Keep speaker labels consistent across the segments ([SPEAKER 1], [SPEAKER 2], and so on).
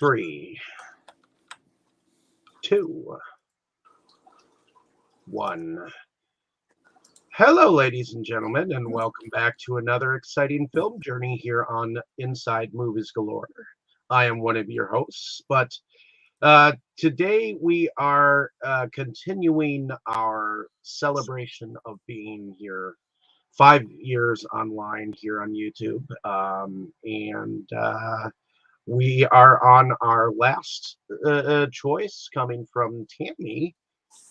[SPEAKER 1] 3, 2, 1. Hello, ladies and gentlemen, and welcome back to another exciting film journey here on Inside Movies Galore. I am one of your hosts, but today we are continuing our celebration of being here 5 years online here on YouTube, and we are on our last choice coming from Tammy.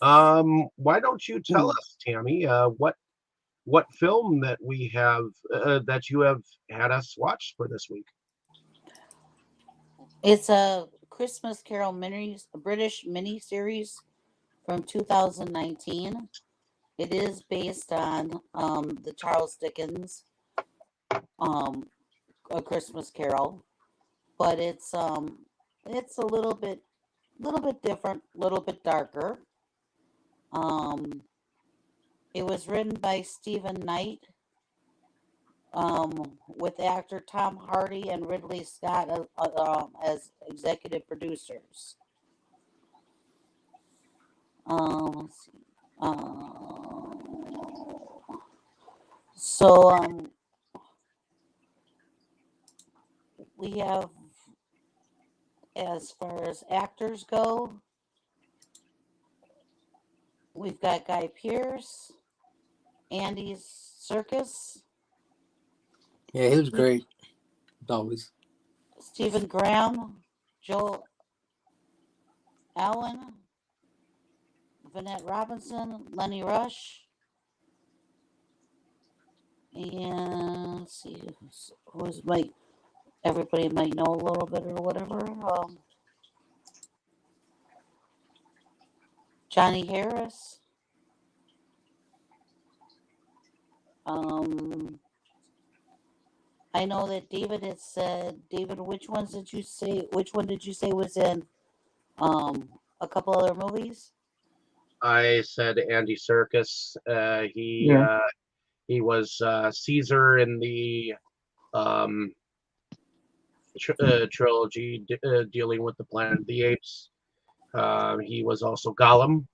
[SPEAKER 1] Why don't you tell us, Tammy, what film that we have that you have had us watch for this week?
[SPEAKER 2] It's a Christmas Carol British miniseries from 2019. It is based on the Charles Dickens A Christmas Carol, but it's a little bit different, a little bit darker. It was written by Stephen Knight, with actor Tom Hardy and Ridley Scott as executive producers. Let's see. We have, as far as actors go, we've got Guy Pearce, Andy Serkis.
[SPEAKER 3] Yeah, he was great. Always.
[SPEAKER 2] Stephen Graham, Joel Allen, Vanette Robinson, Lenny Rush, and let's see who's everybody might know a little bit or whatever. Johnny Harris. I know that David had said, David, which one did you say was in a couple other movies?
[SPEAKER 1] I said Andy Serkis. He was Caesar in the trilogy dealing with the Planet of the Apes. He was also Gollum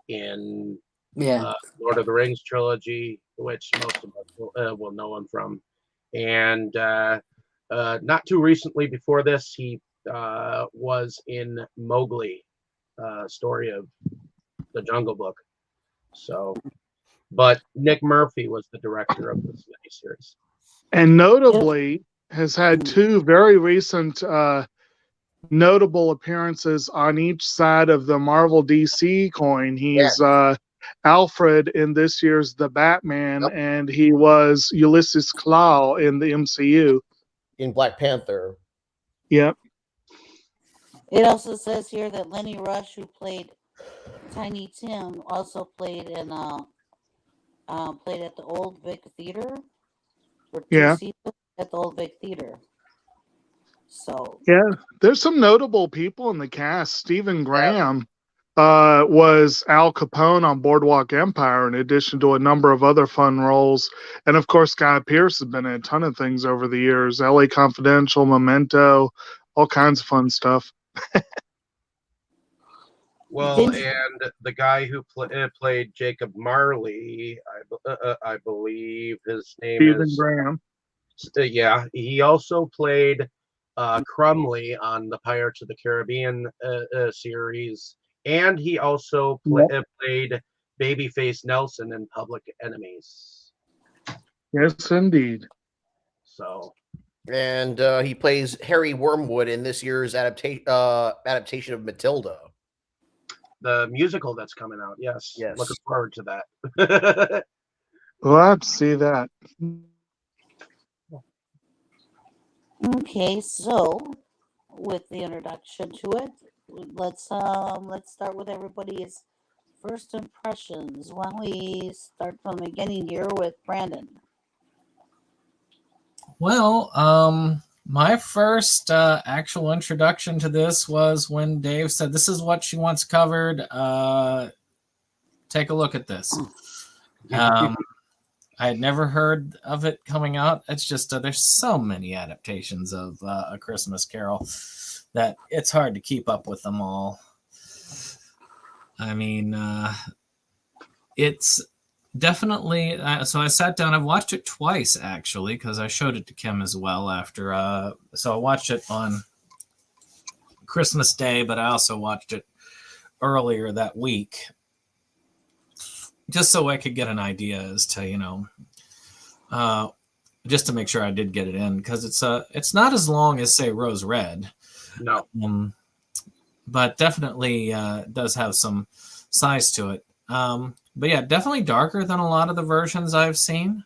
[SPEAKER 1] in Lord of the Rings trilogy, which most of us will know him from. And not too recently before this, he was in Mowgli, story of the Jungle Book. So, but Nick Murphy was the director of this miniseries.
[SPEAKER 4] And notably has had two very recent notable appearances on each side of the Marvel DC coin. He's Alfred in this year's The Batman, and he was Ulysses Klaue in the MCU.
[SPEAKER 5] In Black Panther.
[SPEAKER 4] Yep.
[SPEAKER 2] It also says here that Lenny Rush, who played Tiny Tim, also played in played at the Old Vic Theater. For 2 seasons at the Old Vic Theater. So
[SPEAKER 4] there's some notable people in the cast. Stephen Graham was Al Capone on Boardwalk Empire, in addition to a number of other fun roles. And of course, Guy Pearce has been in a ton of things over the years: LA Confidential, Memento, all kinds of fun stuff.
[SPEAKER 1] Well, and the guy who played Jacob Marley, I believe his name is
[SPEAKER 4] Stephen
[SPEAKER 1] Graham. He also played Crumley on the Pirates of the Caribbean series, and he also played Babyface Nelson in Public Enemies.
[SPEAKER 4] Yes, indeed.
[SPEAKER 1] So,
[SPEAKER 5] and he plays Harry Wormwood in this year's adaptation of Matilda,
[SPEAKER 1] the musical that's coming out. Yes. Looking forward to that.
[SPEAKER 4] Glad to see that.
[SPEAKER 2] Okay, so with the introduction to it, let's start with everybody's first impressions. Why don't we start from the beginning here with Brandon?
[SPEAKER 6] Well, my first actual introduction to this was when Dave said, "This is what she wants covered. Take a look at this." I had never heard of it coming out. It's just there's so many adaptations of A Christmas Carol that it's hard to keep up with them all. I mean, it's definitely. So I sat down. I've watched it twice actually because I showed it to Kim as well after. So I watched it on Christmas Day, but I also watched it earlier that week, just so I could get an idea as to just to make sure I did get it in, because it's not as long as say Rose Red,
[SPEAKER 1] No.
[SPEAKER 6] but definitely does have some size to it. But yeah, definitely darker than a lot of the versions I've seen.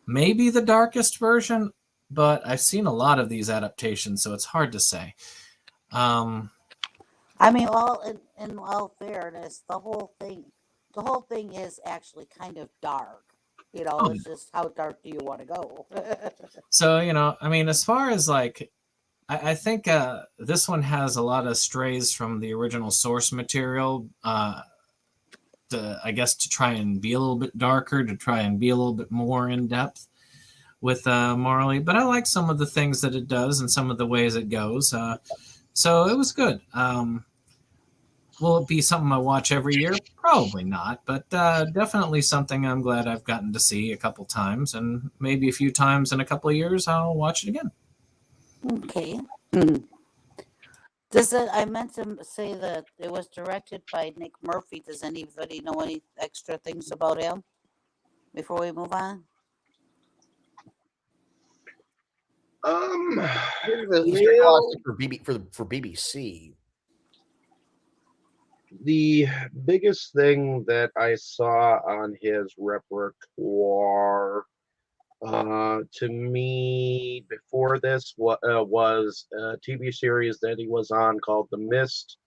[SPEAKER 6] Maybe the darkest version, but I've seen a lot of these adaptations, so it's hard to say.
[SPEAKER 2] I mean, in all fairness, the whole thing is actually kind of dark. It's just how dark do you want to go?
[SPEAKER 6] So, I mean, as far as like, I think this one has a lot of strays from the original source material, I guess to try and be a little bit darker, to try and be a little bit more in depth with Marley. But I like some of the things that it does and some of the ways it goes. So it was good. Will it be something I watch every year? Probably not, but definitely something I'm glad I've gotten to see a couple times, and maybe a few times in a couple of years I'll watch it again.
[SPEAKER 2] Okay. I meant to say that it was directed by Nick Murphy. Does anybody know any extra things about him before we move on?
[SPEAKER 5] He's for BBC.
[SPEAKER 1] The biggest thing that I saw on his repertoire, to me, before this, was a TV series that he was on called The Mist.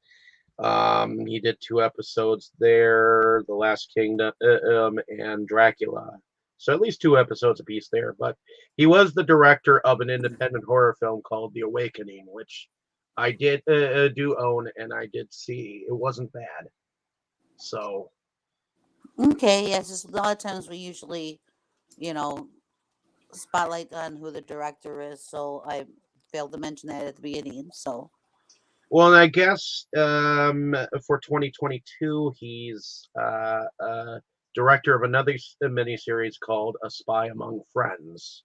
[SPEAKER 1] He did 2 episodes there, The Last Kingdom and Dracula. So at least 2 episodes apiece there. But he was the director of an independent horror film called The Awakening, which I did do own and I did see. It wasn't bad. So.
[SPEAKER 2] Okay, yes. Just a lot of times we usually, spotlight on who the director is. So I failed to mention that at the beginning. So.
[SPEAKER 1] Well, and I guess for 2022, he's director of another miniseries called A Spy Among Friends.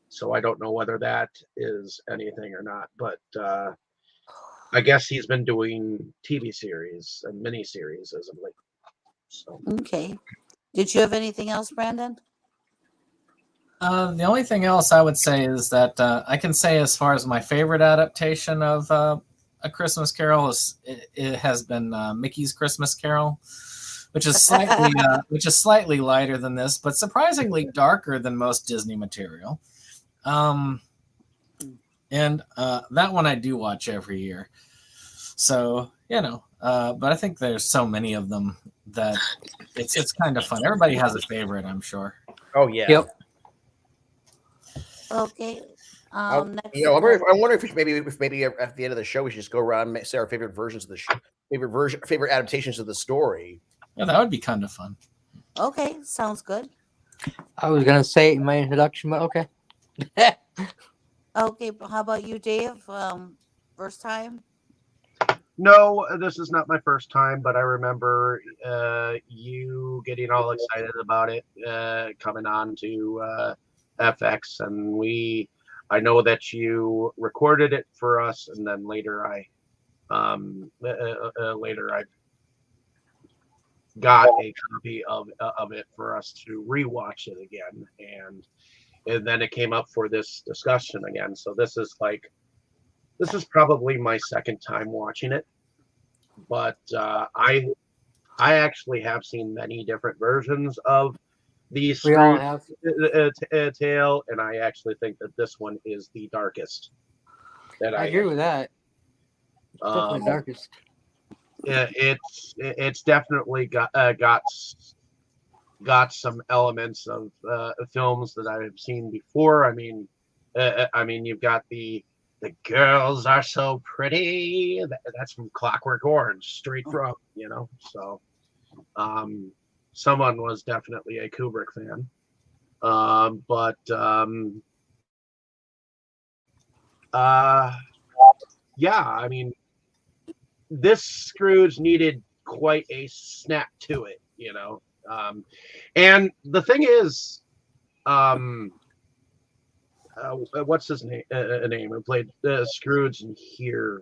[SPEAKER 1] So I don't know whether that is anything or not, but I guess he's been doing TV series and miniseries as of late. So.
[SPEAKER 2] Okay. Did you have anything else, Brandon?
[SPEAKER 6] The only thing else I would say is that I can say as far as my favorite adaptation of A Christmas Carol it has been Mickey's Christmas Carol, which is slightly lighter than this, but surprisingly darker than most Disney material. And that one I do watch every year. So, but I think there's so many of them that it's kind of fun. Everybody has a favorite, I'm sure.
[SPEAKER 5] Oh yeah.
[SPEAKER 3] Yep.
[SPEAKER 2] Okay.
[SPEAKER 5] I wonder if maybe at the end of the show we should just go around and say our favorite versions of the show, favorite adaptations of the story.
[SPEAKER 6] Yeah, that would be kind of fun.
[SPEAKER 2] Okay, sounds good.
[SPEAKER 3] I was gonna say it in my introduction, but okay.
[SPEAKER 2] Okay, but how about you, Dave? First time?
[SPEAKER 1] No, this is not my first time, but I remember you getting all excited about it coming on to FX, and I know that you recorded it for us, and then later I got a copy of it for us to rewatch it again, and then it came up for this discussion again. So this is probably my second time watching it, but I actually have seen many different versions of the tale, and I actually think that this one is the darkest.
[SPEAKER 3] I agree with that. Definitely darkest.
[SPEAKER 1] Yeah, it's definitely got some elements of films that I've seen before. I mean, you've got the girls are so pretty. That's from Clockwork Orange, straight from, So, someone was definitely a Kubrick fan. Yeah, I mean, this Scrooge needed quite a snap to it, you know. And the thing is, what's his name? Who played Scrooge in here?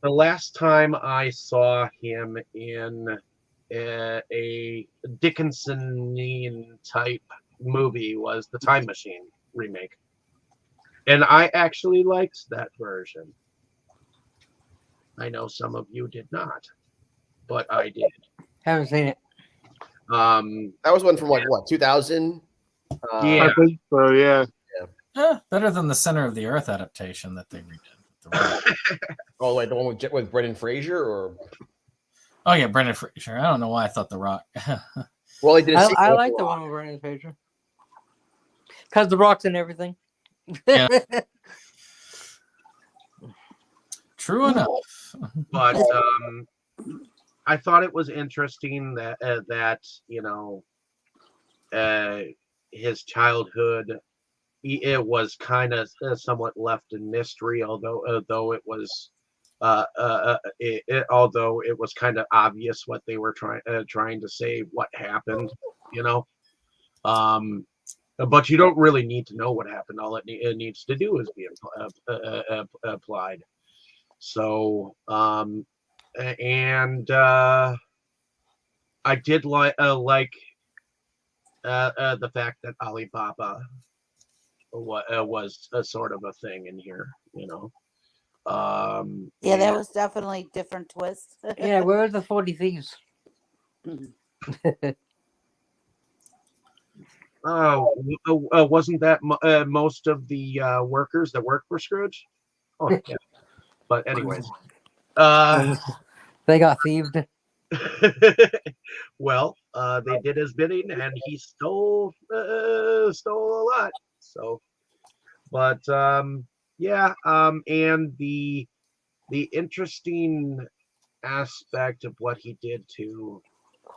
[SPEAKER 1] The last time I saw him in a Dickinsonian type movie was the Time Machine remake, and I actually liked that version. I know some of you did not, but I did.
[SPEAKER 3] Haven't seen it.
[SPEAKER 5] That was one from like what, 2000?
[SPEAKER 1] Yeah,
[SPEAKER 4] I think so. Yeah.
[SPEAKER 6] Better than the Center of the Earth adaptation that they redid.
[SPEAKER 5] Oh, like the one with Brendan Fraser, or
[SPEAKER 6] Oh yeah, Brendan Fraser. I don't know why I thought The Rock.
[SPEAKER 5] well, they did.
[SPEAKER 3] I like the one with Brendan Fraser because the Rock's and everything.
[SPEAKER 6] Yeah. True enough.
[SPEAKER 1] but I thought it was interesting that you know, his childhood, it was kind of somewhat left in mystery, although it was although it was kind of obvious what they were trying to say, what happened, you know. But you don't really need to know what happened. All it needs to do is be applied. So, and I did like the fact that Alibaba was a sort of a thing in here, you know.
[SPEAKER 2] Yeah, that was definitely a different twist.
[SPEAKER 3] Yeah, where are the 40 thieves?
[SPEAKER 1] Wasn't that most of the workers that work for Scrooge? Oh, yeah. But anyways,
[SPEAKER 3] They got thieved.
[SPEAKER 1] well, they did his bidding, and he stole a lot. So, but yeah, and the interesting aspect of what he did to,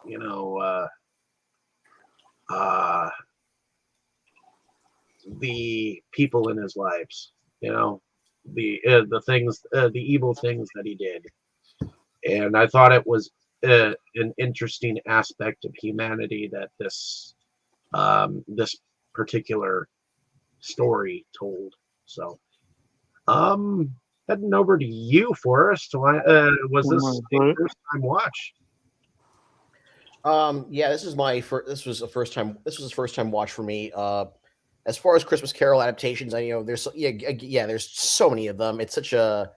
[SPEAKER 1] you know, the people in his lives, you know, the things, the evil things that he did, and I thought it was an interesting aspect of humanity that this particular story told. So, heading over to you, Forrest. Was this a first time watch?
[SPEAKER 5] Yeah, this was a first time watch for me. As far as Christmas Carol adaptations, there's so many of them. It's such an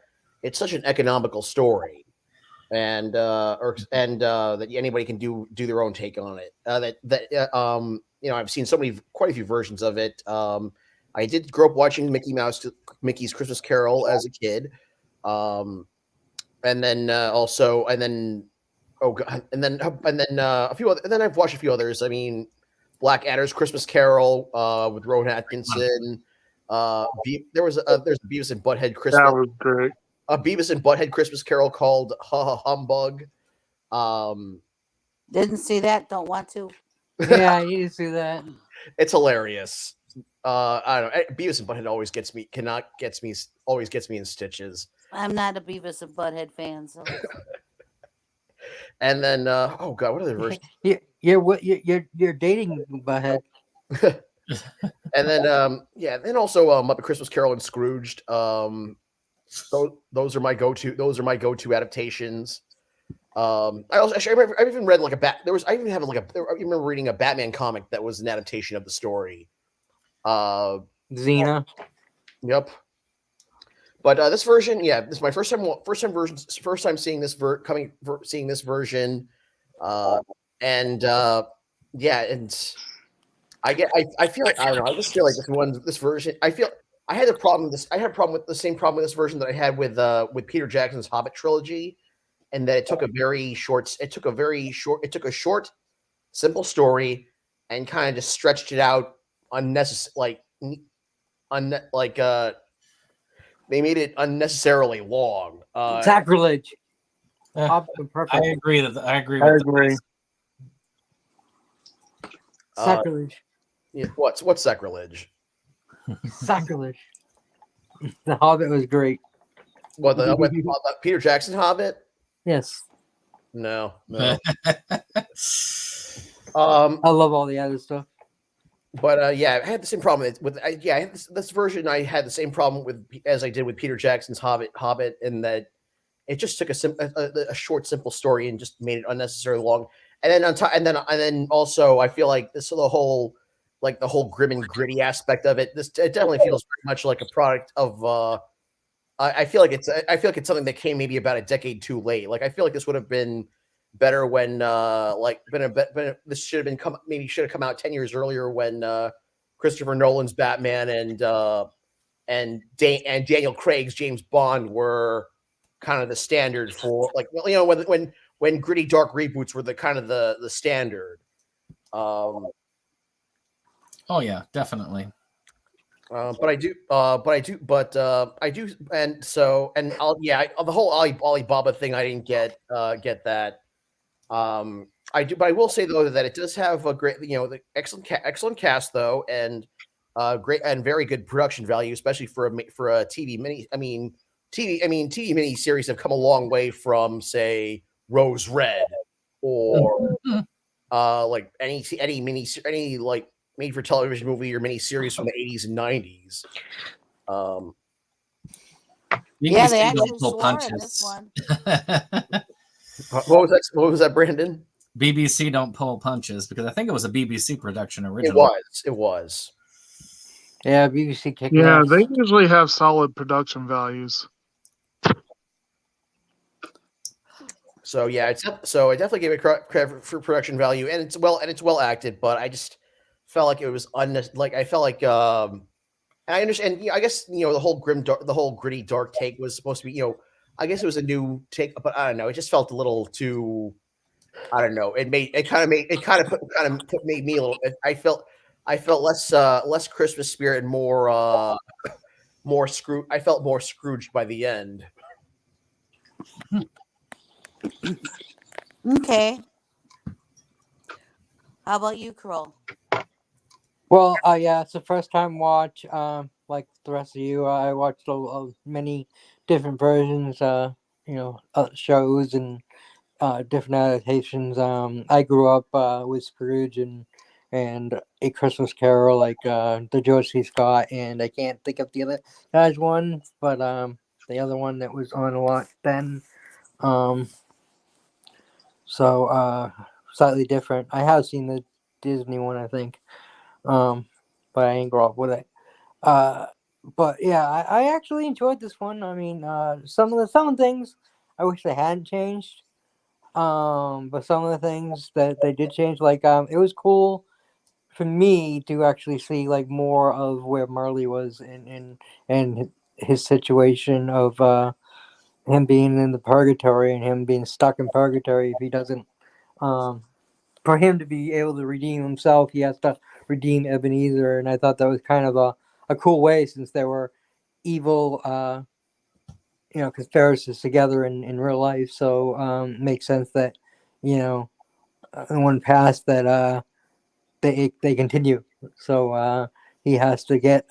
[SPEAKER 5] economical story, and that anybody can do their own take on it. I've seen quite a few versions of it. I did grow up watching Mickey's Christmas Carol as a kid, and then a few other. And then I've watched a few others. I mean, Blackadder's Christmas Carol with Rowan Atkinson. There's a Beavis and Butthead Christmas.
[SPEAKER 4] That was great.
[SPEAKER 5] A Beavis and Butthead Christmas Carol called "Ha Ha Humbug."
[SPEAKER 2] Didn't see that. Don't want to.
[SPEAKER 3] Yeah, I need to see that.
[SPEAKER 5] It's hilarious. I don't know. Beavis and Butthead always gets me in stitches.
[SPEAKER 2] I'm not a Beavis and Butthead fan, so.
[SPEAKER 5] And then, oh god, what are the versions?
[SPEAKER 3] You're dating Butthead.
[SPEAKER 5] And then, then also Muppet Christmas Carol and Scrooged. Those are my go-to adaptations. I've even read like I remember reading a Batman comic that was an adaptation of the story.
[SPEAKER 3] Xena.
[SPEAKER 5] Yep. But this version, this is my first time seeing this version, and I feel like, I don't know, I just feel like this version. I had the same problem with this version that I had with Peter Jackson's Hobbit trilogy, and that it took a short, simple story, and kind of just stretched it out they made it unnecessarily long.
[SPEAKER 3] Sacrilege. Hobbit was
[SPEAKER 6] I
[SPEAKER 3] perfect.
[SPEAKER 6] agree that I agree
[SPEAKER 4] I
[SPEAKER 6] with
[SPEAKER 4] agree.
[SPEAKER 3] Sacrilege.
[SPEAKER 5] Yeah, what's sacrilege?
[SPEAKER 3] Sacrilege. The Hobbit was great.
[SPEAKER 5] What the Peter Jackson Hobbit?
[SPEAKER 3] Yes.
[SPEAKER 5] No.
[SPEAKER 3] I love all the other stuff.
[SPEAKER 5] But yeah, I had the same problem with I had this version. I had the same problem with as I did with Peter Jackson's Hobbit, in that it just took a short, simple story and just made it unnecessarily long. And then on top, and then also, I feel like the whole grim and gritty aspect of it. It definitely feels very much like a product of. I feel like it's something that came maybe about a decade too late. Like I feel like this would have been better when this should have come out 10 years earlier when Christopher Nolan's Batman and Daniel Craig's James Bond were kind of the standard for, like, when gritty dark reboots were the kind of the standard.
[SPEAKER 6] Oh yeah, definitely.
[SPEAKER 5] But I do, and so, and the whole Alibaba thing, I didn't get that. I do, but I will say though that it does have a great, the excellent cast though, and great and very good production value, especially for a TV mini. TV mini series have come a long way from, say, Rose Red, or like any like made for television movie or mini series from the 80s and 90s.
[SPEAKER 2] Yeah, they actually swore in this one.
[SPEAKER 5] What was that, Brandon?
[SPEAKER 6] BBC don't pull punches, because I think it was a BBC production originally.
[SPEAKER 5] It was.
[SPEAKER 3] Yeah, BBC kicked
[SPEAKER 4] Yeah,
[SPEAKER 3] ass.
[SPEAKER 4] they usually have solid production values.
[SPEAKER 5] So yeah, so I definitely gave it credit for production value, and it's well acted, but I just felt like it was I felt like I understand. I guess the whole gritty dark take was supposed to be, I guess it was a new take, but I don't know. It just felt a little too. I don't know. It made me a little. I felt less Christmas spirit and more Scrooge. I felt more Scrooged by the end.
[SPEAKER 2] Okay. How about you, Kroll?
[SPEAKER 3] Well, yeah, it's the first time watch. Like the rest of you, I watched many different versions. Shows and different adaptations. I grew up with Scrooge and A Christmas Carol, like the George C. Scott, and I can't think of the other guy's one, but the other one that was on a lot then. So slightly different. I have seen the Disney one, I think, but I ain't grow up with it. But yeah, I actually enjoyed this one. I mean, some things I wish they hadn't changed. But some of the things that they did change, like it was cool for me to actually see like more of where Marley was and his situation of him being in the purgatory and him being stuck in purgatory. If he doesn't, for him to be able to redeem himself, he has to redeem Ebenezer, and I thought that was kind of a cool way, since there were evil conspiracies together in real life. So makes sense that one passed that they continue. So he has to get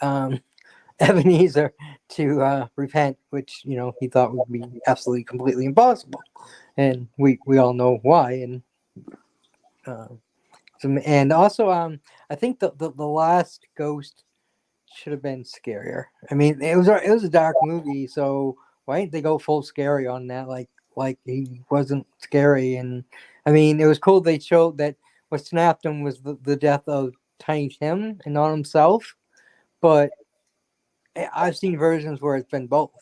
[SPEAKER 3] Ebenezer to repent, which he thought would be absolutely completely impossible, and we all know why. And also I think the last ghost should have been scarier. I mean, it was a dark movie, so why didn't they go full scary on that? Like he wasn't scary. And I mean, it was cool they showed that what snapped him was the death of Tiny Tim and not himself. But I've seen versions where it's been both,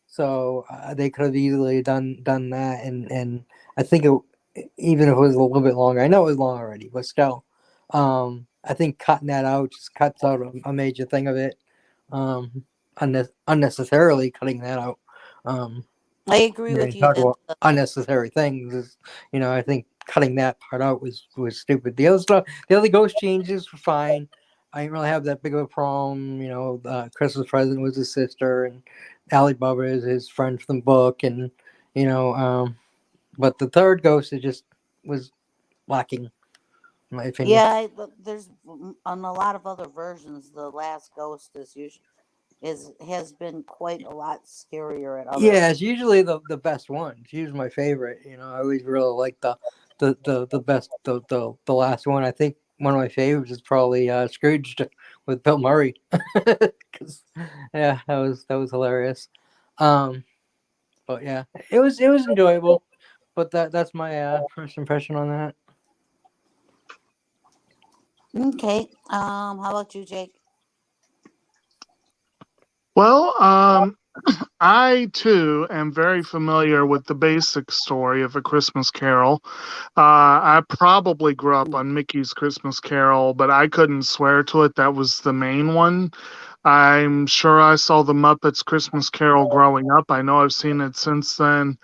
[SPEAKER 3] so they could have easily done that. And I think even if it was a little bit longer, I know it was long already, but still. I think cutting that out just cuts out a major thing of it. Unnecessarily cutting that out.
[SPEAKER 2] I agree with you.
[SPEAKER 3] Talk about unnecessary things. I think cutting that part out was stupid. The other stuff, the other ghost changes were fine. I didn't really have that big of a problem. Christmas present was his sister, and Alibaba is his friend from the book, and But the third ghost, it just was lacking, in my opinion.
[SPEAKER 2] Yeah, there's on a lot of other versions. The last ghost has been quite a lot scarier at other.
[SPEAKER 3] Yeah, it's usually the best one. It's usually my favorite. You know, I always really like the best the last one. I think one of my favorites is probably Scrooged with Bill Murray. 'Cause, yeah, that was hilarious. But yeah, it was enjoyable. But that's my first impression on that.
[SPEAKER 2] Okay. How about you, Jake?
[SPEAKER 4] Well, I too am very familiar with the basic story of A Christmas Carol. I probably grew up on Mickey's Christmas Carol, but I couldn't swear to it. That was the main one. I'm sure I saw the Muppets Christmas Carol growing up. I know I've seen it since then.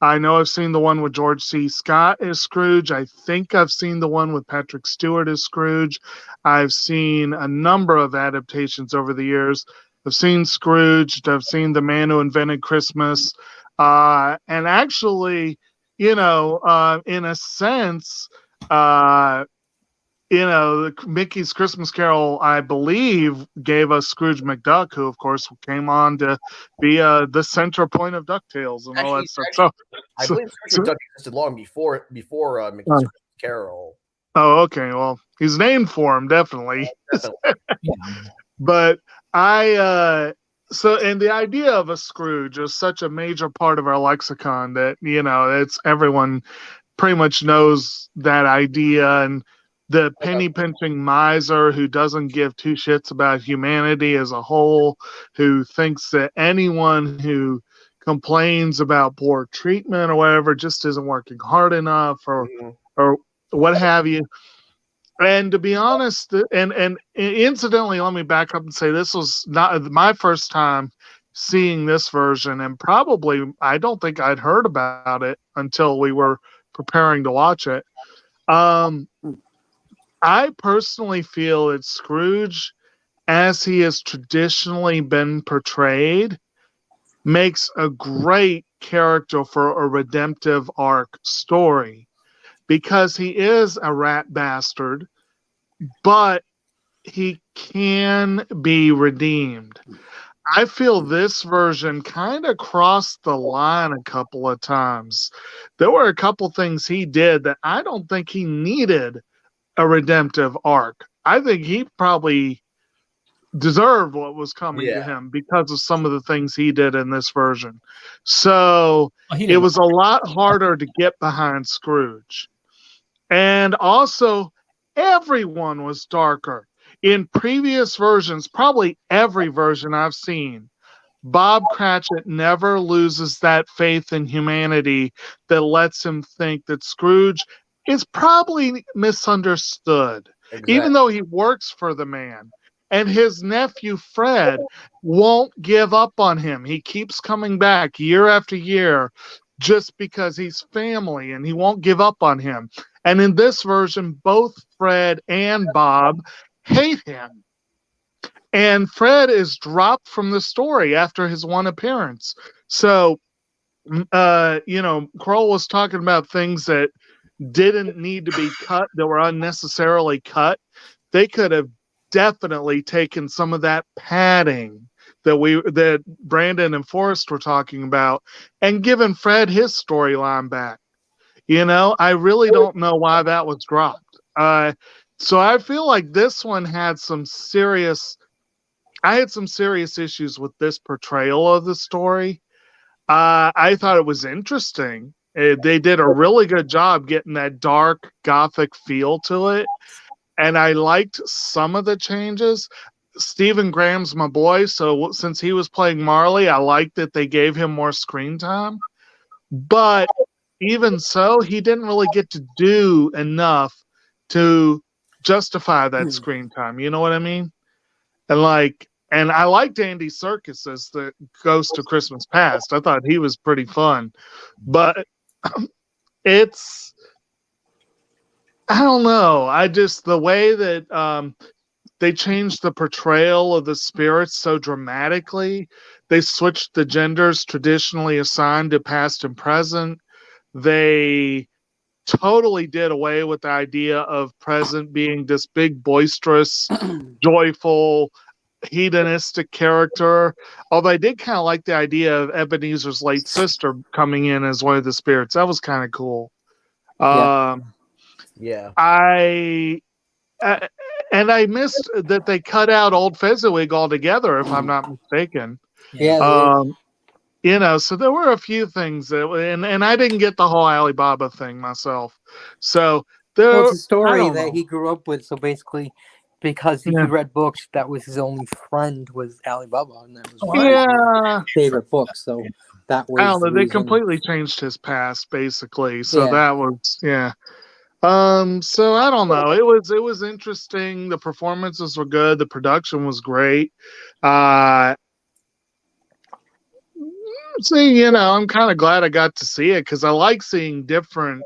[SPEAKER 4] I know I've seen the one with George C. Scott as Scrooge. I think I've seen the one with Patrick Stewart as Scrooge. I've seen a number of adaptations over the years. I've seen Scrooged. I've seen The Man Who Invented Christmas. And actually, in a sense, Mickey's Christmas Carol, I believe, gave us Scrooge McDuck, who, of course, came on to be the center point of DuckTales and all that stuff.
[SPEAKER 5] I believe Scrooge McDuck existed long before Mickey's Christmas Carol.
[SPEAKER 4] Oh, okay. Well, he's named for him, definitely. But and the idea of a Scrooge is such a major part of our lexicon that, it's everyone pretty much knows that idea. And the penny pinching miser who doesn't give two shits about humanity as a whole, who thinks that anyone who complains about poor treatment or whatever just isn't working hard enough or what have you. And to be honest, and incidentally, let me back up and say this was not my first time seeing this version, and probably I don't think I'd heard about it until we were preparing to watch it. I personally feel that Scrooge, as he has traditionally been portrayed, makes a great character for a redemptive arc story. Because he is a rat bastard, but he can be redeemed. I feel this version kind of crossed the line a couple of times. There were a couple things he did that I don't think he needed a redemptive arc. I think he probably deserved what was coming to him because of some of the things he did in this version. So it was a lot harder to get behind Scrooge. And also, everyone was darker. In previous versions, probably every version I've seen, Bob Cratchit never loses that faith in humanity that lets him think that Scrooge is probably misunderstood, even though he works for the man. And his nephew, Fred, won't give up on him. He keeps coming back year after year just because he's family, and he won't give up on him. And in this version, both Fred and Bob hate him. And Fred is dropped from the story after his one appearance. So, Kroll was talking about things that didn't need to be cut, that were unnecessarily cut. They could have definitely taken some of that padding that Brandon and Forrest were talking about and given Fred his storyline back. I really don't know why that was dropped. So I feel like this one had some serious issues with this portrayal of the story. I thought it was interesting. They did a really good job getting that dark gothic feel to it. And I liked some of the changes. Stephen Graham's my boy. So since he was playing Marley, I liked that they gave him more screen time. But even so, he didn't really get to do enough to justify that screen time. You know what I mean? And I liked Andy Serkis as the Ghost of Christmas Past. I thought he was pretty fun. But I don't know. The way that they changed the portrayal of the spirits so dramatically. They switched the genders traditionally assigned to past and present. they totally did away with the idea of Present being this big, boisterous, joyful, hedonistic character. Although I did kind of like the idea of Ebenezer's late sister coming in as one of the spirits. That was kind of cool.
[SPEAKER 3] Yeah.
[SPEAKER 5] Yeah.
[SPEAKER 4] I and I missed that they cut out Old Fezziwig altogether, if I'm not mistaken.
[SPEAKER 3] Yeah.
[SPEAKER 4] So there were a few things that, and I didn't get the whole Alibaba thing myself. So there,
[SPEAKER 3] Well, it's a
[SPEAKER 4] I
[SPEAKER 3] story
[SPEAKER 4] don't
[SPEAKER 3] that
[SPEAKER 4] know.
[SPEAKER 3] he grew up with. So basically, because he
[SPEAKER 4] Yeah.
[SPEAKER 3] read books, that was his only friend was Alibaba, and that was
[SPEAKER 6] Oh,
[SPEAKER 3] one of his
[SPEAKER 4] Yeah,
[SPEAKER 3] favorite books. So that
[SPEAKER 4] I
[SPEAKER 3] was
[SPEAKER 4] don't
[SPEAKER 3] the
[SPEAKER 4] know. They
[SPEAKER 3] reason.
[SPEAKER 4] completely changed his past, basically. So
[SPEAKER 3] Yeah.
[SPEAKER 4] that was, yeah. So I don't know. It was interesting. The performances were good. The production was great. See, I'm kind of glad I got to see it because I like seeing different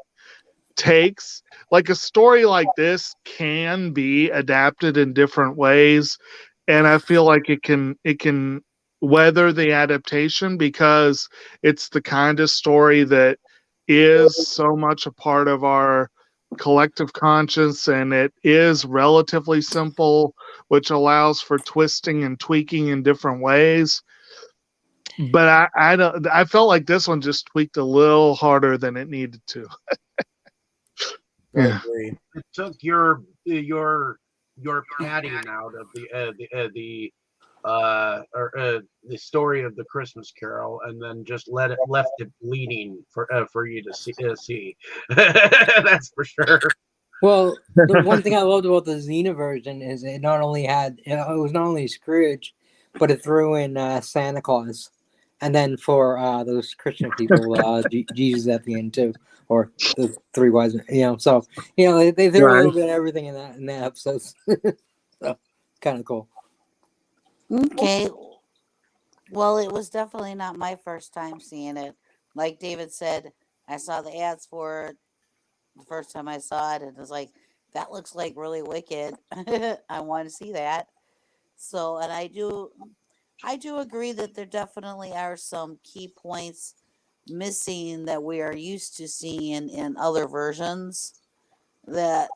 [SPEAKER 4] takes. Like a story like this can be adapted in different ways, and I feel like it can weather the adaptation because it's the kind of story that is so much a part of our collective conscience, and it is relatively simple, which allows for twisting and tweaking in different ways. But I don't. I felt like this one just tweaked a little harder than it needed to.
[SPEAKER 5] I
[SPEAKER 4] Yeah.
[SPEAKER 5] agree.
[SPEAKER 1] It took your padding out of the story of the Christmas Carol, and then just left it bleeding for you to see. That's for sure.
[SPEAKER 3] Well, the one thing I loved about the Xena version is it not only had it was not only Scrooge, but it threw in Santa Claus, and then for those Christian people, Jesus at the end too, or the three wise men. So they threw a
[SPEAKER 4] Right.
[SPEAKER 3] little bit of everything in that episode. So kind of cool.
[SPEAKER 2] Okay. Well, it was definitely not my first time seeing it. Like David said, I saw the ads for it the first time I saw it, and it was like, that looks like really wicked. I want to see that. So, and I do agree that there definitely are some key points missing that we are used to seeing in other versions. That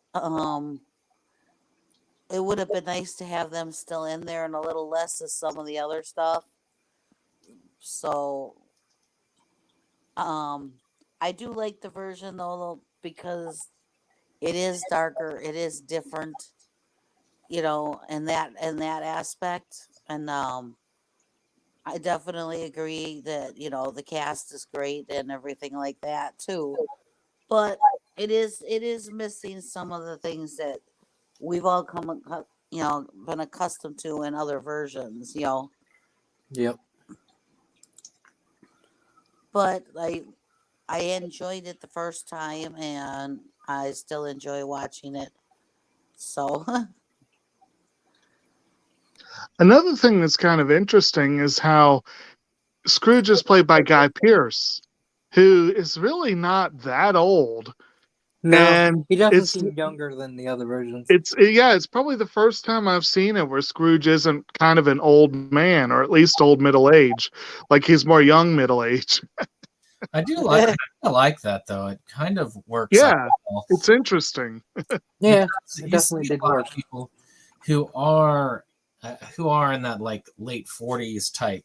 [SPEAKER 2] it would have been nice to have them still in there and a little less of some of the other stuff. So, um, I do like the version though because it is darker, it is different, in that aspect. And I definitely agree that the cast is great and everything like that too. But it is missing some of the things that we've all been accustomed to in other versions.
[SPEAKER 3] Yep.
[SPEAKER 2] But I enjoyed it the first time, and I still enjoy watching it. So
[SPEAKER 4] Another thing that's kind of interesting is how Scrooge is played by Guy Pearce, who is really not that old,
[SPEAKER 3] No,
[SPEAKER 4] and
[SPEAKER 3] he doesn't
[SPEAKER 4] it's
[SPEAKER 3] seem younger than the other versions.
[SPEAKER 4] it's probably the first time I've seen it where Scrooge isn't kind of an old man, or at least old middle age, like he's more young middle age.
[SPEAKER 6] I like that though. It kind of works.
[SPEAKER 4] Yeah,
[SPEAKER 6] well.
[SPEAKER 4] it's interesting.
[SPEAKER 3] Yeah,
[SPEAKER 6] Because
[SPEAKER 3] it
[SPEAKER 6] you
[SPEAKER 3] definitely
[SPEAKER 6] see
[SPEAKER 3] did
[SPEAKER 6] a lot
[SPEAKER 3] work.
[SPEAKER 6] of people who are in that like late 40s type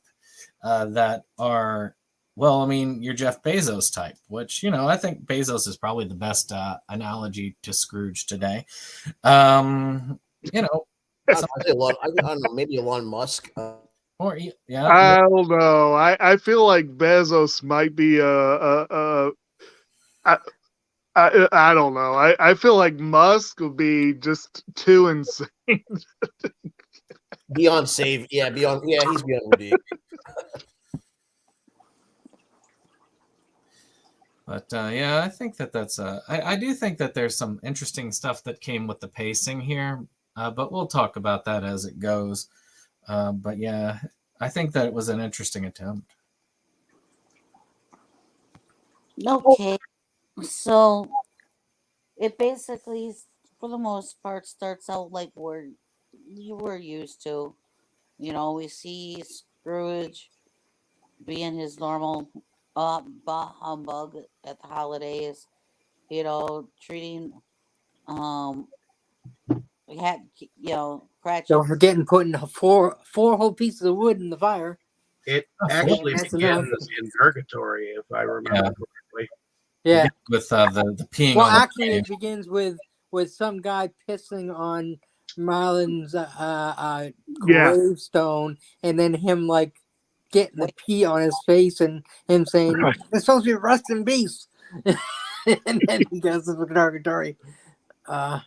[SPEAKER 6] that are, well, I mean, you're Jeff Bezos type, which I think Bezos is probably the best analogy to Scrooge today. You know,
[SPEAKER 5] I'd say I don't know, maybe Elon Musk.
[SPEAKER 6] or yeah,
[SPEAKER 4] I don't know. I feel like Bezos might be I don't know. I feel like Musk would be just too insane.
[SPEAKER 5] Beyond save, yeah, he's beyond redeemed.
[SPEAKER 6] but yeah, I think that's I do think that there's some interesting stuff that came with the pacing here, but we'll talk about that as it goes. But yeah, I think that it was an interesting attempt.
[SPEAKER 2] okay, so it basically, for the most part, starts out like you were used to. We see Scrooge being his normal bah humbug at the holidays. You know, treating we had Cratchit.
[SPEAKER 3] Don't forget putting four whole pieces of wood in the fire.
[SPEAKER 1] It
[SPEAKER 6] Oh,
[SPEAKER 1] actually
[SPEAKER 3] That's enough.
[SPEAKER 1] begins in purgatory, if I remember correctly.
[SPEAKER 3] Yeah.
[SPEAKER 6] With the peeing
[SPEAKER 3] Well,
[SPEAKER 6] on the
[SPEAKER 3] actually,
[SPEAKER 6] grave.
[SPEAKER 3] it begins with some guy pissing on Marlon's
[SPEAKER 4] Yeah.
[SPEAKER 3] gravestone, and then him like getting the
[SPEAKER 2] Wait.
[SPEAKER 3] pee on his face, and him saying,
[SPEAKER 4] Right.
[SPEAKER 3] "It's supposed to be rest in peace," and then he goes to the purgatory.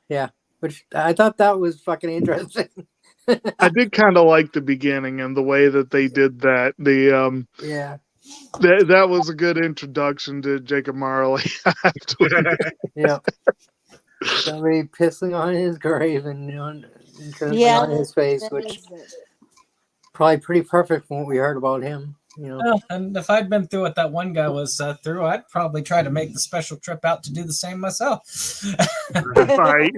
[SPEAKER 3] Yeah, which I thought that was fucking interesting.
[SPEAKER 4] I did kind of like the beginning and the way that they did that.
[SPEAKER 3] Yeah,
[SPEAKER 4] That was a good introduction to Jacob Marley.
[SPEAKER 3] yeah. Somebody pissing on his grave and on
[SPEAKER 2] Yeah,
[SPEAKER 3] his face,
[SPEAKER 2] that
[SPEAKER 3] which
[SPEAKER 2] is it.
[SPEAKER 3] probably pretty perfect from what we heard about him.
[SPEAKER 6] Well, and if I'd been through what that one guy was through, I'd probably try to make the special trip out to do the same myself.
[SPEAKER 4] Right.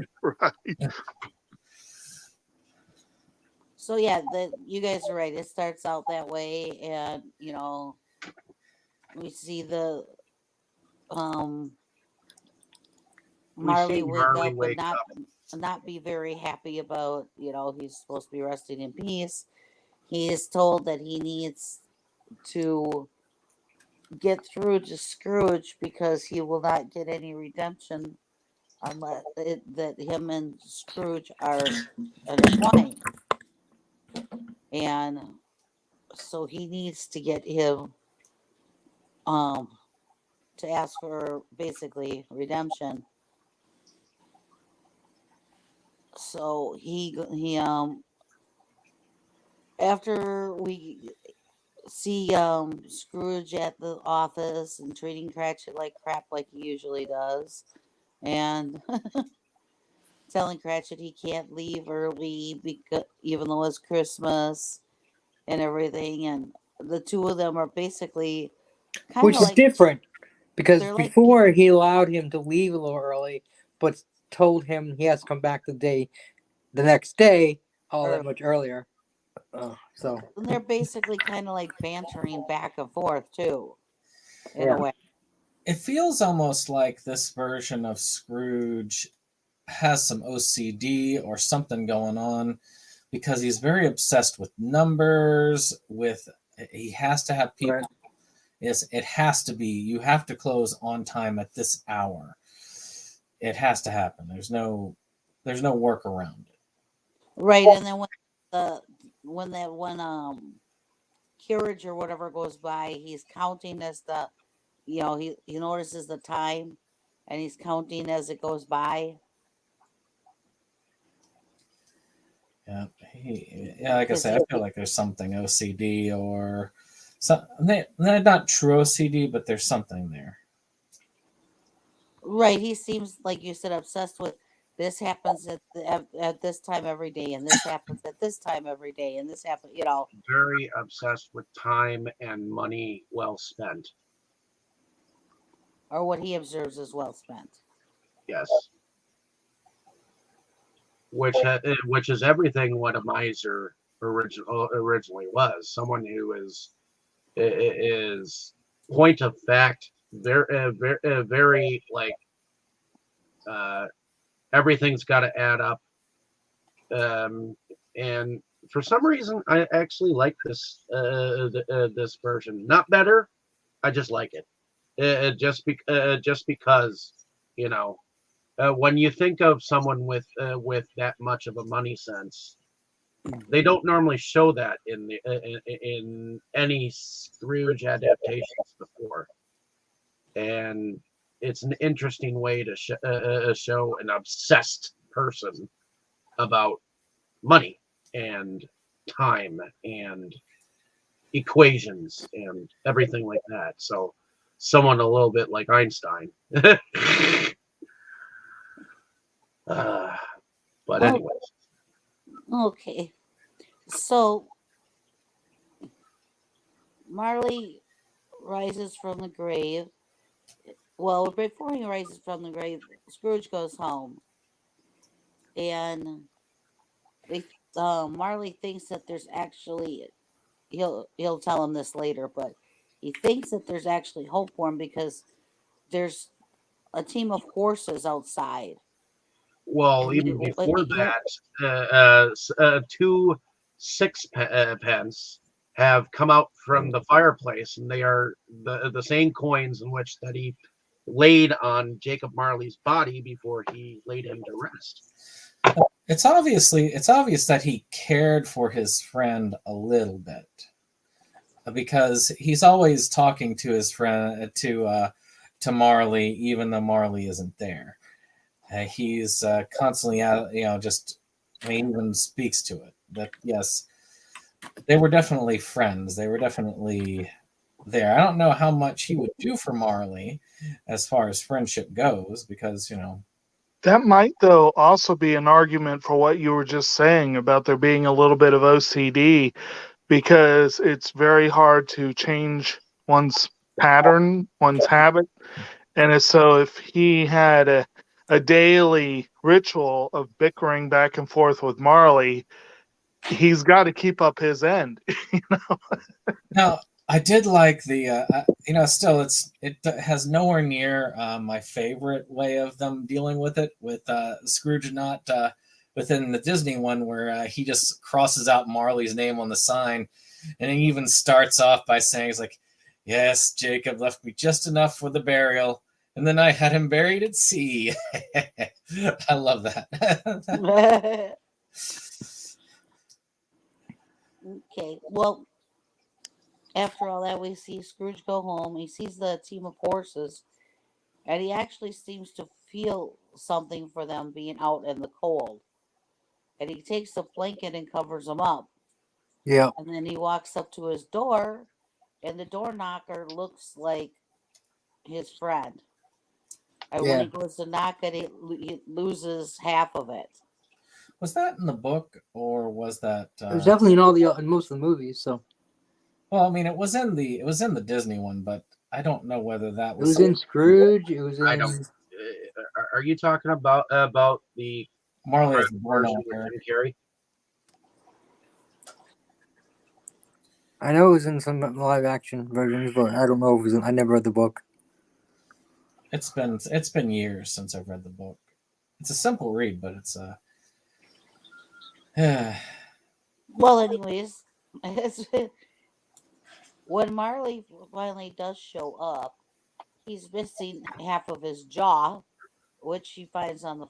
[SPEAKER 2] So yeah, you guys are right. It starts out that way, and we see the Marley wake
[SPEAKER 1] Marley
[SPEAKER 2] up
[SPEAKER 1] wake
[SPEAKER 2] and not be very happy about he's supposed to be resting in peace. He is told that he needs to get through to Scrooge because he will not get any redemption unless that him and Scrooge are intertwined, and so he needs to get him to ask for basically redemption. So he after we see Scrooge at the office and treating Cratchit like crap like he usually does, and telling Cratchit he can't leave early because even though it's Christmas and everything, and the two of them are basically kind
[SPEAKER 3] Which
[SPEAKER 2] of
[SPEAKER 3] is
[SPEAKER 2] like
[SPEAKER 3] different because
[SPEAKER 2] they're like
[SPEAKER 3] before he allowed him to leave a little early, but told him he has to come back the next day, all that much earlier. So
[SPEAKER 2] they're basically kind of like bantering back and forth too, in
[SPEAKER 3] Yeah.
[SPEAKER 2] a way.
[SPEAKER 6] It feels almost like this version of Scrooge has some OCD or something going on because he's very obsessed with numbers. He has to have people.
[SPEAKER 3] Right.
[SPEAKER 6] Yes, it has to be. You have to close on time at this hour. It has to happen. There's no workaround it.
[SPEAKER 2] Right, and then when carriage or whatever goes by, he's counting as he notices the time, and he's counting as it goes by.
[SPEAKER 6] Yeah, like I say, I feel like there's something OCD or something. Not true OCD, but there's something there.
[SPEAKER 2] Right, he seems like you said obsessed with this happens at this time every day, and this happens at this time every day, and this happens.
[SPEAKER 1] Very obsessed with time and money well spent.
[SPEAKER 2] Or what he observes as well spent.
[SPEAKER 1] Yes. Which is everything what a miser originally was. Someone who is point of fact, very like everything's got to add up. And for some reason, I actually like this this version. Not better, I just like it. Just because when you think of someone with that much of a money sense, they don't normally show that in any Scrooge adaptations before, and it's an interesting way to show an obsessed person about money and time and equations and everything like that. So someone a little bit like Einstein. But anyways.
[SPEAKER 2] Okay. So Marley rises from the grave. Well, before he rises from the grave, Scrooge goes home, and Marley thinks that there's actually he'll tell him this later, but he thinks that there's actually hope for him because there's a team of horses outside.
[SPEAKER 1] Well,
[SPEAKER 2] And
[SPEAKER 1] even
[SPEAKER 2] he,
[SPEAKER 1] before
[SPEAKER 2] he,
[SPEAKER 1] that, two sixpence have come out from the fireplace, and they are the same coins in which that he laid on Jacob Marley's body before he laid him to rest.
[SPEAKER 6] It's obvious that he cared for his friend a little bit, because he's always talking to his friend to Marley, even though Marley isn't there. He's constantly just, I mean, even speaks to it that yes, they were definitely friends. They were definitely there. I don't know how much he would do for Marley as far as friendship goes, because
[SPEAKER 4] That might, though, also be an argument for what you were just saying about there being a little bit of OCD, because it's very hard to change one's pattern, one's habit. And so if he had a daily ritual of bickering back and forth with Marley, he's got to keep up his end.
[SPEAKER 6] Now, I did like the, still it has nowhere near my favorite way of them dealing with it, with Scrooge not within the Disney one, where he just crosses out Marley's name on the sign, and he even starts off by saying, "It's like, yes, Jacob left me just enough for the burial, and then I had him buried at sea." I love that.
[SPEAKER 2] Okay, well, after all that, we see Scrooge go home. He sees the team of horses, and he actually seems to feel something for them being out in the cold. And he takes the blanket and covers them up.
[SPEAKER 3] Yeah.
[SPEAKER 2] And then he walks up to his door, and the door knocker looks like his friend. And when
[SPEAKER 3] Yeah.
[SPEAKER 2] he goes to knock it, he loses half of it.
[SPEAKER 6] Was that in the book, or was that?
[SPEAKER 3] It was definitely in most of the movies. So.
[SPEAKER 6] Well, I mean, it was in the Disney one, but I don't know whether that was.
[SPEAKER 3] It was in Scrooge. It was in.
[SPEAKER 1] I don't. Are you talking about the
[SPEAKER 6] Marley as the
[SPEAKER 1] version with
[SPEAKER 6] Born
[SPEAKER 1] Jim Carrey?
[SPEAKER 3] I know it was in some live action versions, but I don't know if it was in. I never read the book.
[SPEAKER 6] It's been years since I've read the book. It's a simple read, but it's
[SPEAKER 2] Well, anyways, when Marley finally does show up, he's missing half of his jaw, which he finds on the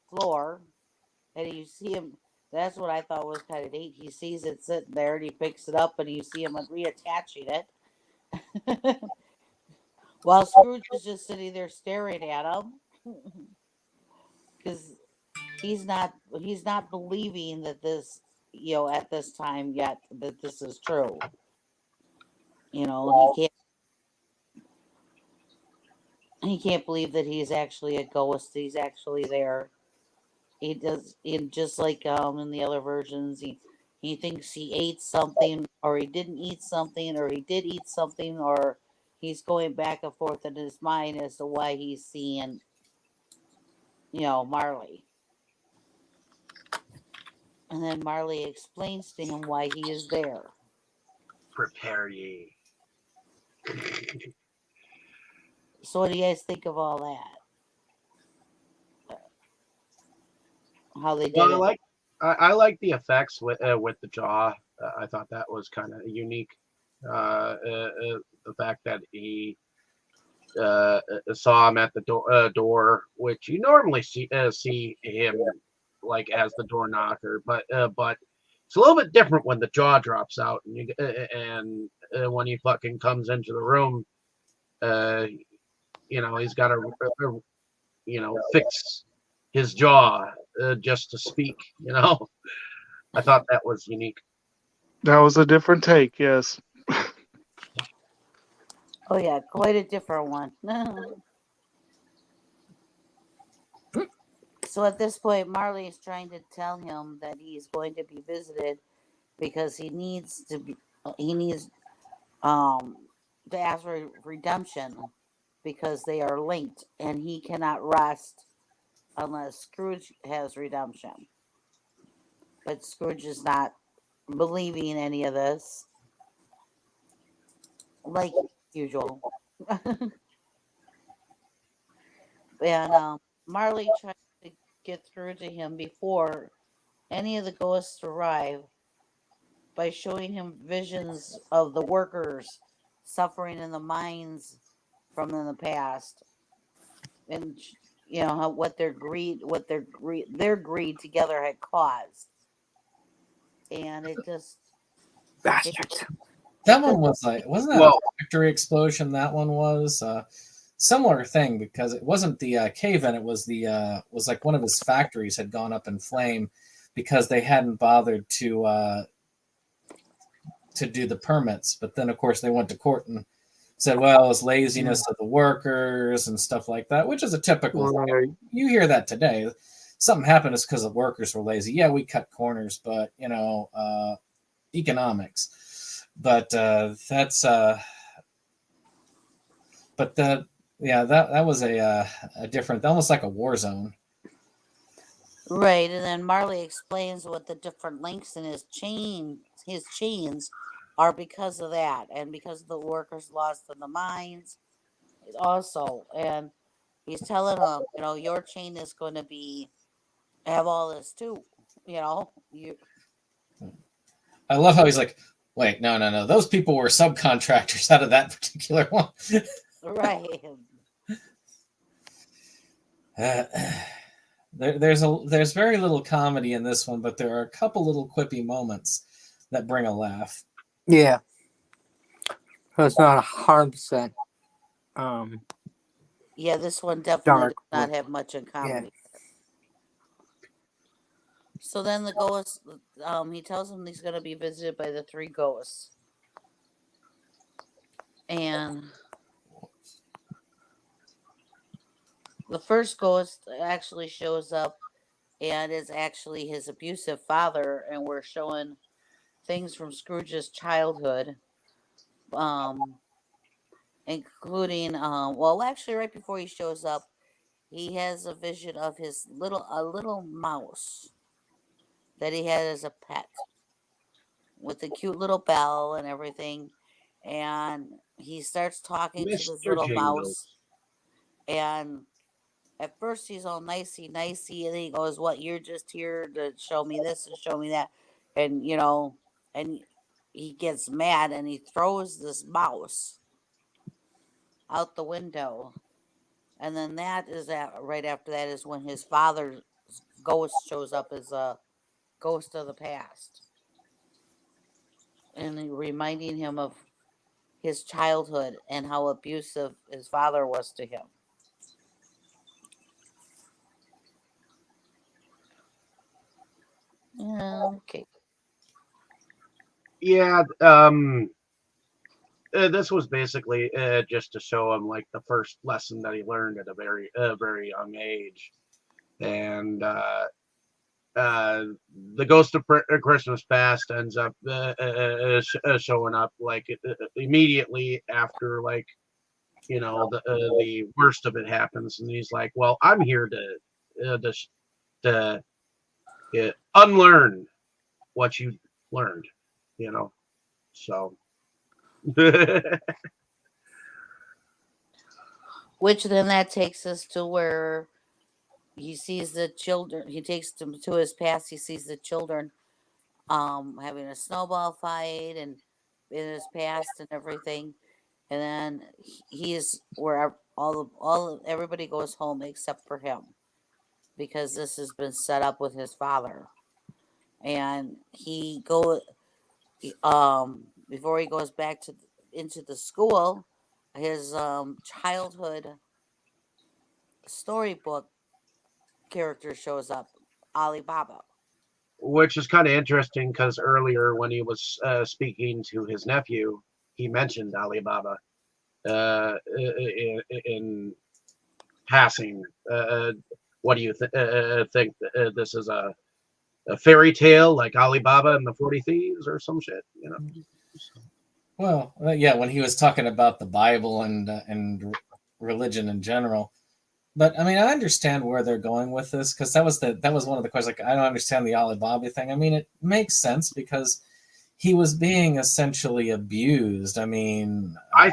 [SPEAKER 2] floor, and you see him. That's what I thought was kind of neat. He sees it sitting there, and he picks it up, and you see him reattaching it, while Scrooge is just sitting there staring at him, because he's not believing that this, at this time yet, that this is true. He can't believe that he's actually a ghost. He's actually there. He does, just like in the other versions. He thinks he ate something, or he didn't eat something, or he did eat something, or he's going back and forth in his mind as to why he's seeing, Marley. And then Marley explains to him why he is there.
[SPEAKER 1] Prepare ye.
[SPEAKER 2] So what do you guys think of all that? How they did it?
[SPEAKER 1] I like the effects with the jaw. I thought that was kind of unique. The fact that he saw him at the door, which you normally see him like as the door knocker, but it's a little bit different when the jaw drops out and when he fucking comes into the room. He's got to fix his jaw just to speak. I thought that was unique.
[SPEAKER 4] That was a different take, yes.
[SPEAKER 2] Oh yeah, quite a different one. So at this point, Marley is trying to tell him that he's going to be visited because he needs to ask for redemption because they are linked, and he cannot rest unless Scrooge has redemption. But Scrooge is not believing any of this. like usual. And Marley tries to get through to him before any of the ghosts arrive by showing him visions of the workers suffering in the mines from in the past, and how their greed together had caused, and it
[SPEAKER 3] Bastards.
[SPEAKER 6] That one was like, wasn't that
[SPEAKER 1] Well,
[SPEAKER 6] a factory explosion? That one was similar thing because it wasn't the cave in. It was was like one of his factories had gone up in flame because they hadn't bothered to do the permits. But then, of course, they went to court and said, well, it's laziness of the workers and stuff like that, which is a typical thing. You hear that today. Something happened is because the workers were lazy. Yeah, we cut corners, but economics. But that's but that was a different, almost like a war zone.
[SPEAKER 2] right. And then Marley explains what the different links in his chains are because of that, and because of the workers lost in the mines also. And he's telling him, your chain is going to have all this too. You
[SPEAKER 6] I love how he's like, wait, no. Those people were subcontractors out of that particular one.
[SPEAKER 2] right.
[SPEAKER 6] There's very little comedy in this one, but there are a couple little quippy moments that bring a laugh.
[SPEAKER 3] Yeah. So it's not 100%.
[SPEAKER 2] Yeah, this one definitely
[SPEAKER 3] Dark,
[SPEAKER 2] does not
[SPEAKER 3] but-
[SPEAKER 2] have much in comedy.
[SPEAKER 3] yeah.
[SPEAKER 2] So then the ghost, he tells him he's going to be visited by the three ghosts. And the first ghost actually shows up and is actually his abusive father. And we're showing things from Scrooge's childhood, including, actually right before he shows up, he has a vision of a little mouse that he had as a pet with a cute little bell and everything. And he starts talking to this
[SPEAKER 1] Mr.
[SPEAKER 2] little
[SPEAKER 1] Jingles.
[SPEAKER 2] mouse. And at first he's all nicey, and then he goes, what, you're just here to show me this and show me that. And, and he gets mad and he throws this mouse out the window. And then right after that is when his father's ghost shows up as a ghost of the past, and reminding him of his childhood and how abusive his father was to him. Okay.
[SPEAKER 1] Yeah, this was basically just to show him like the first lesson that he learned at a very young age, and the ghost of Christmas Past ends up showing up like immediately after, like, the worst of it happens, and he's like, well, I'm here to unlearn what you learned, so.
[SPEAKER 2] Which then that takes us to where he sees the children. He takes them to his past. He sees the children having a snowball fight and in his past and everything. And then he's where everybody goes home except for him, because this has been set up with his father. And before he goes back into the school, his childhood storybook character shows up, Alibaba.
[SPEAKER 1] Which is kind of interesting because earlier when he was speaking to his nephew, he mentioned Alibaba in passing. What do you think? This is a fairy tale like Alibaba and the 40 Thieves or some shit,
[SPEAKER 6] Well, yeah, when he was talking about the Bible and religion in general. But I mean, I understand where they're going with this, because that was one of the questions. Like, I don't understand the Alibaba thing. I mean, it makes sense because he was being essentially abused. I mean,
[SPEAKER 1] I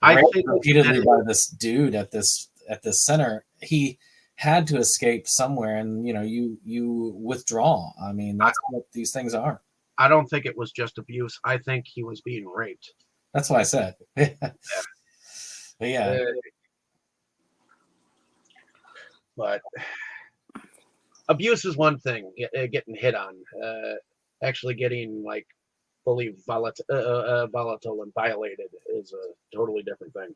[SPEAKER 6] raped
[SPEAKER 1] think
[SPEAKER 6] repeatedly by this dude at this center. He had to escape somewhere, and you withdraw. I mean, that's what these things are.
[SPEAKER 1] I don't think it was just abuse. I think he was being raped.
[SPEAKER 6] That's what I said. Yeah.
[SPEAKER 1] But abuse is one thing. Getting hit on, actually getting like fully volatile and violated is a totally different thing.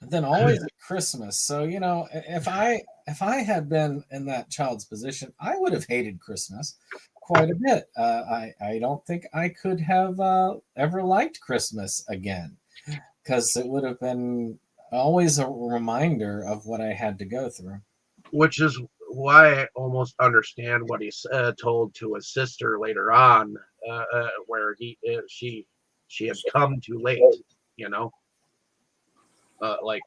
[SPEAKER 6] And then always at Christmas. So if I had been in that child's position, I would have hated Christmas quite a bit. I don't think I could have ever liked Christmas again, because it would have been always a reminder of what I had to go through.
[SPEAKER 1] Which is why I almost understand what he's told to his sister later on, where she had come too late. Like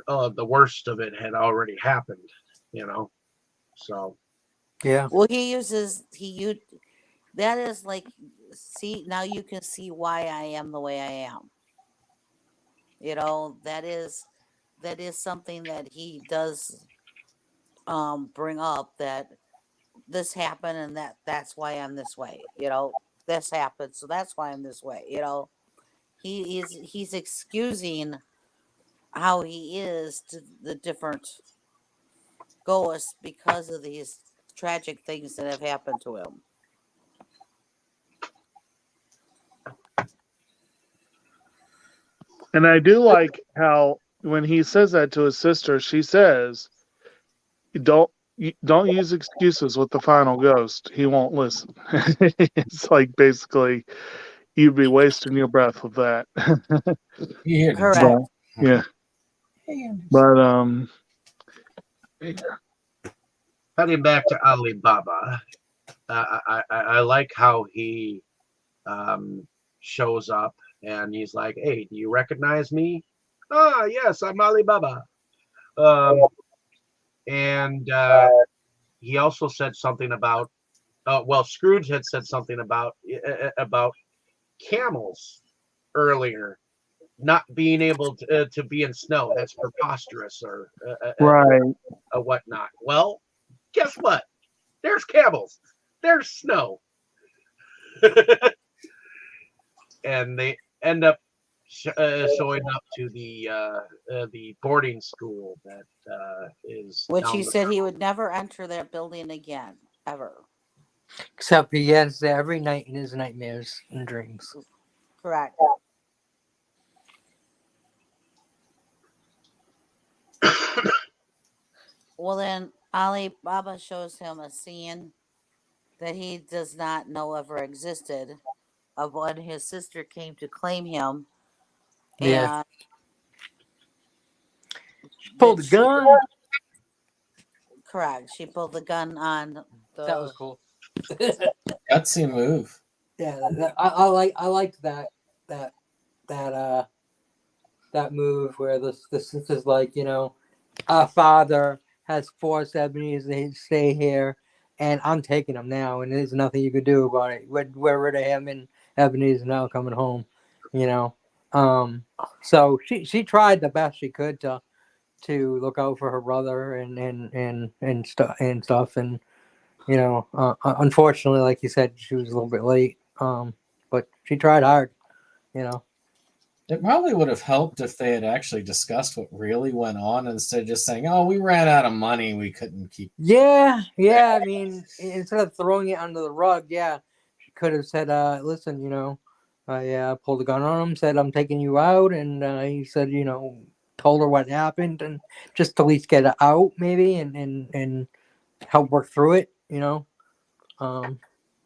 [SPEAKER 1] the worst of it had already happened. So
[SPEAKER 3] Yeah.
[SPEAKER 2] Well, that is like, see, now you can see why I am the way I am. That is something that he does bring up, that this happened and that's why I'm this way. This happened, so that's why I'm this way. He's excusing how he is to the different ghosts because of these tragic things that have happened to him.
[SPEAKER 4] And I do like how when he says that to his sister, she says, don't use excuses with the final ghost. He won't listen. It's like basically you'd be wasting your breath with that.
[SPEAKER 2] Correct.
[SPEAKER 4] Yeah. But
[SPEAKER 1] heading back to Alibaba, I like how he shows up and he's like, "Hey, do you recognize me?" "Ah, yes, I'm Alibaba." And he also said something about, Scrooge had said something about camels earlier not being able to be in snow. That's preposterous, or
[SPEAKER 4] right.
[SPEAKER 1] Whatnot. Well, guess what? There's camels. There's snow. And they end up showing up to the boarding school that is.
[SPEAKER 2] Which he said he would never enter that building again, ever.
[SPEAKER 3] Except he gets there every night in his nightmares and dreams.
[SPEAKER 2] Correct. Well, then Ali Baba shows him a scene that he does not know ever existed, of when his sister came to claim him.
[SPEAKER 3] Yeah.
[SPEAKER 2] And
[SPEAKER 3] Pulled the gun.
[SPEAKER 2] Correct. She pulled the gun on the.
[SPEAKER 3] That was cool.
[SPEAKER 6] Gutsy move.
[SPEAKER 3] Yeah, I liked that move where the sister's like, our father has forced Ebony to stay here, and I'm taking him now, and there's nothing you could do about it. We're rid of him, and Ebony's now coming home. So she tried the best she could to look out for her brother and stuff, and unfortunately, like you said, she was a little bit late. But she tried hard.
[SPEAKER 6] It probably would have helped if they had actually discussed what really went on instead of just saying, "Oh, we ran out of money, we couldn't keep."
[SPEAKER 3] Yeah. I mean, instead of throwing it under the rug, she could have said, "Listen, I pulled a gun on him, said I'm taking you out," and he said, told her what happened, and just to at least get it out, maybe, and help work through it.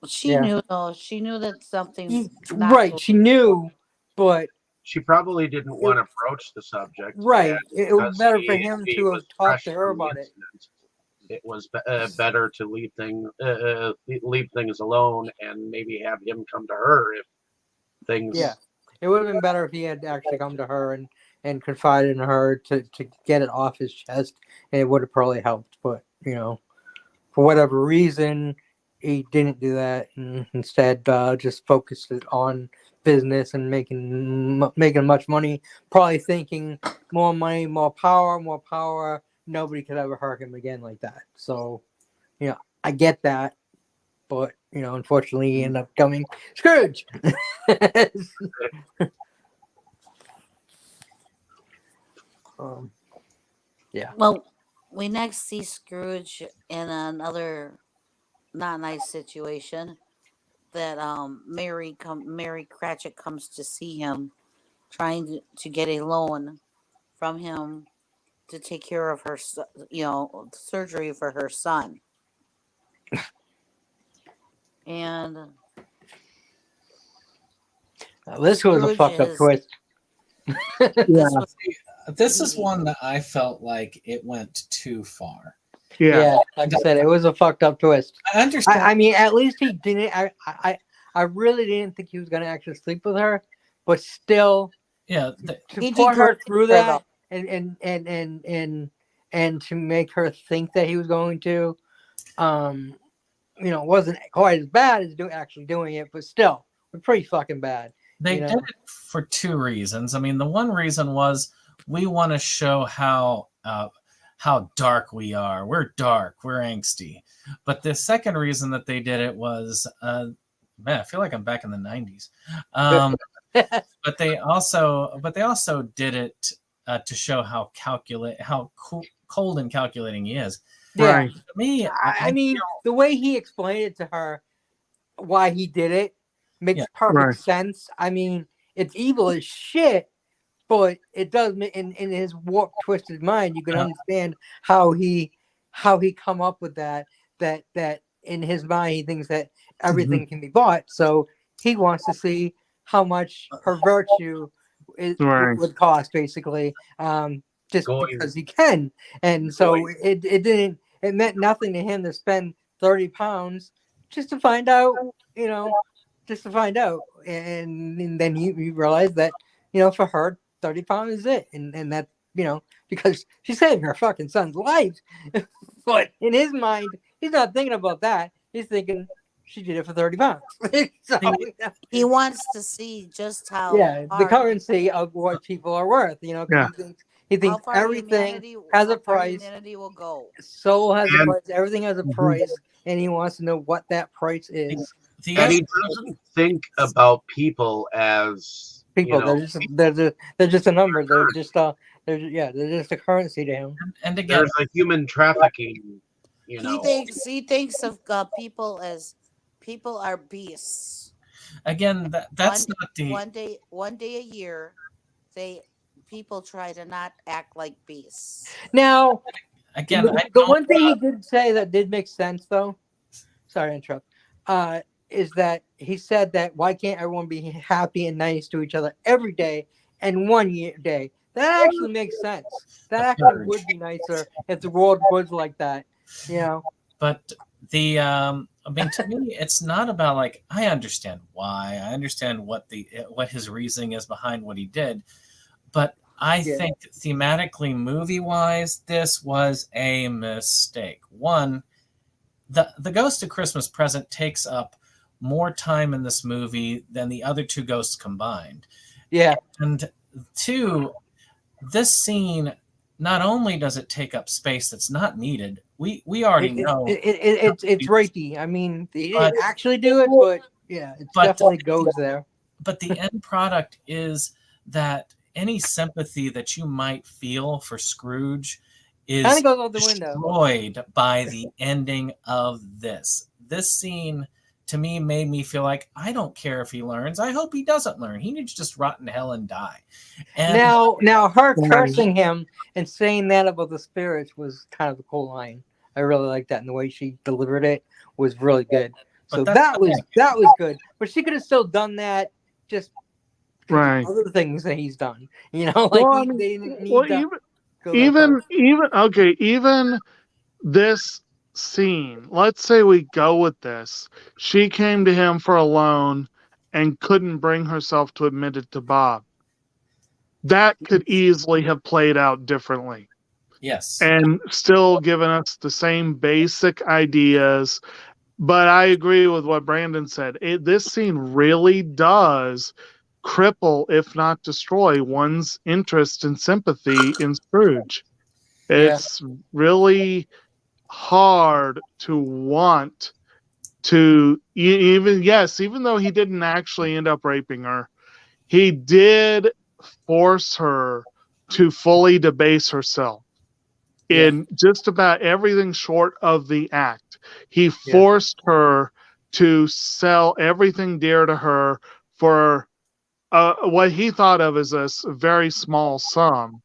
[SPEAKER 2] She knew, though. She knew that something.
[SPEAKER 3] Right. She knew, but.
[SPEAKER 1] She probably didn't want to broach the subject.
[SPEAKER 3] Right. It was better for him to have talked to her about it.
[SPEAKER 1] It was better to leave things alone and maybe have him come to her if things.
[SPEAKER 3] Yeah. It would have been better if he had actually come to her and confided in her to get it off his chest, and it would have probably helped. But, for whatever reason, he didn't do that, and instead just focused it on business and making much money. Probably thinking more money, more power. Nobody could ever hurt him again like that. So, I get that, but unfortunately, he ended up coming Scrooge. Yeah.
[SPEAKER 2] Well, we next see Scrooge in another not nice situation that Mary Cratchit comes to see him, trying to get a loan from him to take care of her, surgery for her son. And
[SPEAKER 3] this was a fucked up twist.
[SPEAKER 6] This is one that I felt like it went too far.
[SPEAKER 3] Yeah, like I said, it was a fucked up twist.
[SPEAKER 6] I understand.
[SPEAKER 3] I mean, at least he didn't. I really didn't think he was going to actually sleep with her, but still,
[SPEAKER 6] to
[SPEAKER 3] put her through that and to make her think that he was going to, wasn't quite as bad as actually doing it, but still, pretty fucking bad.
[SPEAKER 6] They did it for two reasons. I mean, the one reason was we want to show how dark we are. We're dark. We're angsty. But the second reason that they did it was, man, I feel like I'm back in the 90s. But they also did it to show how cold and calculating he is.
[SPEAKER 3] Yeah.
[SPEAKER 6] Right. To me,
[SPEAKER 3] I mean, the way he explained it to her, why he did it, makes perfect sense. I mean, it's evil as shit, but it does in his warped, twisted mind. You can understand how he come up with that in his mind he thinks that everything can be bought. So he wants to see how much her virtue would cost, basically, just because he can. And so it meant nothing to him to spend £30 just to find out, and then he realized that, for her, £30 is it, and that, because she's saving her fucking son's life. But in his mind, he's not thinking about that. He's thinking she did it for £30. So,
[SPEAKER 2] he wants to see just how
[SPEAKER 3] the currency of what people are worth. He thinks everything has a price.
[SPEAKER 2] Humanity will go.
[SPEAKER 3] Soul has a price. Everything has a price, and he wants to know what that price is.
[SPEAKER 1] And he doesn't think about people as
[SPEAKER 3] people. They're just a number. They're just a currency to him.
[SPEAKER 6] And again,
[SPEAKER 1] there's a human trafficking.
[SPEAKER 2] He thinks of people as people are beasts.
[SPEAKER 6] Again, that's not the
[SPEAKER 2] one day a year, people try to not act like beasts.
[SPEAKER 3] Now,
[SPEAKER 6] again,
[SPEAKER 3] the one thing he did say that did make sense, though. Sorry to interrupt. Is that he said that why can't everyone be happy and nice to each other every day and one day? That actually makes sense. That actually would be nicer if the world was like that.
[SPEAKER 6] But I mean, to me, it's not about like, I understand why. I understand what his reasoning is behind what he did. But I think thematically, movie-wise, this was a mistake. One, the Ghost of Christmas Present takes up more time in this movie than the other two ghosts combined.
[SPEAKER 3] Yeah.
[SPEAKER 6] And two, this scene, not only does it take up space that's not needed, we already know
[SPEAKER 3] it's rapey. I mean, he didn't actually do it, but it definitely goes there.
[SPEAKER 6] But the end product is that any sympathy that you might feel for Scrooge is
[SPEAKER 3] kind of goes out the window.
[SPEAKER 6] Destroyed by the ending of this. This scene, to me, made me feel like I don't care if he learns. I hope he doesn't learn. He needs to just rot in hell and die. And
[SPEAKER 3] now, her cursing him and saying that about the spirits was kind of a cool line. I really like that, and the way she delivered it was really good. So that was good. But she could have still done that just other things that he's done.
[SPEAKER 4] Even this scene, let's say we go with this. She came to him for a loan and couldn't bring herself to admit it to Bob. That could easily have played out differently.
[SPEAKER 6] Yes.
[SPEAKER 4] And still given us the same basic ideas But I agree with what Brandon said. This scene really does cripple, if not destroy, one's interest and sympathy in Scrooge.
[SPEAKER 3] Yeah.
[SPEAKER 4] It's really hard to want to even though he didn't actually end up raping her, he did force her to fully debase herself in just about everything short of the act. He forced her to sell everything dear to her for what he thought of as a very small sum,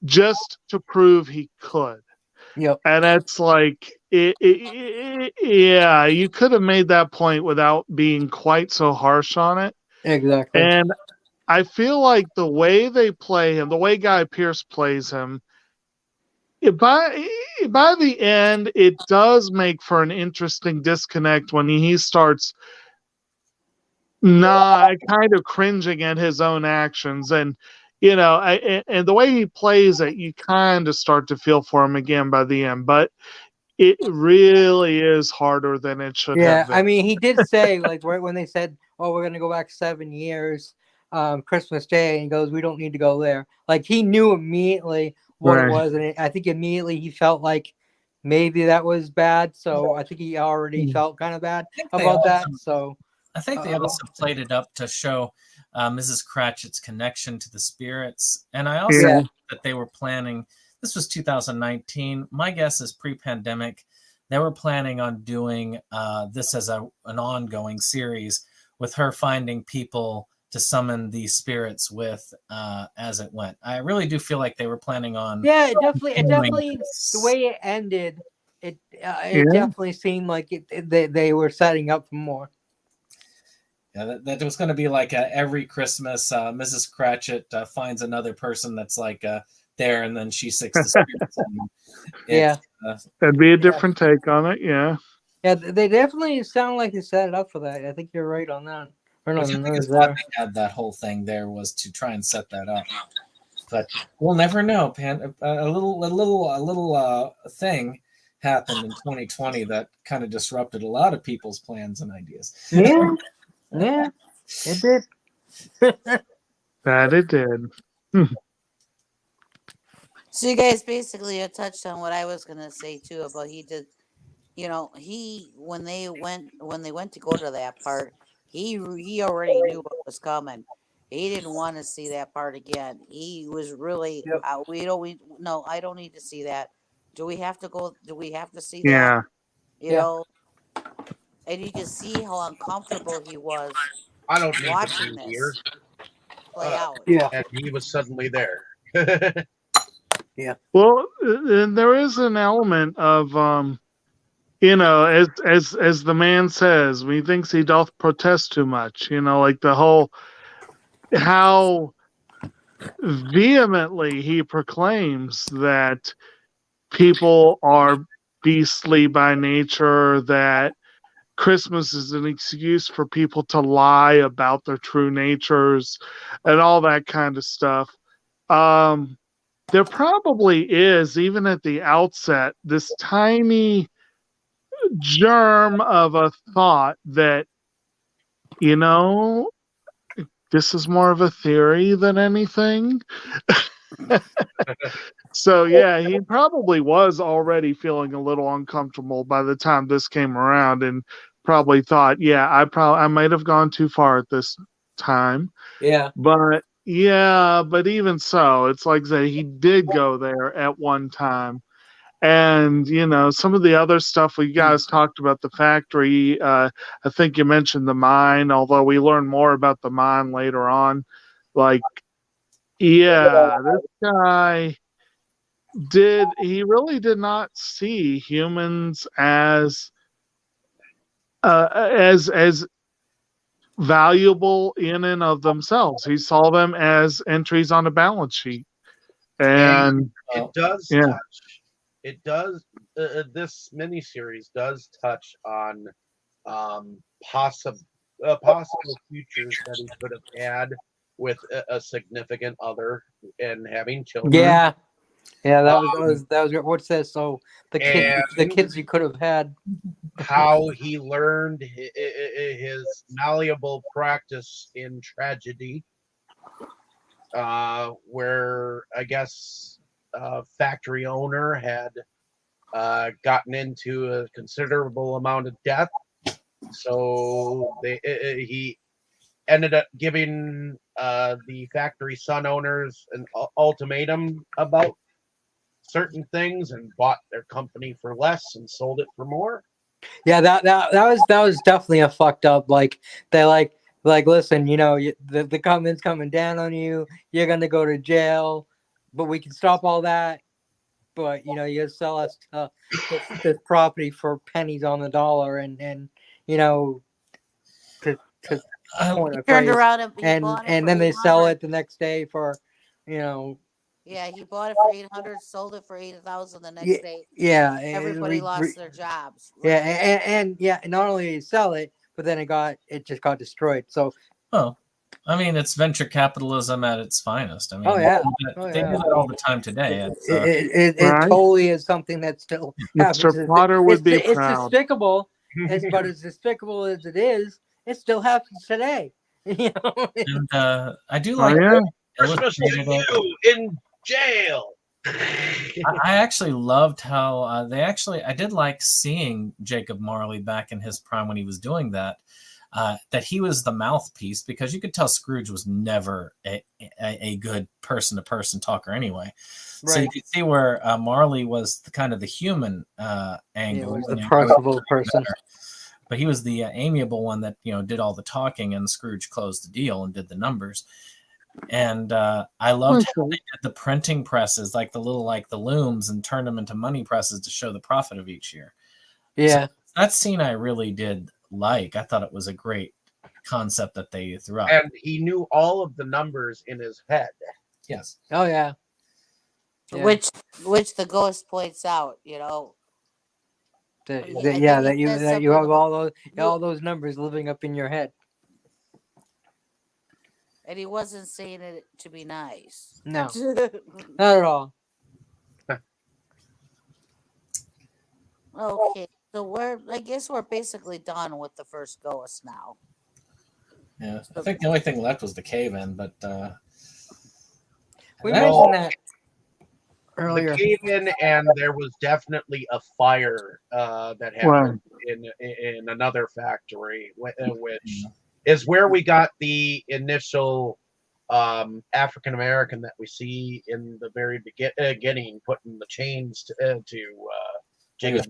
[SPEAKER 4] just to prove he could.
[SPEAKER 3] Yep.
[SPEAKER 4] And it's like, yeah, you could have made that point without being quite so harsh on it.
[SPEAKER 3] Exactly.
[SPEAKER 4] And I feel like the way they play him, the way Guy Pearce plays him, by the end, it does make for an interesting disconnect when he starts kind of cringing at his own actions. And, and the way he plays it, you kind of start to feel for him again by the end. But it really is harder than it should have been.
[SPEAKER 3] I mean, he did say, like, right when they said, "Oh, we're gonna go back 7 years, Christmas Day," and he goes, "We don't need to go there." Like, he knew immediately what it was, and I think immediately he felt like maybe that was bad. So I think he already felt kind of bad about that. So
[SPEAKER 6] I think they also played it up to show Mrs. Cratchit's connection to the spirits, and I also think that they were planning. This was 2019. My guess is pre-pandemic. They were planning on doing this as an ongoing series with her finding people to summon these spirits with as it went. I really do feel like they were planning on.
[SPEAKER 3] Yeah, it definitely the way it ended, it definitely seemed like they were setting up for more.
[SPEAKER 6] Yeah, that was going to be like every Christmas, Mrs. Cratchit finds another person that's like there, and then she seeks the spirits.
[SPEAKER 4] That'd be a different take on it. Yeah,
[SPEAKER 3] they definitely sound like they set it up for that. I think you're right on that.
[SPEAKER 6] I think is why they had that whole thing there, was to try and set that up. But we'll never know. A little thing happened in 2020 that kind of disrupted a lot of people's plans and ideas.
[SPEAKER 3] Yeah, yeah, it did.
[SPEAKER 4] That it did.
[SPEAKER 2] So you guys basically touched on what I was gonna say too about he did. When they went to go to that part, he already knew what was coming. He didn't want to see that part again. He was really no, I don't need to see that. Do we have to go? Do we have to see that? You know, and you can see how uncomfortable he was.
[SPEAKER 1] I don't need
[SPEAKER 2] watching
[SPEAKER 1] to be
[SPEAKER 2] this
[SPEAKER 1] here.
[SPEAKER 2] play out.
[SPEAKER 1] And he was suddenly there.
[SPEAKER 3] Yeah.
[SPEAKER 4] Well, there is an element of as the man says, when he thinks he doth protest too much, like the whole how vehemently he proclaims that people are beastly by nature, that Christmas is an excuse for people to lie about their true natures and all that kind of stuff. There probably is, even at the outset, this tiny germ of a thought that, this is more of a theory than anything. So yeah, he probably was already feeling a little uncomfortable by the time this came around, and probably thought, I might have gone too far at this time. But even so, it's like that he did go there at one time. And some of the other stuff we guys talked about, the factory, I think you mentioned the mine, although we learn more about the mine later on. Like, this guy really did not see humans as valuable in and of themselves. He saw them as entries on a balance sheet. And
[SPEAKER 1] it does touch. It does. This miniseries does touch on possible futures that he could have had with a significant other and having children.
[SPEAKER 3] Yeah. Yeah, that was what's this? So the
[SPEAKER 1] And
[SPEAKER 3] kids you could have had.
[SPEAKER 1] how he learned his malleable practice in tragedy, where I guess a factory owner had gotten into a considerable amount of debt, so he ended up giving the factory son owners an ultimatum about certain things and bought their company for less and sold it for more.
[SPEAKER 3] Yeah, that was definitely a fucked up. Like they listen, the government's coming down on you. You're gonna go to jail, but we can stop all that. But you sell us this property for pennies on the dollar, and to point
[SPEAKER 2] He
[SPEAKER 3] a
[SPEAKER 2] turned
[SPEAKER 3] phrase,
[SPEAKER 2] around and he
[SPEAKER 3] and
[SPEAKER 2] bought it
[SPEAKER 3] and
[SPEAKER 2] for
[SPEAKER 3] then they sell
[SPEAKER 2] 800.
[SPEAKER 3] it the next day for, you know,
[SPEAKER 2] Yeah, he bought it for 800, sold it for 8,000 the next day.
[SPEAKER 3] yeah,
[SPEAKER 2] Everybody lost their jobs.
[SPEAKER 3] yeah,
[SPEAKER 2] Like,
[SPEAKER 3] and not only did he sell it, but then it just got destroyed. So
[SPEAKER 6] Well, I mean, it's venture capitalism at its finest. I mean,
[SPEAKER 3] Oh, yeah.
[SPEAKER 6] they do that all the time today. It's,
[SPEAKER 3] it
[SPEAKER 4] Right.
[SPEAKER 3] totally is something that still happens.
[SPEAKER 4] Mr. Potter would be
[SPEAKER 3] It's
[SPEAKER 4] proud.
[SPEAKER 3] despicable, but as despicable as it is, it still happens today.
[SPEAKER 6] and I do
[SPEAKER 4] Oh,
[SPEAKER 6] like
[SPEAKER 4] yeah.
[SPEAKER 1] Christmas to
[SPEAKER 6] illustrated it.
[SPEAKER 1] you in jail.
[SPEAKER 6] I actually loved how I did like seeing Jacob Marley back in his prime when he was doing that. That he was the mouthpiece, because you could tell Scrooge was never a good person-to-person talker anyway.
[SPEAKER 3] Right.
[SPEAKER 6] So you could see where Marley was kind of the human angle.
[SPEAKER 3] He was the personable person.
[SPEAKER 6] But he was the amiable one that did all the talking, and Scrooge closed the deal and did the numbers. And I loved how they did the printing presses, like the looms, and turned them into money presses to show the profit of each year.
[SPEAKER 3] Yeah.
[SPEAKER 6] So that scene I really did like. I thought it was a great concept that they threw out.
[SPEAKER 1] And he knew all of the numbers in his head.
[SPEAKER 6] Yes.
[SPEAKER 3] Oh yeah.
[SPEAKER 2] which the ghost points out,
[SPEAKER 3] That
[SPEAKER 2] he
[SPEAKER 3] you
[SPEAKER 2] says
[SPEAKER 3] have
[SPEAKER 2] something
[SPEAKER 3] all those numbers living up in your head.
[SPEAKER 2] and he wasn't saying it to be nice.
[SPEAKER 3] No, not at all.
[SPEAKER 2] Okay, so I guess we're basically done with the first ghost now.
[SPEAKER 6] Yeah. I think the only thing left was the cave in, but
[SPEAKER 3] We
[SPEAKER 6] that-
[SPEAKER 3] mentioned that earlier.
[SPEAKER 1] The cave-in, and there was definitely a fire that happened in another factory, which is where we got the initial African American that we see in the very beginning, putting the chains to Jacob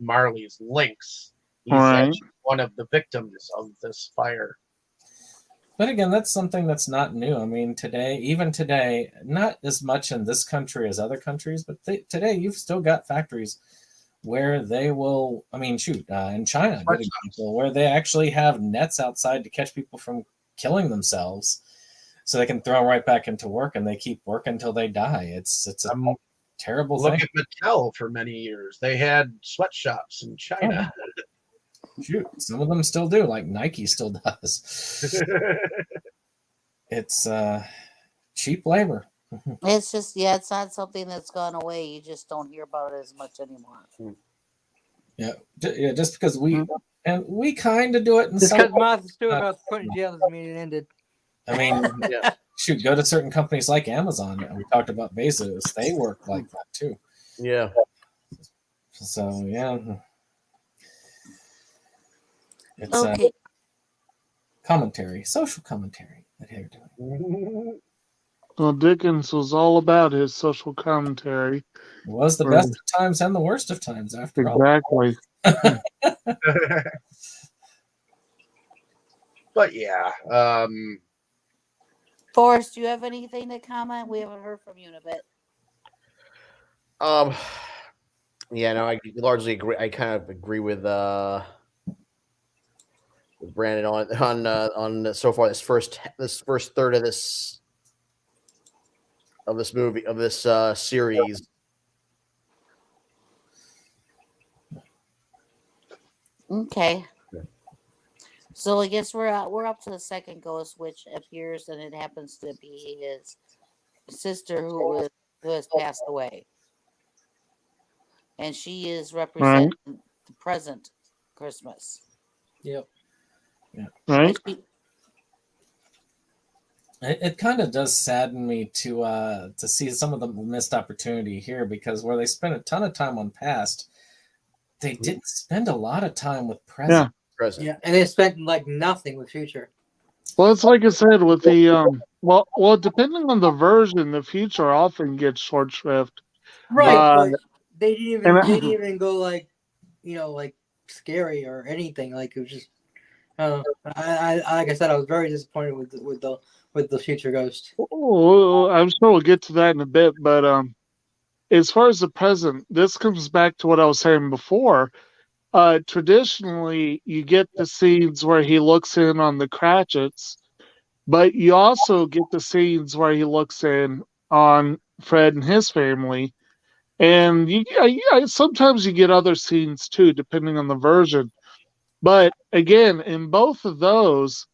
[SPEAKER 1] Marley's links. He's actually one of the victims of this fire.
[SPEAKER 6] But again, that's something that's not new. I mean, even today, not as much in this country as other countries, but today you've still got factories where they will, in China, good example, where they actually have nets outside to catch people from killing themselves so they can throw them right back into work, and they keep working until they die. It's a terrible thing.
[SPEAKER 1] Look at Mattel for many years. They had sweatshops in China.
[SPEAKER 6] Shoot, some of them still do, like Nike still does. It's cheap labor.
[SPEAKER 2] It's just, it's not something that's gone away. You just don't hear about it as much anymore.
[SPEAKER 6] Yeah, just because we kind of do it in
[SPEAKER 3] Just
[SPEAKER 6] some.
[SPEAKER 3] because Martha Stewart got put in jail doesn't mean it ended.
[SPEAKER 6] I mean, shoot, go to certain companies like Amazon. We talked about Bezos; they work like that too.
[SPEAKER 5] Yeah.
[SPEAKER 6] So yeah, it's
[SPEAKER 2] Okay.
[SPEAKER 6] commentary, social commentary that they're doing.
[SPEAKER 4] Well, Dickens was all about his social commentary.
[SPEAKER 6] It was the best of times and the worst of times, after all.
[SPEAKER 4] Exactly.
[SPEAKER 1] But yeah,
[SPEAKER 2] Forrest, do you have anything to comment? We haven't heard from you in a bit.
[SPEAKER 5] Yeah, no, I largely agree. I kind of agree with Brandon on so far this first third of this movie, of this series.
[SPEAKER 2] Okay. So I guess we're up to the second ghost, which appears, and it happens to be his sister, who is who has passed away, and she is
[SPEAKER 4] Right.
[SPEAKER 2] representing the present Christmas.
[SPEAKER 3] Yep.
[SPEAKER 4] Right.
[SPEAKER 2] And she,
[SPEAKER 6] It kind of does sadden me to see some of the missed opportunity here, because where they spent a ton of time on past, they didn't spend a lot of time with present.
[SPEAKER 4] Yeah.
[SPEAKER 5] Present.
[SPEAKER 3] Yeah, and they spent like nothing with future.
[SPEAKER 4] Well, it's like I said with the well, depending on the version, the future often gets short shrift.
[SPEAKER 3] Right,
[SPEAKER 4] Uh,
[SPEAKER 3] but they didn't even
[SPEAKER 4] and
[SPEAKER 3] they didn't even go like, like scary or anything. Like it was just, I like I said, I was very disappointed with the future ghost.
[SPEAKER 4] I'm sure we'll get to that in a bit, but as far as the present, this comes back to what I was saying before. Traditionally, you get the scenes where he looks in on the Cratchits, but you also get the scenes where he looks in on Fred and his family. And sometimes you get other scenes too, depending on the version. But again, in both of those,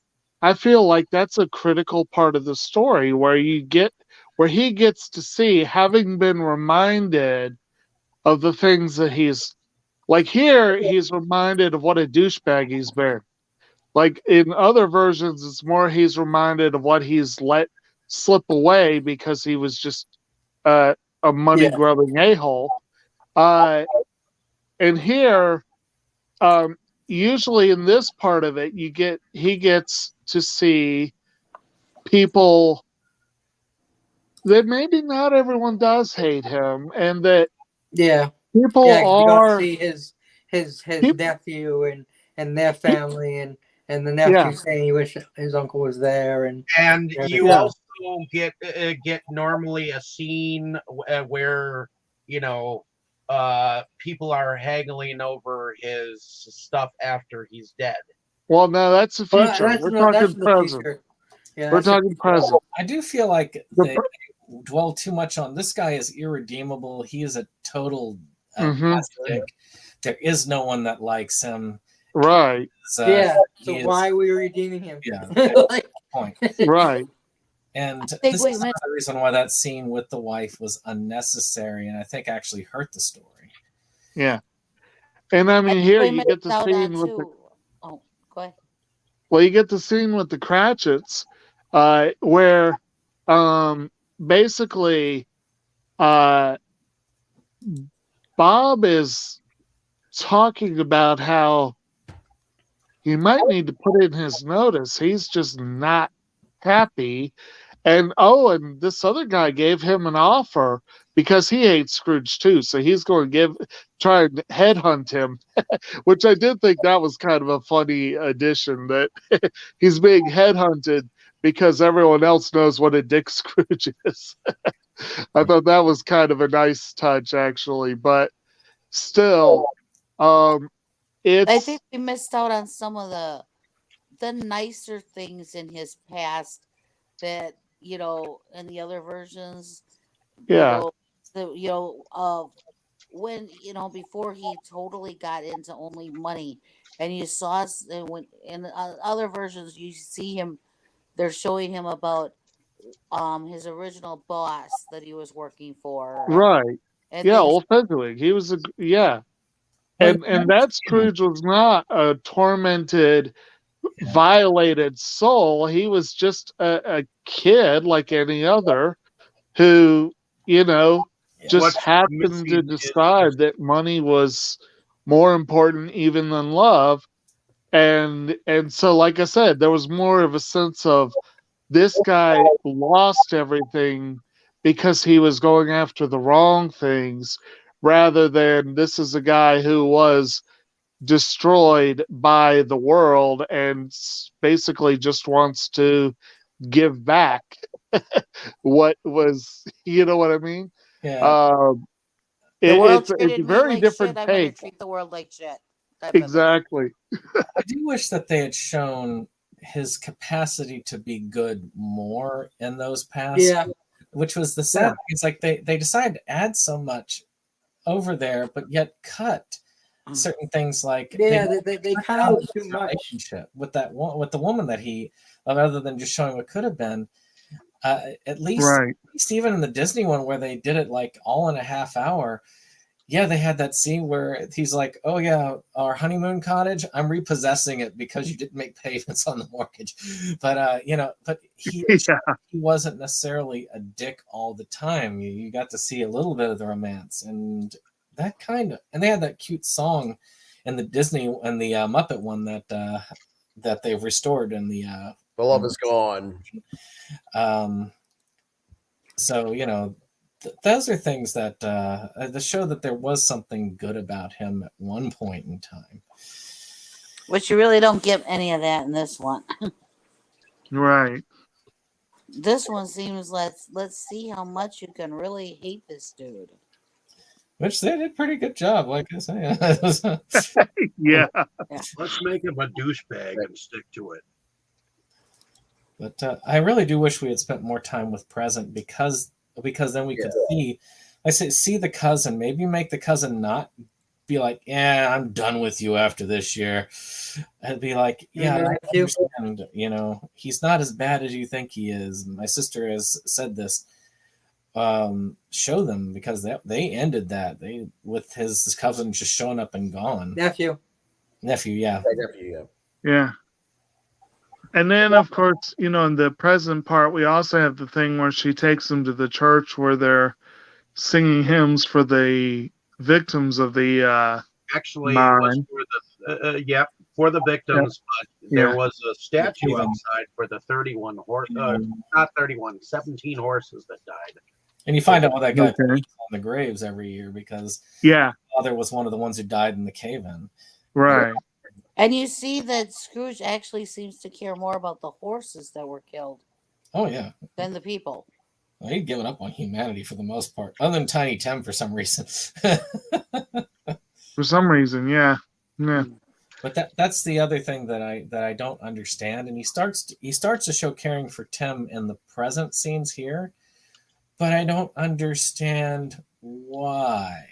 [SPEAKER 4] I feel like that's a critical part of the story where he gets to see, having been reminded of the things that he's like here, he's reminded of what a douchebag he's been. Like in other versions, it's more he's reminded of what he's let slip away because he was just a money grubbing a-hole. And here, usually in this part of it, he gets to see people that maybe not everyone does hate him, and that people
[SPEAKER 3] you got to
[SPEAKER 4] are
[SPEAKER 3] see his nephew and their family and the nephew saying he wish his uncle was there, and
[SPEAKER 1] you also get normally a scene where people are haggling over his stuff after he's dead.
[SPEAKER 4] Well, no, that's the future. We're talking present.
[SPEAKER 3] Yeah,
[SPEAKER 4] we're talking present.
[SPEAKER 6] I do feel like they dwell too much on this guy is irredeemable. He is a total plastic. There is no one that likes him.
[SPEAKER 4] Right.
[SPEAKER 3] So why are we redeeming him?
[SPEAKER 6] Yeah. Point.
[SPEAKER 4] Right.
[SPEAKER 6] And this is the reason why that scene with the wife was unnecessary, and I think actually hurt the story.
[SPEAKER 4] Yeah. And I mean, here you get the scene with the...
[SPEAKER 2] Oh, go ahead.
[SPEAKER 4] Well, you get the scene with the Cratchits, where basically Bob is talking about how he might need to put in his notice. He's just not happy. And this other guy gave him an offer because he hates Scrooge too. So he's going to try and headhunt him, which I did think that was kind of a funny addition, that he's being headhunted because everyone else knows what a dick Scrooge is. I thought that was kind of a nice touch, actually, but still,
[SPEAKER 2] I think we missed out on some of the nicer things in his past that, in the other versions.
[SPEAKER 4] Yeah.
[SPEAKER 2] When, before he totally got into only money, and you saw when in other versions, you see him, they're showing him about his original boss that he was working for.
[SPEAKER 4] Right.
[SPEAKER 2] And
[SPEAKER 4] Old Fezziwig. He was and that Scrooge was not a tormented, violated soul. He was just a kid like any other who, just happened to decide that money was more important even than love. And so, like I said, there was more of a sense of this guy lost everything because he was going after the wrong things, rather than this is a guy who was destroyed by the world and basically just wants to give back what was, you know what I mean?
[SPEAKER 6] Yeah.
[SPEAKER 4] It's a very different
[SPEAKER 2] shit,
[SPEAKER 4] take.
[SPEAKER 2] I'm going to treat the world like shit.
[SPEAKER 4] Exactly.
[SPEAKER 6] I do wish that they had shown his capacity to be good more in those past.
[SPEAKER 3] Yeah.
[SPEAKER 6] Which was the sad thing. It's like they decided to add so much over there, but yet cut certain things like
[SPEAKER 3] they cut out too much
[SPEAKER 6] relationship with the woman that he, other than just showing what could have been. At least even in the Disney one where they did it like all in a half hour, yeah, they had that scene where he's like, "Oh yeah, our honeymoon cottage, I'm repossessing it because you didn't make payments on the mortgage." But but he wasn't necessarily a dick all the time. You got to see a little bit of the romance and that and they had that cute song in the Disney and the Muppet one that they've restored in the
[SPEAKER 5] love is gone.
[SPEAKER 6] So those are things that show that there was something good about him at one point in time.
[SPEAKER 2] Which you really don't get any of that in this one.
[SPEAKER 4] Right.
[SPEAKER 2] This one seems let's see how much you can really hate this dude.
[SPEAKER 6] Which they did a pretty good job, like I say.
[SPEAKER 4] Yeah.
[SPEAKER 1] Let's make him a douchebag and stick to it.
[SPEAKER 6] But I really do wish we had spent more time with Present because then we could see the cousin, maybe make the cousin not be like, yeah, I'm done with you after this year. And be like, yeah, I understand, he's not as bad as you think he is. My sister has said this. Show them, because they ended that with his cousin just showing up and gone.
[SPEAKER 3] Nephew,
[SPEAKER 6] yeah.
[SPEAKER 4] Yeah. And then, of course, in the present part, we also have the thing where she takes them to the church where they're singing hymns for the victims of the
[SPEAKER 1] Actually, it was for the victims, but there was a statue outside for the 31 horses, not 31, 17 horses that died.
[SPEAKER 6] And you find out what that guy puts on the graves every year because father was one of the ones who died in the cave-in.
[SPEAKER 4] Right.
[SPEAKER 2] And you see that Scrooge actually seems to care more about the horses that were killed.
[SPEAKER 6] Oh, yeah.
[SPEAKER 2] Than the people.
[SPEAKER 6] Well, he'd given up on humanity for the most part, other than Tiny Tim for some reason.
[SPEAKER 4] For some reason, yeah.
[SPEAKER 6] But that's the other thing that I don't understand. And he starts to show caring for Tim in the present scenes here, but I don't understand why.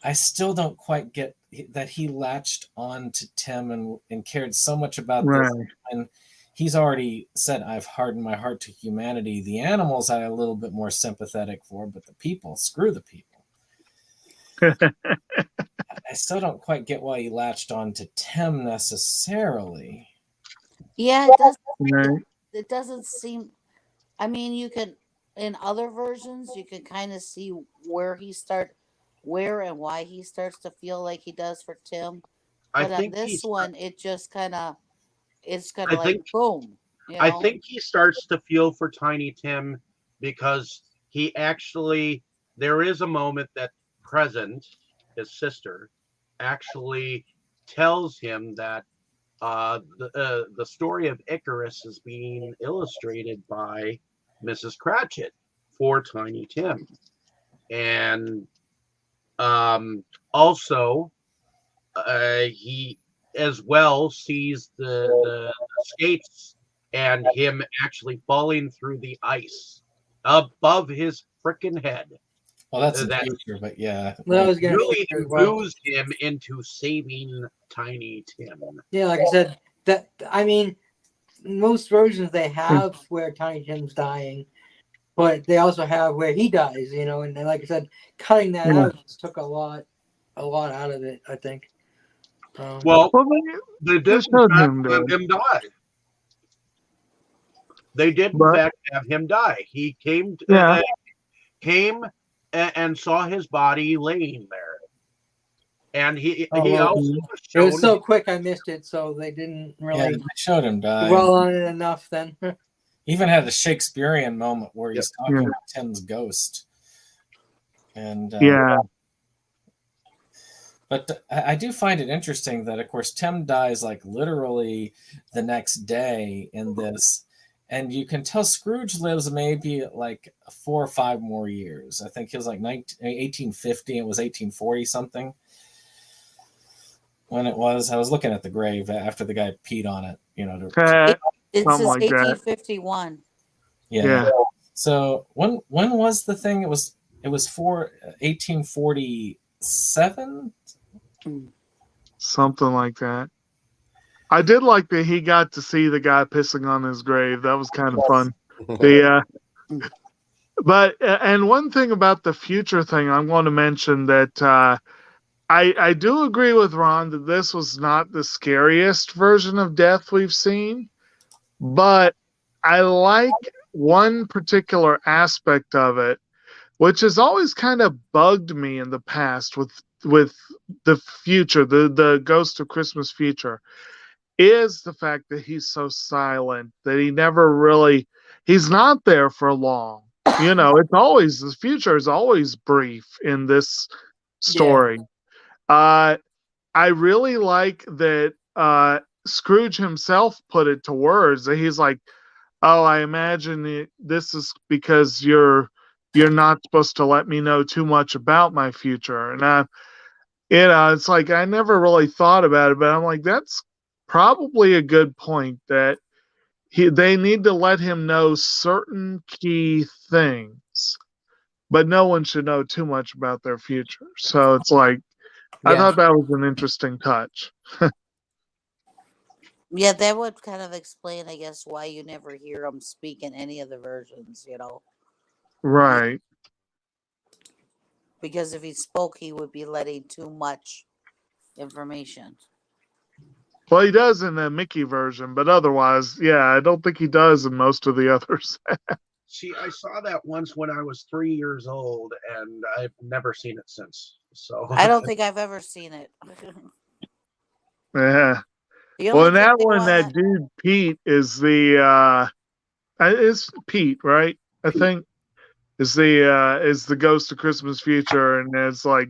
[SPEAKER 6] I still don't quite get that he latched on to Tim and cared so much about this. And he's already said, I've hardened my heart to humanity. The animals I'm a little bit more sympathetic for, but the people, screw the people. I still don't quite get why he latched on to Tim necessarily.
[SPEAKER 2] Yeah, it doesn't seem. I mean, you can, in other versions, you can kind of see where and why he starts to feel like he does for Tim. But on this one, it just it's kind of like boom.
[SPEAKER 1] I think he starts to feel for Tiny Tim because there is a moment that Present, his sister, actually tells him that the story of Icarus is being illustrated by Mrs. Cratchit for Tiny Tim. And also, he as well sees the skates and him actually falling through the ice above his freaking head.
[SPEAKER 6] Well, that's the future, but yeah.
[SPEAKER 3] Well, I was gonna
[SPEAKER 1] really moves him into saving Tiny Tim.
[SPEAKER 3] Yeah, like I said, most versions they have where Tiny Tim's dying, but they also have where he dies, and like I said, cutting that out just took a lot out of it, I think.
[SPEAKER 1] They did have him die. They did, in fact, have him die. He came and saw his body laying there. And he also was shown,
[SPEAKER 3] it was so quick I missed it, so they didn't really
[SPEAKER 6] they showed him die.
[SPEAKER 3] Well on it enough then.
[SPEAKER 6] Even had a Shakespearean moment where he's talking about Tim's ghost. And but I do find it interesting that, of course, Tim dies like literally the next day in this. And you can tell Scrooge lives maybe like 4 or 5 more years. I think he was like 1850. It was 1840 something when it was. I was looking at the grave after the guy peed on it.
[SPEAKER 2] It says 1851.
[SPEAKER 6] Yeah. So when was the thing? It was 1847.
[SPEAKER 4] Something like that. I did like that he got to see the guy pissing on his grave. That was kind of fun. The but and one thing about the future thing, I'm going to mention that I do agree with Ron that this was not the scariest version of death we've seen, but I like one particular aspect of it, which has always kind of bugged me in the past with the future, the Ghost of Christmas Future, is the fact that he's so silent, that he never really, he's not there for long. You know, it's always, the future is always brief in this story. I really like that Scrooge himself put it to words, that he's like, oh, I imagine this is because you're not supposed to let me know too much about my future. And it's like I never really thought about it, but I'm like, that's probably a good point, that they need to let him know certain key things, but no one should know too much about their future. So it's like, I thought that was an interesting touch.
[SPEAKER 2] Yeah, that would kind of explain, I guess, why you never hear him speak in any of the versions,
[SPEAKER 4] Right.
[SPEAKER 2] Because if he spoke, he would be letting too much information.
[SPEAKER 4] Well, he does in the Mickey version, but otherwise, yeah, I don't think he does in most of the others.
[SPEAKER 1] See, I saw that once when I was 3 years old, and I've never seen it since. So
[SPEAKER 2] I don't think I've ever seen it.
[SPEAKER 4] Yeah.
[SPEAKER 2] The
[SPEAKER 4] Well,
[SPEAKER 2] only
[SPEAKER 4] in that
[SPEAKER 2] Disney
[SPEAKER 4] one, that dude Pete is the it's Pete, right? I think is the Ghost of Christmas Future, and it's like,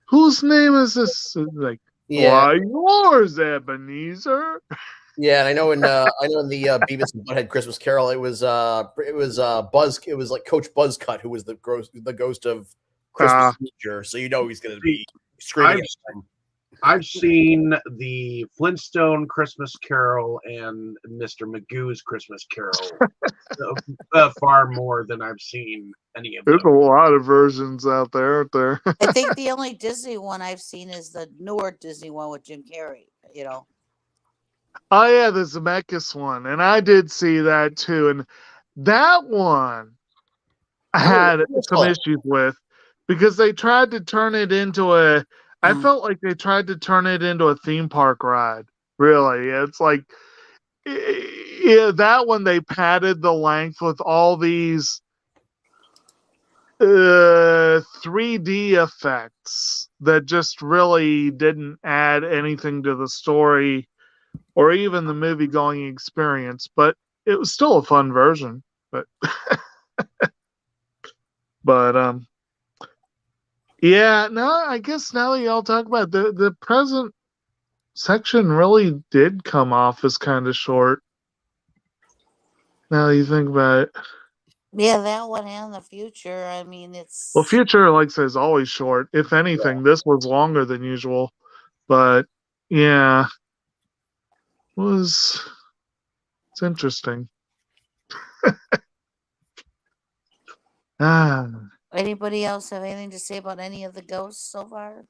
[SPEAKER 4] whose name is this? It's like, why yours, Ebenezer?
[SPEAKER 5] Yeah, and I know in the Beavis and Butthead Christmas Carol, it was Buzz. It was like Coach Buzzcut who was the ghost of Christmas Future. So you know he's going to be screaming.
[SPEAKER 1] I've seen the Flintstone Christmas Carol and Mr. Magoo's Christmas Carol far more than I've seen any of them.
[SPEAKER 4] There's a lot of versions out there, aren't there?
[SPEAKER 2] I think the only Disney one I've seen is the newer Disney one with Jim Carrey,
[SPEAKER 4] Oh, yeah, the Zemeckis one. And I did see that too. And that one I had some issues with, because they tried to turn it into I felt like they tried to turn it into a theme park ride. Really. It's like, that one, they padded the length with all these 3D effects that just really didn't add anything to the story or even the movie going experience, but it was still a fun version. But yeah, no, I guess now that y'all talk about it, the present section really did come off as kind of short. Now that you think about it.
[SPEAKER 2] Yeah, that one and the future. I mean, it's...
[SPEAKER 4] Well, future, like I say, is always short. If anything, this was longer than usual. But, yeah. It's interesting.
[SPEAKER 2] Anybody else have anything to say about any of the ghosts so far?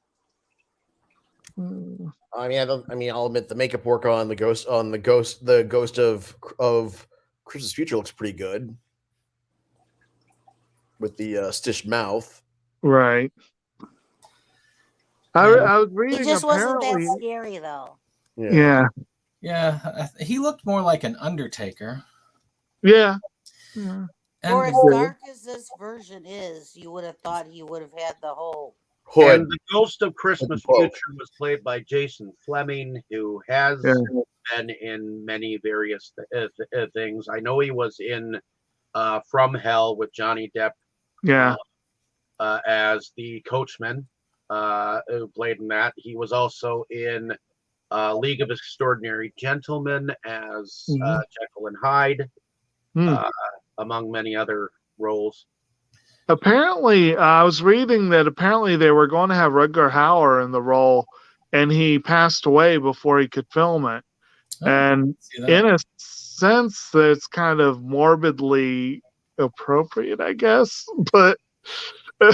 [SPEAKER 5] I mean, I'll admit the makeup work on the ghost of Christmas Future looks pretty good with the stitched mouth.
[SPEAKER 4] Right. I was reading.
[SPEAKER 2] He just wasn't that scary, though.
[SPEAKER 4] Yeah.
[SPEAKER 6] Yeah, he looked more like an Undertaker.
[SPEAKER 4] Yeah.
[SPEAKER 2] For as dark as this version is, you would have thought he would have had the whole
[SPEAKER 1] hood. And the Ghost of Christmas Future was played by Jason Fleming, who has been in many various things. I know he was in From Hell with Johnny Depp.
[SPEAKER 4] Yeah.
[SPEAKER 1] As the coachman who played in that. He was also in League of Extraordinary Gentlemen as Jekyll and Hyde, among many other roles.
[SPEAKER 4] Apparently, I was reading that apparently they were going to have Rutger Hauer in the role, and he passed away before he could film it. And in a sense, that's kind of morbidly appropriate, I guess. But
[SPEAKER 6] I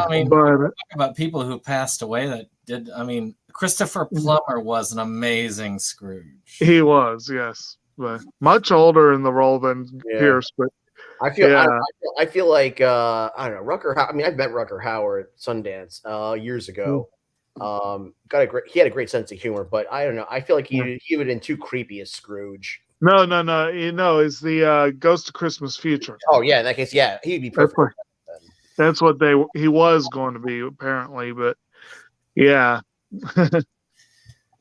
[SPEAKER 6] mean, talk about people who passed away that did. I mean, Christopher Plummer was an amazing Scrooge.
[SPEAKER 4] He was, yes. but much older in the role than
[SPEAKER 5] Yeah.
[SPEAKER 4] Pierce. But
[SPEAKER 5] I feel
[SPEAKER 4] yeah.
[SPEAKER 5] I feel like I don't know, I mean, I've met Rucker Hauer at Sundance years ago. He had a great sense of humor, but I don't know. I feel like he would have been too creepy as Scrooge.
[SPEAKER 4] No. It's the Ghost of Christmas Future.
[SPEAKER 5] Oh yeah, in that case, yeah, he'd be perfect.
[SPEAKER 4] That's what he was going to be apparently, but yeah, that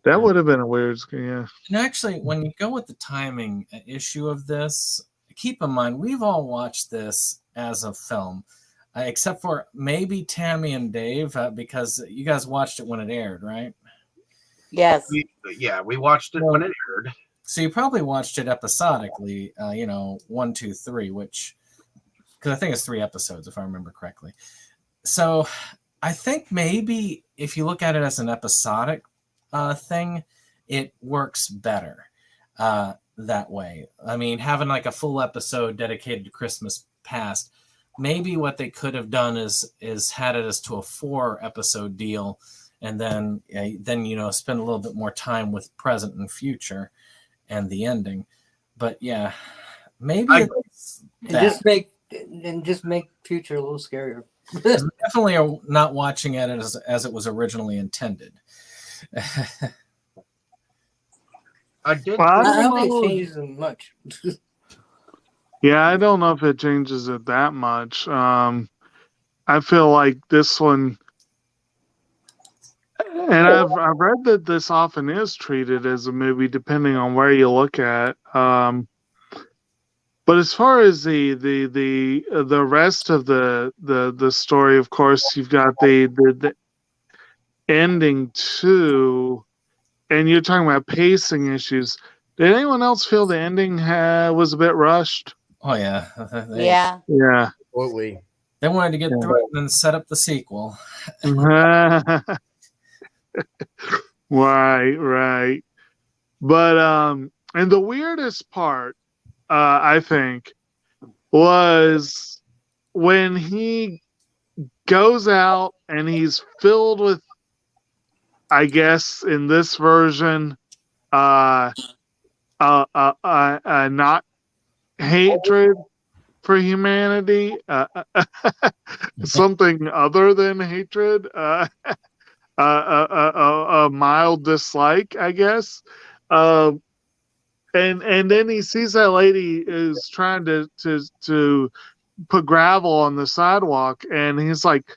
[SPEAKER 4] would have been a weird. Yeah.
[SPEAKER 6] And actually, when you go with the timing issue of this, keep in mind we've all watched this as a film, except for maybe Tammy and Dave, because you guys watched it when it aired, right?
[SPEAKER 2] Yes.
[SPEAKER 1] We watched it when it aired.
[SPEAKER 6] So you probably watched it episodically, 1, 2, 3, which, because I think it's 3 episodes, if I remember correctly. So I think maybe if you look at it as an episodic thing, it works better that way. I mean, having like a full episode dedicated to Christmas past, maybe what they could have done is had it as to a 4-episode deal, and then spend a little bit more time with present and future and the ending. But yeah, maybe
[SPEAKER 3] just make future a little scarier.
[SPEAKER 6] Definitely are not watching it as it was originally intended.
[SPEAKER 3] I don't think it changes much.
[SPEAKER 4] Yeah, I don't know if it changes it that much. I feel like this one, and I've read that this often is treated as a movie, depending on where you look at. But as far as the rest of the story, of course, you've got the ending too, and you're talking about pacing issues. Did anyone else feel the ending was a bit rushed?
[SPEAKER 6] Oh yeah,
[SPEAKER 2] Yeah.
[SPEAKER 5] Absolutely.
[SPEAKER 6] They wanted to get through it and then set up the sequel.
[SPEAKER 4] Right. But and the weirdest part, I think, was when he goes out and he's filled with, I guess in this version, not hatred for humanity, something other than hatred, a mild dislike, I guess. And then he sees that lady is trying to put gravel on the sidewalk, and he's like,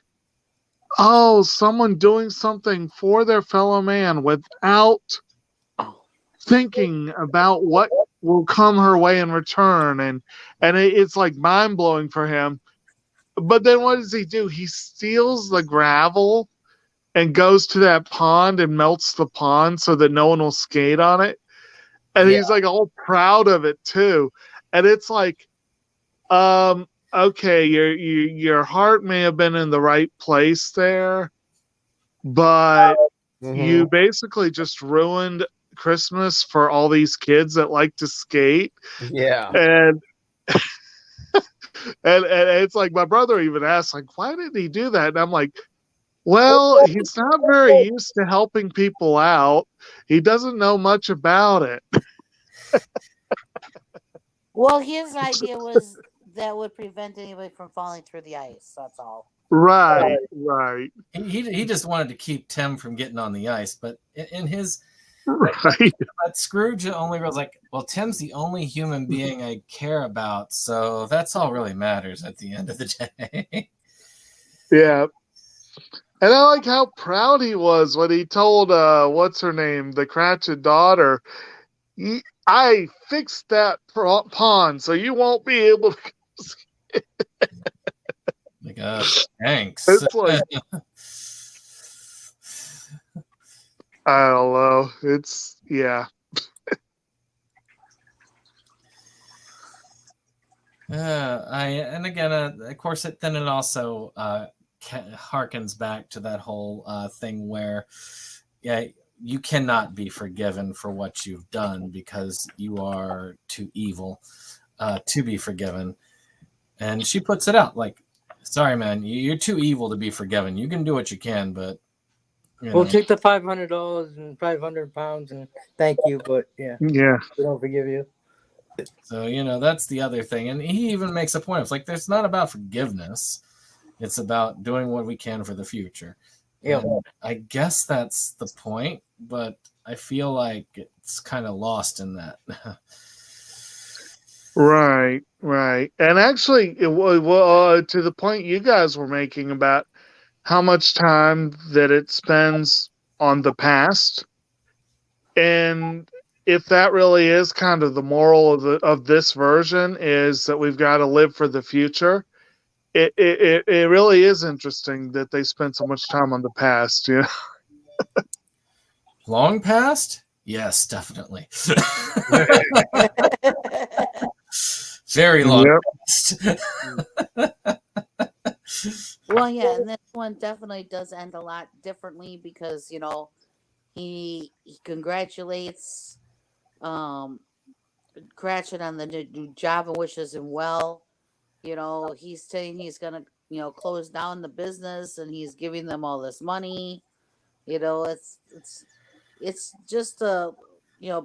[SPEAKER 4] oh, someone doing something for their fellow man without thinking about what will come her way in return, and it's like mind-blowing for him. But then what does he do? He steals the gravel and goes to that pond and melts the pond so that no one will skate on it. And he's like all proud of it too. And it's like, okay, your heart may have been in the right place there, but you basically just ruined Christmas for all these kids that like to skate.
[SPEAKER 5] Yeah.
[SPEAKER 4] And and it's like, my brother even asked, like, why did he do that? And I'm like, well, he's not very used to helping people out. He doesn't know much about it.
[SPEAKER 2] Well, his idea was that would prevent anybody from falling through the ice. That's all.
[SPEAKER 4] Right.
[SPEAKER 6] He just wanted to keep Tim from getting on the ice, but in his
[SPEAKER 4] right.
[SPEAKER 6] But Scrooge only was like, well, Tim's the only human being I care about, so that's all really matters at the end of the day.
[SPEAKER 4] Yeah. And I like how proud he was when he told what's her name, the Cratchit daughter, I fixed that pond, so you won't be able to.
[SPEAKER 6] Like, thanks.
[SPEAKER 4] It's like, I don't know. It's
[SPEAKER 6] and again, of course, then it also harkens back to that whole thing where, you cannot be forgiven for what you've done because you are too evil to be forgiven. And she puts it out like, sorry, man, you're too evil to be forgiven. You can do what you can, but
[SPEAKER 3] we'll take the $500 and 500 pounds and thank you, but we don't forgive you.
[SPEAKER 6] So, that's the other thing. And he even makes a point. It's like, it's not about forgiveness. It's about doing what we can for the future.
[SPEAKER 3] Yeah.
[SPEAKER 6] I guess that's the point, but I feel like it's kind of lost in that.
[SPEAKER 4] Right. And actually, to the point you guys were making about how much time that it spends on the past, and if that really is kind of the moral of this version, is that we've got to live for the future. It really is interesting that they spent so much time on the past. Yeah.
[SPEAKER 6] Long past? Yes, definitely. Very long past.
[SPEAKER 2] Well, yeah, and this one definitely does end a lot differently because he congratulates Cratchit on the new job and wishes him well. He's saying he's gonna close down the business and he's giving them all this money. It's just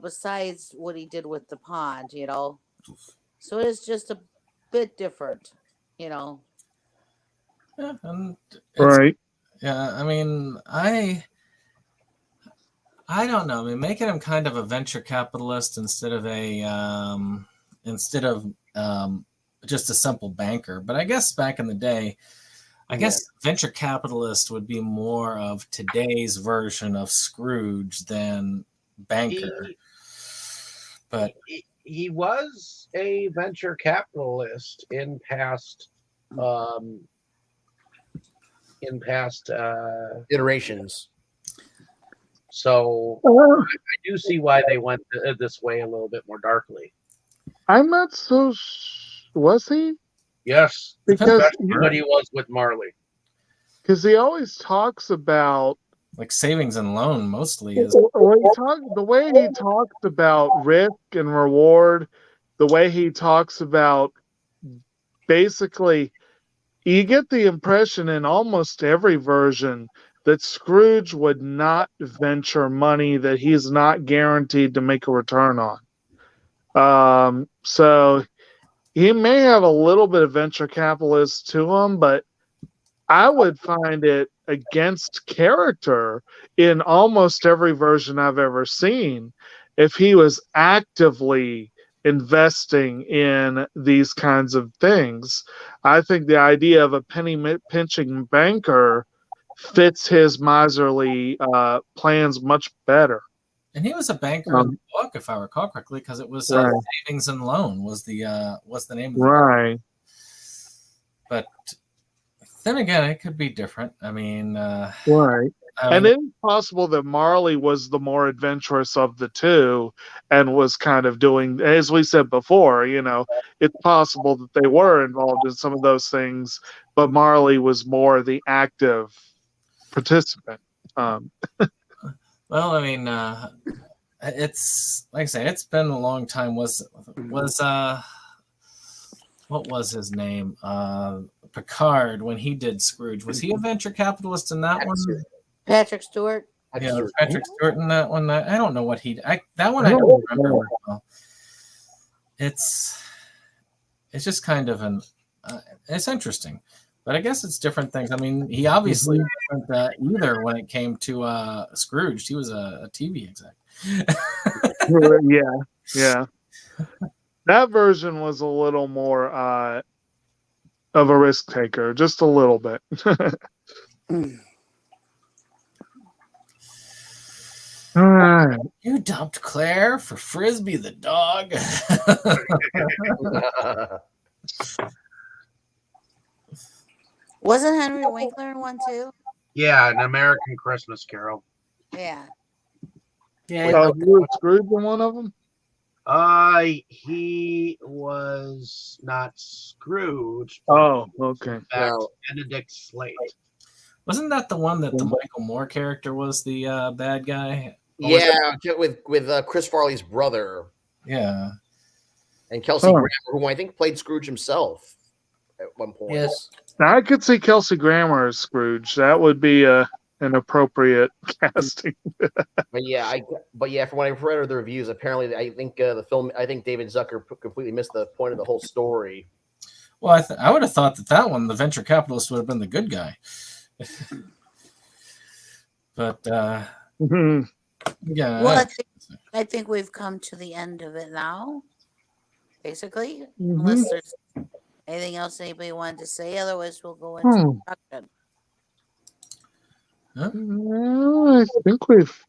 [SPEAKER 2] besides what he did with the pond. So it's just a bit different.
[SPEAKER 6] Yeah, and
[SPEAKER 4] Right.
[SPEAKER 6] Yeah, I mean, I don't know. I mean, making him kind of a venture capitalist instead of just a simple banker. But I guess back in the day, I guess venture capitalist would be more of today's version of Scrooge than banker. But
[SPEAKER 1] he was a venture capitalist in past
[SPEAKER 5] iterations.
[SPEAKER 1] So I do see why they went this way a little bit more darkly.
[SPEAKER 4] I'm not so. Was he?
[SPEAKER 1] Yes,
[SPEAKER 4] because
[SPEAKER 1] but he was with Marley.
[SPEAKER 4] Because he always talks about
[SPEAKER 6] like savings and loan mostly is
[SPEAKER 4] the way he talks about risk and reward, the way he talks about basically, you get the impression in almost every version that Scrooge would not venture money that he's not guaranteed to make a return on. So he may have a little bit of venture capitalist to him, but I would find it against character in almost every version I've ever seen if he was actively investing in these kinds of things. I think the idea of a penny pinching banker fits his miserly plans much better.
[SPEAKER 6] And he was a banker in the book, if I recall correctly, because it was savings and loan was the name of the book. But then again, it could be different. I mean,
[SPEAKER 4] right. And it's possible that Marley was the more adventurous of the two and was kind of doing, as we said before, it's possible that they were involved in some of those things, but Marley was more the active participant.
[SPEAKER 6] Well, I mean, it's like I say, it's been a long time. Was what was his name? Picard, when he did Scrooge, was he a venture capitalist in that one?
[SPEAKER 2] Patrick Stewart.
[SPEAKER 6] Yeah, Patrick Stewart in that one. I don't know what that one. I don't remember. Well. It's just kind of it's interesting, but I guess it's different things. I mean, he obviously wasn't either when it came to Scrooge. He was a TV exec.
[SPEAKER 4] Yeah. That version was a little more of a risk taker, just a little bit. All right.
[SPEAKER 6] You dumped Claire for Frisbee the dog.
[SPEAKER 2] Wasn't Henry Winkler in one too?
[SPEAKER 1] Yeah, An American Christmas Carol.
[SPEAKER 2] Yeah.
[SPEAKER 4] Yeah. You were Scrooge in one of them?
[SPEAKER 1] He was not Scrooge.
[SPEAKER 4] Oh, okay.
[SPEAKER 1] Benedict Slate.
[SPEAKER 6] Wasn't that the one that the Michael Moore character was the bad guy?
[SPEAKER 5] Yeah, with Chris Farley's brother.
[SPEAKER 6] Yeah.
[SPEAKER 5] And Kelsey Grammer, who I think played Scrooge himself at one point.
[SPEAKER 3] Yes.
[SPEAKER 4] Now I could see Kelsey Grammer as Scrooge. That would be an appropriate casting.
[SPEAKER 5] But yeah, from what I've read of the reviews, apparently I think David Zucker completely missed the point of the whole story.
[SPEAKER 6] Well, I would have thought that one, the venture capitalist, would have been the good guy. But yeah.
[SPEAKER 2] Well, I think we've come to the end of it now, basically. Unless there's anything else anybody wanted to say, otherwise we'll go into production.
[SPEAKER 4] I think we've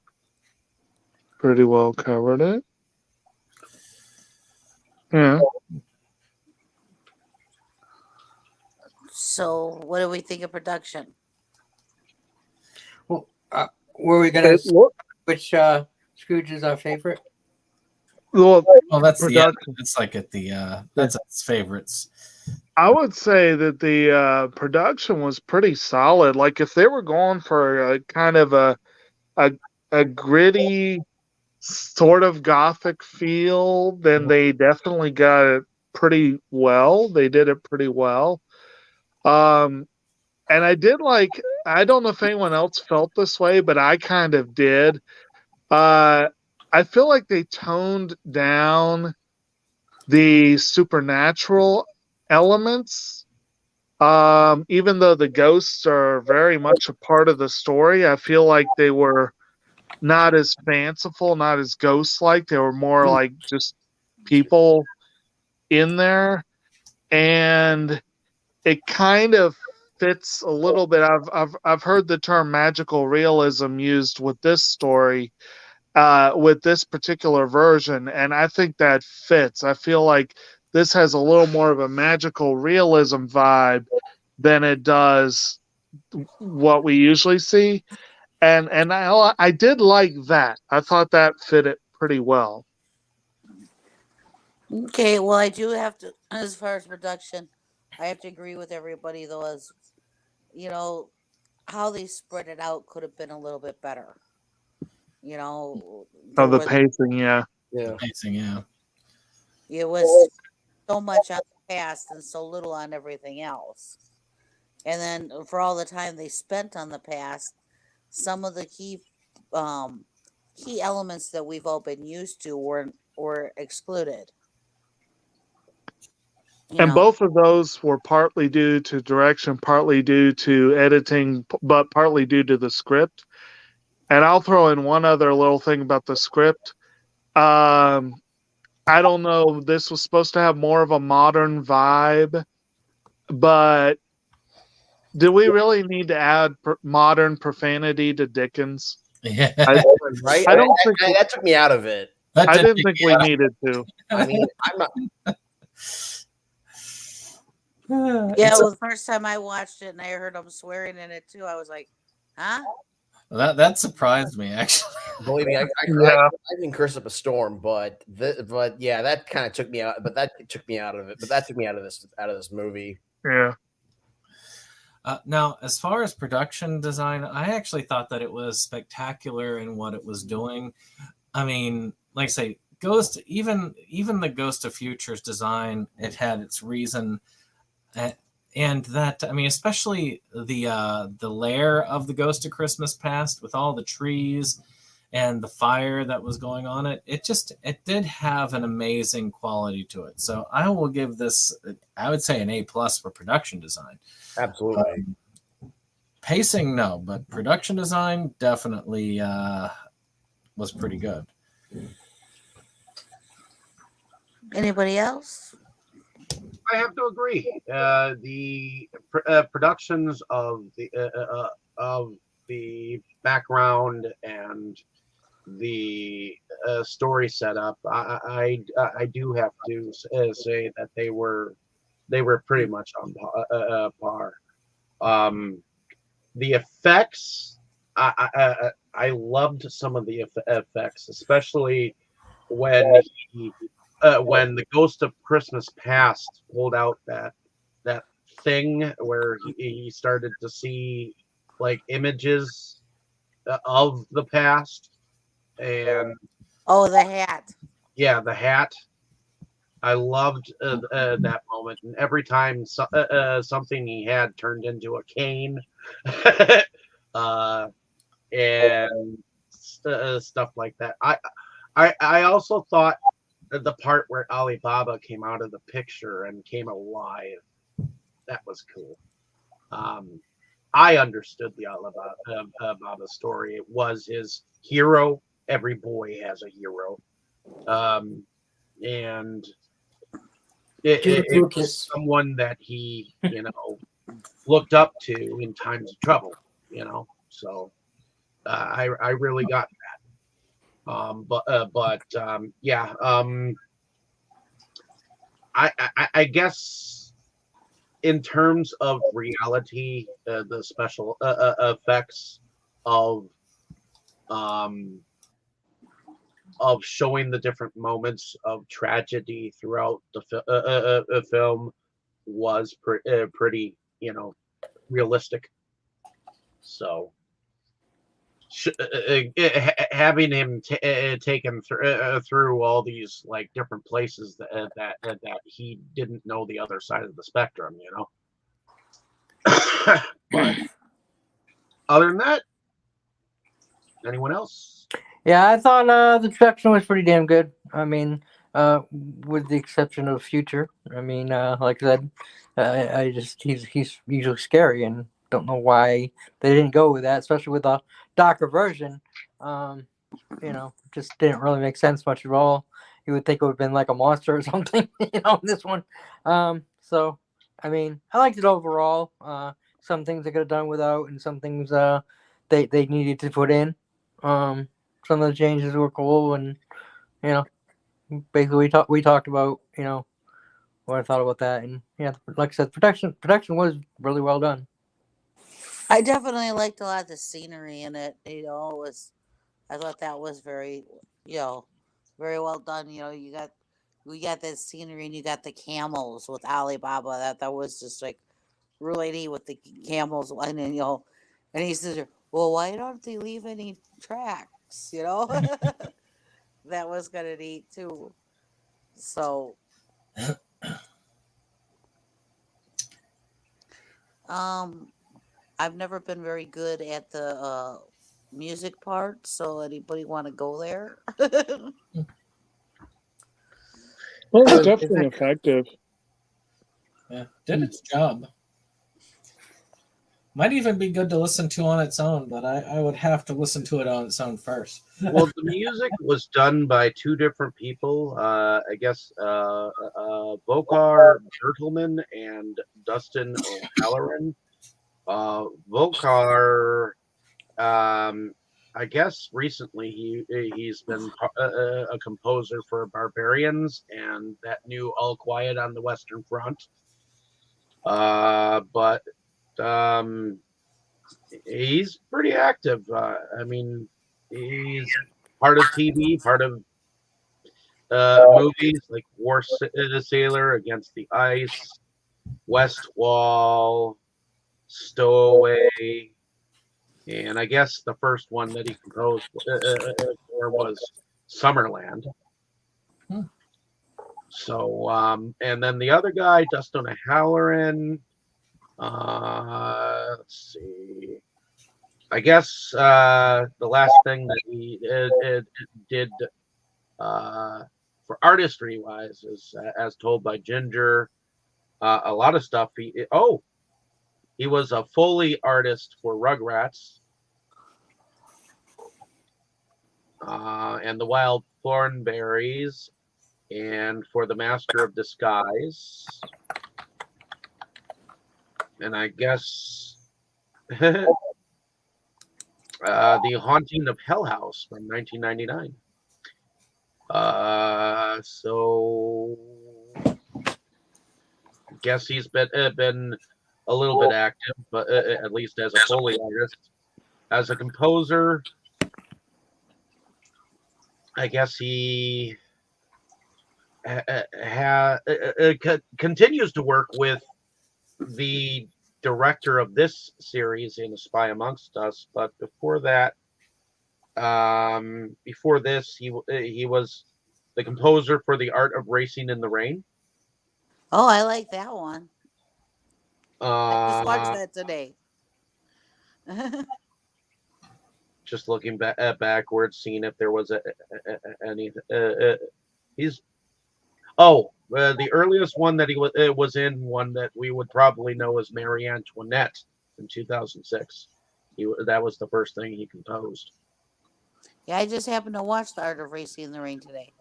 [SPEAKER 4] pretty well covered it. Yeah.
[SPEAKER 2] So, what do we think of production?
[SPEAKER 3] Well, were we gonna which Scrooge is our favorite?
[SPEAKER 4] Well,
[SPEAKER 6] that's
[SPEAKER 4] production.
[SPEAKER 6] It's like at the that's its favorites.
[SPEAKER 4] I would say that the production was pretty solid. Like if they were going for a kind of a gritty sort of gothic feel, then they definitely got it pretty well. They did it pretty well. And I did like, I don't know if anyone else felt this way, but I kind of did. I feel like they toned down the supernatural elements. Even though the ghosts are very much a part of the story, I feel like they were not as fanciful, not as ghost-like. They were more like just people in there. And it kind of fits a little bit. I've heard the term magical realism used with this story, with this particular version, and I think that fits. I feel like this has a little more of a magical realism vibe than it does what we usually see, and I did like that. I thought that fit it pretty well.
[SPEAKER 2] Okay, well, I do have to, as far as production, I have to agree with everybody, though, as how they spread it out could have been a little bit better.
[SPEAKER 4] The pacing, yeah.
[SPEAKER 6] Pacing, yeah.
[SPEAKER 2] It was so much on the past and so little on everything else. And then for all the time they spent on the past, some of the key elements that we've all been used to were excluded.
[SPEAKER 4] And both of those were partly due to direction, partly due to editing, but partly due to the script. And I'll throw in one other little thing about the script. I don't know, this was supposed to have more of a modern vibe, but do we really need to add modern profanity to Dickens?
[SPEAKER 6] Yeah,
[SPEAKER 5] right.
[SPEAKER 4] I don't think
[SPEAKER 5] that took me out of it.
[SPEAKER 4] I didn't think we needed to.
[SPEAKER 5] I mean, I'm not.
[SPEAKER 2] Yeah, well, the first time I watched it and I heard them swearing in it too, I was like, huh?
[SPEAKER 6] That surprised me, actually.
[SPEAKER 5] Believe me, I didn't curse up a storm, but yeah, that kind of took me out. But that took me out of it. But that took me out of this movie.
[SPEAKER 4] Yeah.
[SPEAKER 6] Now, as far as production design, I actually thought that it was spectacular in what it was doing. I mean, like I say, Ghost, even the Ghost of Futures design, it had its reason. And that, I mean, especially the lair of the Ghost of Christmas Past with all the trees and the fire that was going on, it did have an amazing quality to it. So I will give this, I would say, an A+ for production design.
[SPEAKER 5] Absolutely.
[SPEAKER 6] Pacing, no, but production design definitely was pretty good.
[SPEAKER 2] Anybody else?
[SPEAKER 1] I have to agree. The productions of the background and the story setup, I do have to say that they were pretty much on par. The effects, I loved some of the effects, especially when the Ghost of Christmas Past pulled out that thing where he started to see like images of the past, and
[SPEAKER 2] the hat.
[SPEAKER 1] Yeah, the hat. I loved that moment, and every time something he had turned into a cane. and stuff like that. I also thought that the part where Alibaba came out of the picture and came alive, that was cool. I understood the Alibaba story. It was his hero. Every boy has a hero. And it was someone that he, looked up to in times of trouble, So I really got that. Yeah. I guess in terms of reality, the special effects of showing the different moments of tragedy throughout the film was pretty, realistic. So having him taken through all these like different places that he didn't know the other side of the spectrum, But other than that, anyone else?
[SPEAKER 3] Yeah, I thought the production was pretty damn good. I mean, with the exception of Future. I mean, like I said, I just he's usually scary, and don't know why they didn't go with that, especially with the darker version. Just didn't really make sense much at all. You would think it would have been like a monster or something, this one. So, I mean, I liked it overall. Some things they could have done without, and some things they needed to put in. Some of the changes were cool, and basically we talked about what I thought about that, and yeah, like I said, production was really well done.
[SPEAKER 2] I definitely liked a lot of the scenery in it. I thought that was very, very well done. We got that scenery, and you got the camels with Alibaba. That was just like really neat with the camels, and then and he says, "Well, why don't they leave any tracks?" That was kind of neat too. So, I've never been very good at the music part. So, anybody want to go there?
[SPEAKER 4] Well, it's definitely effective.
[SPEAKER 6] Yeah, did its job. Might even be good to listen to on its own, but I would have to listen to it on its own first.
[SPEAKER 1] Well, the music was done by two different people. I guess Vokar Bertelman and Dustin O'Halloran. Vokar, I guess recently he's been a composer for Barbarians and that new All Quiet on the Western Front. But he's pretty active. I mean, he's part of TV, part of movies like War Sailor, Against the Ice, West Wall, Stowaway, and I guess the first one that he composed for was Summerland. So, and then the other guy, Dustin O'Halloran, let's see. I guess the last thing that he did for artistry wise is, as told by Ginger, a lot of stuff. He was a Foley artist for Rugrats and the Wild Thornberries, and for the Master of Disguise, and I guess the Haunting of Hell House from 1999. So I guess he's been a little bit active, but at least as a Foley artist. As a composer, I guess he continues to work with the director of this series in A Spy Amongst Us, but before that, before this, he was the composer for The Art of Racing in the Rain.
[SPEAKER 2] Oh, I like that one. I just watched that today.
[SPEAKER 1] just looking backwards, seeing if there was any. He's the earliest one that he was in, one that we would probably know as Marie Antoinette in 2006. That was the first thing he composed.
[SPEAKER 2] Yeah, I just happened to watch The Art of Racing in the Rain today.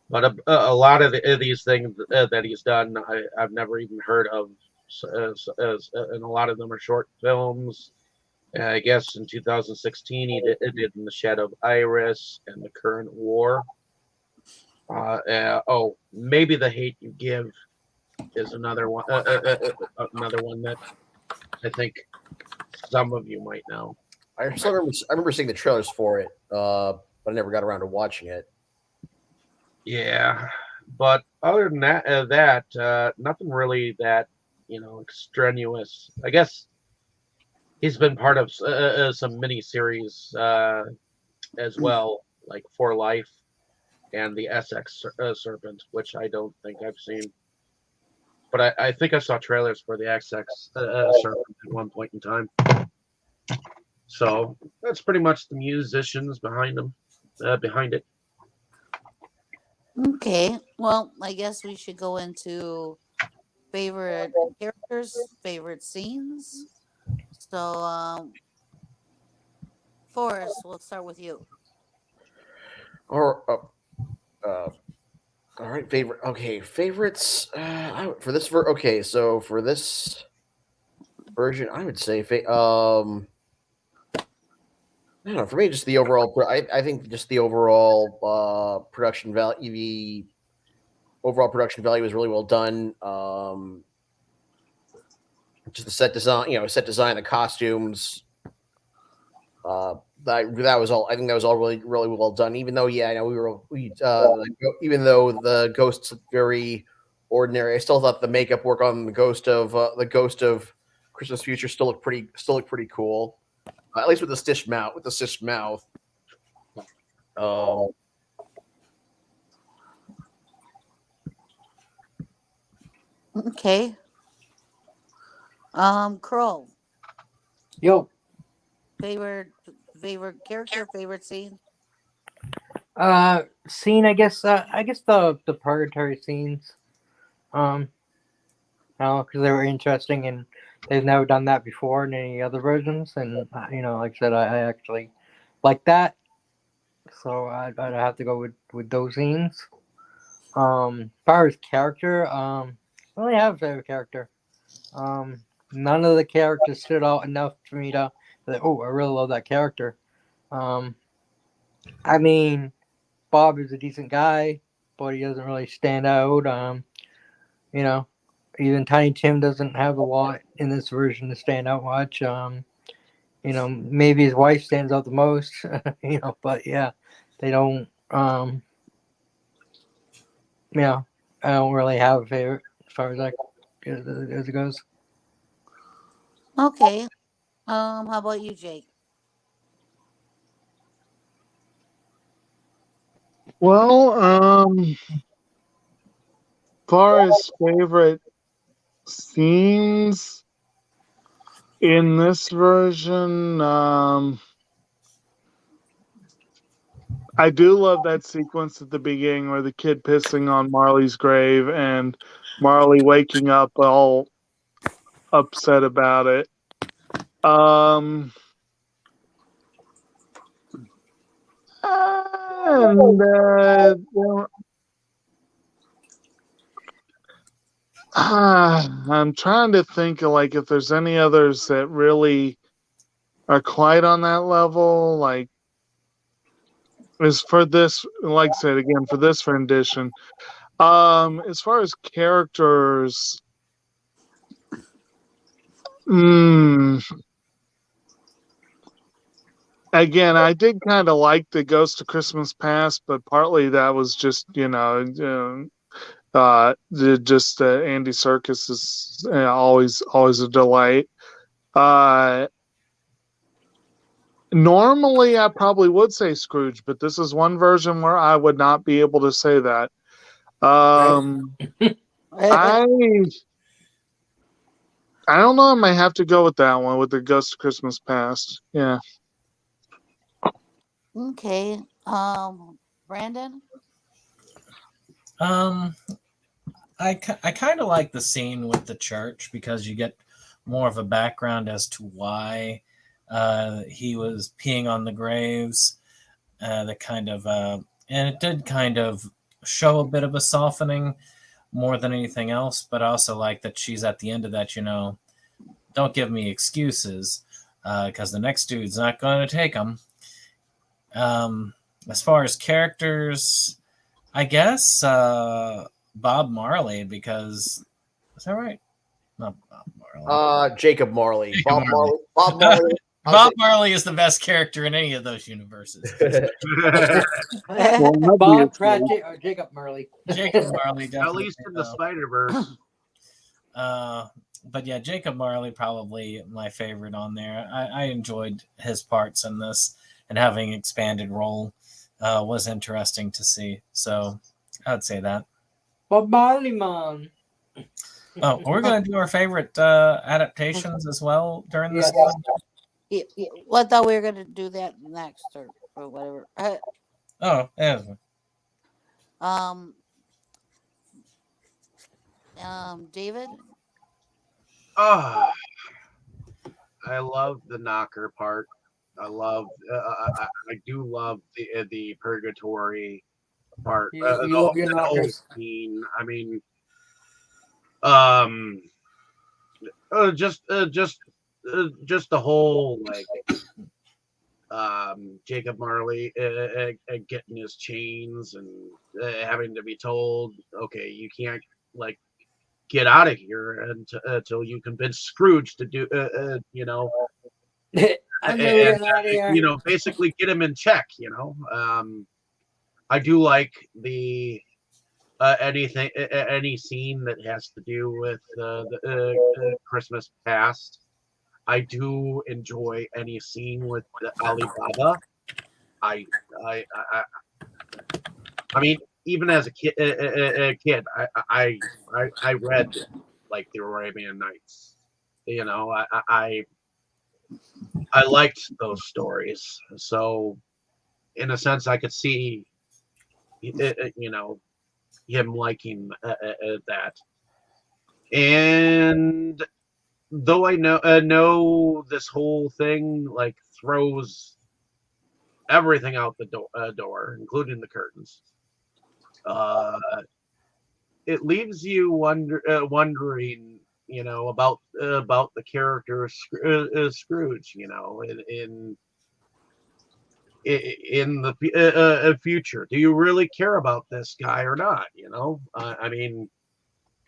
[SPEAKER 1] But a lot of these things that he's done, I've never even heard of, and a lot of them are short films. I guess in 2016 he did In the Shadow of Iris and The Current War. Maybe The Hate You Give is another one. Another one that I think some of you might know.
[SPEAKER 5] I remember seeing the trailers for it, but I never got around to watching it.
[SPEAKER 1] Yeah, but other than that, nothing really that extraneous. I guess he's been part of some mini-series as well, like For Life and the Essex Serpent, which I don't think I've seen. But I think I saw trailers for the Essex Serpent at one point in time. So that's pretty much the musicians behind it.
[SPEAKER 2] Okay, well, I guess we should go into favorite characters, favorite scenes. So, Forrest, we'll start with you.
[SPEAKER 5] All right, favorites. For this so for this version, I would say I don't know. For me, just the overall. I think just the overall production value. The overall production value was really well done. Just the set design, the costumes. That was all. I think that was all really, really well done. Even though, I know even though the ghosts looked very ordinary, I still thought the makeup work on the ghost of Christmas Future still looked pretty cool. At least with the stitched mouth.
[SPEAKER 2] Okay. Crow.
[SPEAKER 3] Yo.
[SPEAKER 2] Favorite character, favorite scene.
[SPEAKER 3] Scene. I guess the purgatory scenes. Because they were interesting and they've never done that before in any other versions, and like I said, I actually like that. So I'd have to go with those scenes. As far as character, I only have a favorite character. None of the characters stood out enough for me to say, oh, I really love that character. I mean, Bob is a decent guy, but he doesn't really stand out. Even Tiny Tim doesn't have a lot in this version to stand out much. Maybe his wife stands out the most, but yeah, they don't. I don't really have a favorite as far as as it goes.
[SPEAKER 2] Okay. How about you, Jake?
[SPEAKER 4] Well, far as favorite scenes in this version, I do love that sequence at the beginning where the kid pissing on Marley's grave and Marley waking up all upset about it. I'm trying to think of if there's any others that really are quite on that level. As for this, like I said again, for this rendition, as far as characters, again, I did kind of like the Ghost of Christmas Past, but partly that was just just Andy Serkis is always a delight. Normally, I probably would say Scrooge, but this is one version where I would not be able to say that. I don't know. I might have to go with that one with the Ghost of Christmas Past. Yeah.
[SPEAKER 2] Okay. Brandon?
[SPEAKER 6] Um, I kind of like the scene with the church because you get more of a background as to why he was peeing on the graves. The kind of and it did kind of show a bit of a softening more than anything else. But I also like that she's at the end of that. Don't give me excuses because the next dude's not going to take them. As far as characters, I guess Bob Marley, because is that right? Not Bob Marley.
[SPEAKER 5] Jacob Marley.
[SPEAKER 6] Jacob Marley.
[SPEAKER 5] Bob Marley.
[SPEAKER 6] Bob Marley is the best character in any of those universes.
[SPEAKER 3] Bob Cratchit or Jacob Marley.
[SPEAKER 6] Jacob Marley, definitely.
[SPEAKER 1] At least in the Spider-Verse.
[SPEAKER 6] But yeah, Jacob Marley probably my favorite on there. I enjoyed his parts in this, and having expanded role was interesting to see. So I'd say that.
[SPEAKER 3] Bob Marley, man.
[SPEAKER 6] Oh, we're going to do our favorite adaptations as well during this one.
[SPEAKER 2] Well, I thought we were going to do that next or whatever.
[SPEAKER 6] Oh, yeah.
[SPEAKER 2] David?
[SPEAKER 1] Oh, I love the knocker part. I do love the purgatory part.
[SPEAKER 3] You love your
[SPEAKER 1] the whole
[SPEAKER 3] knockers.
[SPEAKER 1] scene. I mean, just the whole Jacob Marley getting his chains and having to be told, okay, you can't get out of here until you convince Scrooge to do basically get him in check. I do like the any scene that has to do with the Christmas past. I do enjoy any scene with Alibaba. I mean, even as a kid, I read the Arabian Nights. I liked those stories. So, in a sense, I could see, him liking that. And though I know this whole thing throws everything out the door, including the curtains. It leaves you wondering, about the character Scrooge, in the future. Do you really care about this guy or not? I mean,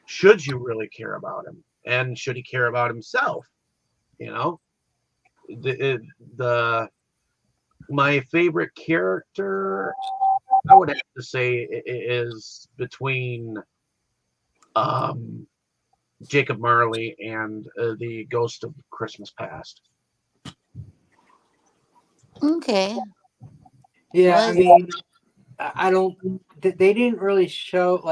[SPEAKER 1] should you really care about him, and should he care about himself? My favorite character, I would have to say, is between Jacob Marley and the Ghost of Christmas Past.
[SPEAKER 2] Okay.
[SPEAKER 3] Yeah, I mean, I don't. They didn't really show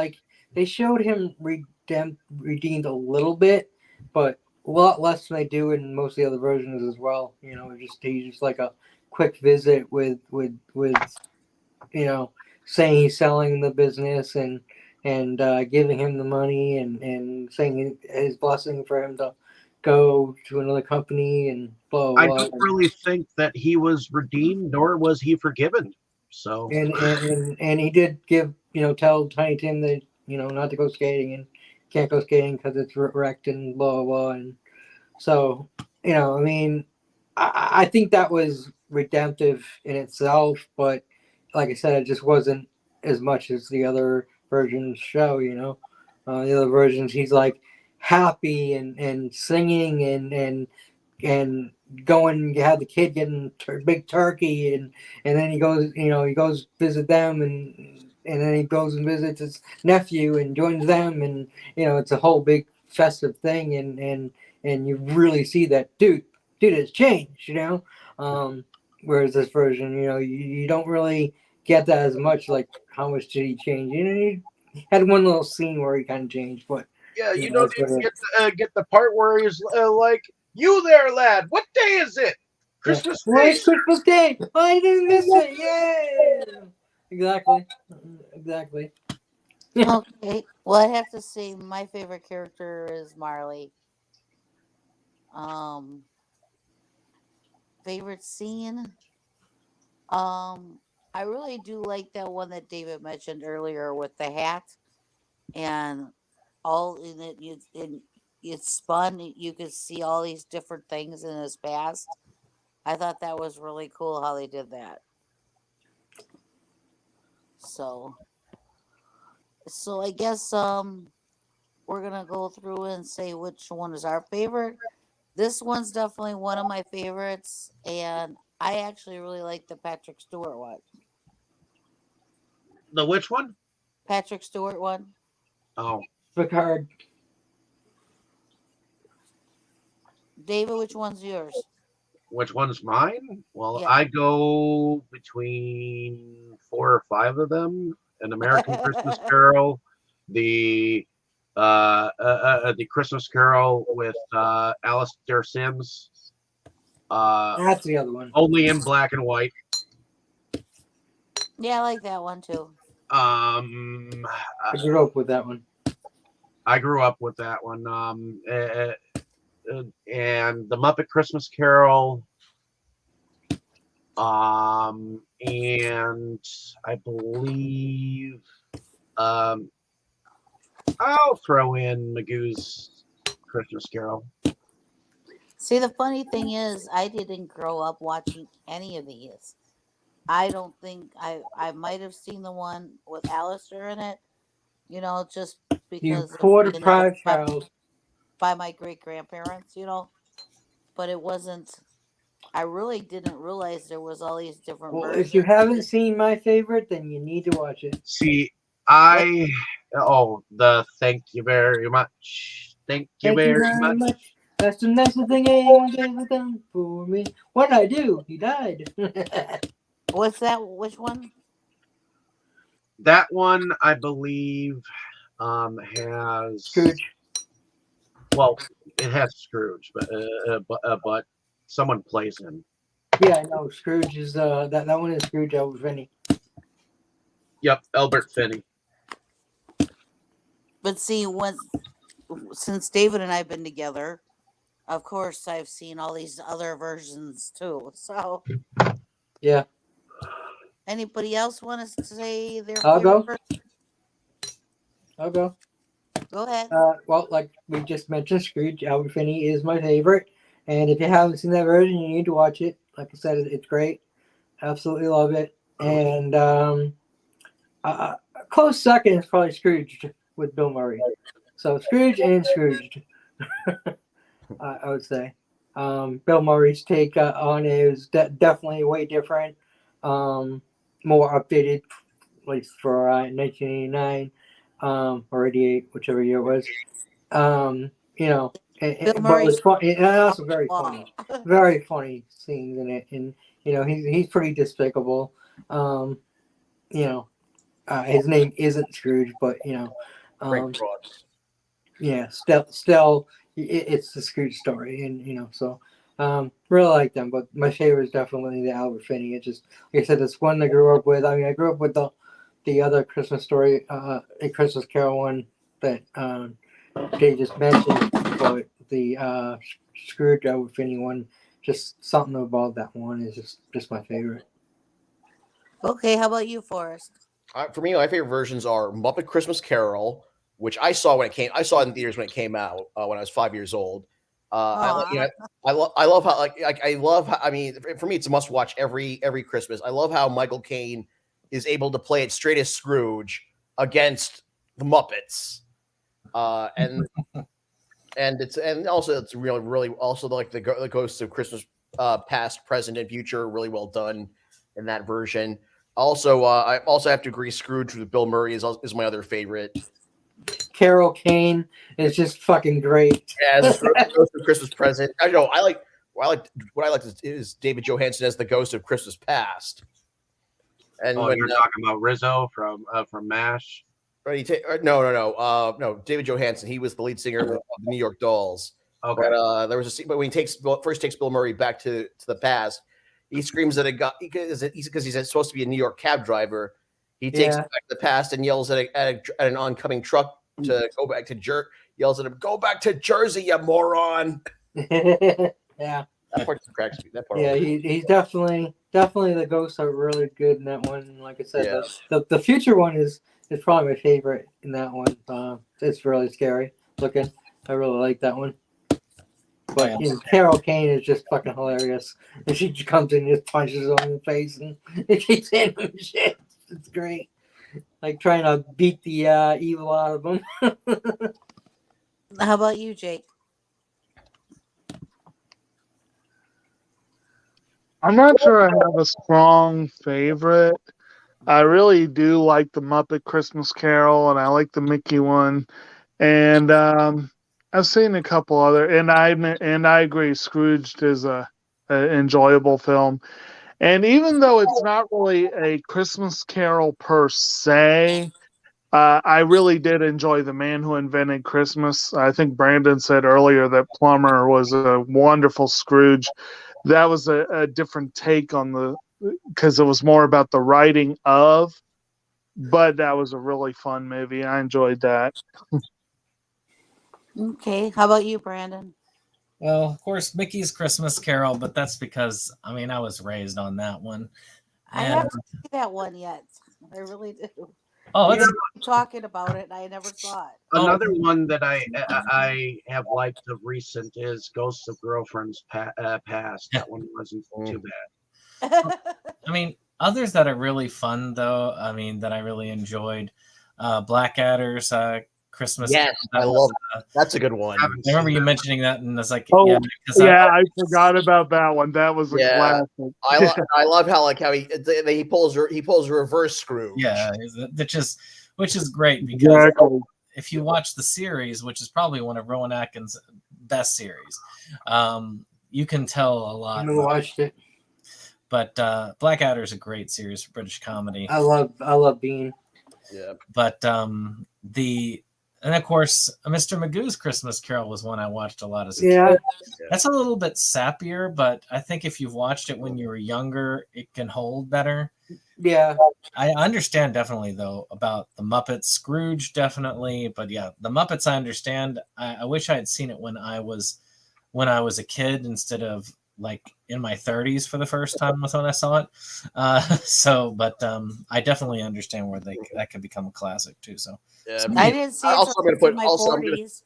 [SPEAKER 3] they showed him redeemed a little bit, but a lot less than they do in most of the other versions as well. He's just like a quick visit with saying he's selling the business and giving him the money and saying his blessing for him to go to another company and blah blah.
[SPEAKER 1] I don't really think that he was redeemed, nor was he forgiven. So
[SPEAKER 3] and he did tell Tiny Tim that not to go skating and can't go skating because it's wrecked and blah blah blah. And so I mean, I think that was redemptive in itself, but like I said, it just wasn't as much as the other versions show. The other versions, he's happy and singing and going. You have the kid getting big turkey and then he goes visit them and then he goes and visits his nephew and joins them and it's a whole big festive thing and you really see that dude has changed. Whereas this version, you don't really get that as much. How much did he change? He had one little scene where he kind of changed, but
[SPEAKER 1] Yeah, you
[SPEAKER 3] Yeah,
[SPEAKER 1] don't
[SPEAKER 3] that's
[SPEAKER 1] even
[SPEAKER 3] what
[SPEAKER 1] get the part where he's like, "You there, lad? What day is it? Christmas
[SPEAKER 3] Why
[SPEAKER 1] Day."
[SPEAKER 3] it's Christmas Day? I didn't miss it. Yeah. Exactly. Exactly.
[SPEAKER 2] Okay. Well, I have to say my favorite character is Marley. Um, favorite scene. Um, I really do like that one that David mentioned earlier with the hat and all in it. It spun. You could see all these different things in his past. I thought that was really cool how they did that. So, so I guess we're gonna go through and say which one is our favorite. This one's definitely one of my favorites, and I actually really like the Patrick Stewart one.
[SPEAKER 1] The which one?
[SPEAKER 2] Patrick Stewart one.
[SPEAKER 1] Oh,
[SPEAKER 3] Picard.
[SPEAKER 2] David, which one's yours?
[SPEAKER 1] which one's mine? Well,
[SPEAKER 2] Yeah.
[SPEAKER 1] I go between 4 or 5 of them. An American Christmas Carol, the the Christmas Carol with Alistair Sims,
[SPEAKER 3] That's the other one.
[SPEAKER 1] only in black and white.
[SPEAKER 2] Yeah, I like that one too.
[SPEAKER 1] Um,
[SPEAKER 3] I grew up with that one.
[SPEAKER 1] I grew up with that one. And the Muppet Christmas Carol. And I believe I'll throw in Magoo's Christmas Carol.
[SPEAKER 2] See, the funny thing is, I didn't grow up watching any of these. I don't think I might have seen the one with Alistair in it, just
[SPEAKER 3] You
[SPEAKER 2] because of
[SPEAKER 3] poor
[SPEAKER 2] being there
[SPEAKER 3] deprived child.
[SPEAKER 2] by my great grandparents, but it wasn't. I really didn't realize there was all these different
[SPEAKER 3] Well,
[SPEAKER 2] versions.
[SPEAKER 3] if you haven't seen my favorite, then you need to watch it.
[SPEAKER 1] See, thank you very much. Thank you
[SPEAKER 3] Thank you
[SPEAKER 1] very
[SPEAKER 3] very
[SPEAKER 1] much.
[SPEAKER 3] much. That's the nicest thing anyone ever done for me. What'd I do? He died.
[SPEAKER 2] What's that? Which one?
[SPEAKER 1] That one, I believe, has
[SPEAKER 3] Scrooge.
[SPEAKER 1] Well, it has Scrooge, but someone plays him.
[SPEAKER 3] Yeah, I know. Scrooge is that one is Scrooge over Vinny.
[SPEAKER 1] Yep, Albert Finney.
[SPEAKER 2] But see, since David and I've been together, of course I've seen all these other versions too. So,
[SPEAKER 3] Yeah.
[SPEAKER 2] anybody else want to say their
[SPEAKER 3] I'll
[SPEAKER 2] favorite
[SPEAKER 3] go.
[SPEAKER 2] version?
[SPEAKER 3] I'll go.
[SPEAKER 2] Go ahead.
[SPEAKER 3] Well, like we just mentioned, Scrooge, Albert Finney is my favorite. And if you haven't seen that version, you need to watch it. Like I said, it's great. Absolutely love it. And a close second is probably Scrooge with Bill Murray. So Scrooge and Scrooged, I would say. Bill Murray's take on it is definitely way different, more updated, at least for 1989 or 88, whichever year it was.
[SPEAKER 2] Bill
[SPEAKER 3] But
[SPEAKER 2] Murray.
[SPEAKER 3] it's fun, and also very funny scenes in it, and he's pretty despicable. His name isn't Scrooge, but
[SPEAKER 5] Frank Cross.
[SPEAKER 3] yeah, still, it's the Scrooge story, and so really like them. But my favorite is definitely the Albert Finney. It's just like I said, it's one I grew up with. I mean, I grew up with the other Christmas story, a Christmas Carol one that Jay just mentioned, but the Scrooge Albert Finney one, just something about that one is just my favorite.
[SPEAKER 2] Okay, how about you, Forrest?
[SPEAKER 5] For me, my favorite versions are Muppet Christmas Carol, which I saw when it came. I saw it in theaters when it came out when I was 5 years old. I love how I love how, I mean, for me it's a must watch every Christmas. I love how Michael Caine is able to play it straight as Scrooge against the Muppets, and it's really also like the ghosts of Christmas past, present, and future really well done in that version. Also, I also have to agree, Scrooge with Bill Murray is my other favorite.
[SPEAKER 3] Carol Kane is just fucking great.
[SPEAKER 5] Yeah, as the Ghost of Christmas Present. I know. What I like is David Johansen as the Ghost of Christmas Past. And
[SPEAKER 1] you're talking about Rizzo from MASH.
[SPEAKER 5] Right, no. David Johansen. He was the lead singer of the New York Dolls.
[SPEAKER 1] Okay.
[SPEAKER 5] But there was a scene. But when he first takes Bill Murray back to the past, he screams at a guy because he's supposed to be a New York cab driver. He takes him back to the past and yells at an oncoming truck to go back to yells at him, "Go back to Jersey, you moron!"
[SPEAKER 3] Yeah.
[SPEAKER 5] That part just cracks me. That part.
[SPEAKER 3] Yeah, he's definitely the ghosts are really good in that one. And like I said,
[SPEAKER 5] Yeah.
[SPEAKER 3] the future one is probably my favorite in that one. It's really scary looking. I really like that one. But Carol Kane is just fucking hilarious. And she comes in and just punches him in the face and it keeps hitting him shit. It's great. Like trying to beat the evil out of him.
[SPEAKER 2] How about you, Jake?
[SPEAKER 4] I'm not sure I have a strong favorite. I really do like the Muppet Christmas Carol, and I like the Mickey one, and I've seen a couple other, and I agree, Scrooged is a enjoyable film, and even though it's not really a Christmas Carol per se, I really did enjoy The Man Who Invented Christmas. I think Brandon said earlier that Plummer was a wonderful Scrooge. That was a different take on because it was more about the writing of, but that was a really fun movie. I enjoyed that.
[SPEAKER 2] Okay. How about you, Brandon?
[SPEAKER 6] Well, of course, Mickey's Christmas Carol, but that's because I was raised on that one.
[SPEAKER 2] I haven't seen that one yet. I really do.
[SPEAKER 6] Oh,
[SPEAKER 2] it's talking about it, and I never saw it.
[SPEAKER 1] Another one that I have liked of recent is Ghosts of Girlfriends Past. That one wasn't too bad.
[SPEAKER 6] Others that are really fun though. That I really enjoyed. Blackadder's Christmas.
[SPEAKER 5] Yes, I love that. That's a good one.
[SPEAKER 6] I remember you mentioning that, and it's like,
[SPEAKER 4] I forgot about that one. That was a classic.
[SPEAKER 5] I love how he pulls a reverse screw.
[SPEAKER 6] Yeah, which is great because if you watch the series, which is probably one of Rowan Atkin's best series, you can tell a lot.
[SPEAKER 3] I never watched it.
[SPEAKER 6] But Blackadder is a great series for British comedy.
[SPEAKER 3] I love Bean.
[SPEAKER 5] Yeah.
[SPEAKER 6] But and of course, Mr. Magoo's Christmas Carol was one I watched a lot as a kid. That's a little bit sappier, but I think if you've watched it when you were younger, it can hold better.
[SPEAKER 3] Yeah.
[SPEAKER 6] I understand definitely, though, about the Muppets. Scrooge, definitely. But yeah, the Muppets I understand. I wish I had seen it when I was a kid instead of like in my 30s for the first time was when I saw it. But I definitely understand where that could become a classic too. So
[SPEAKER 2] I didn't see it until my 40s.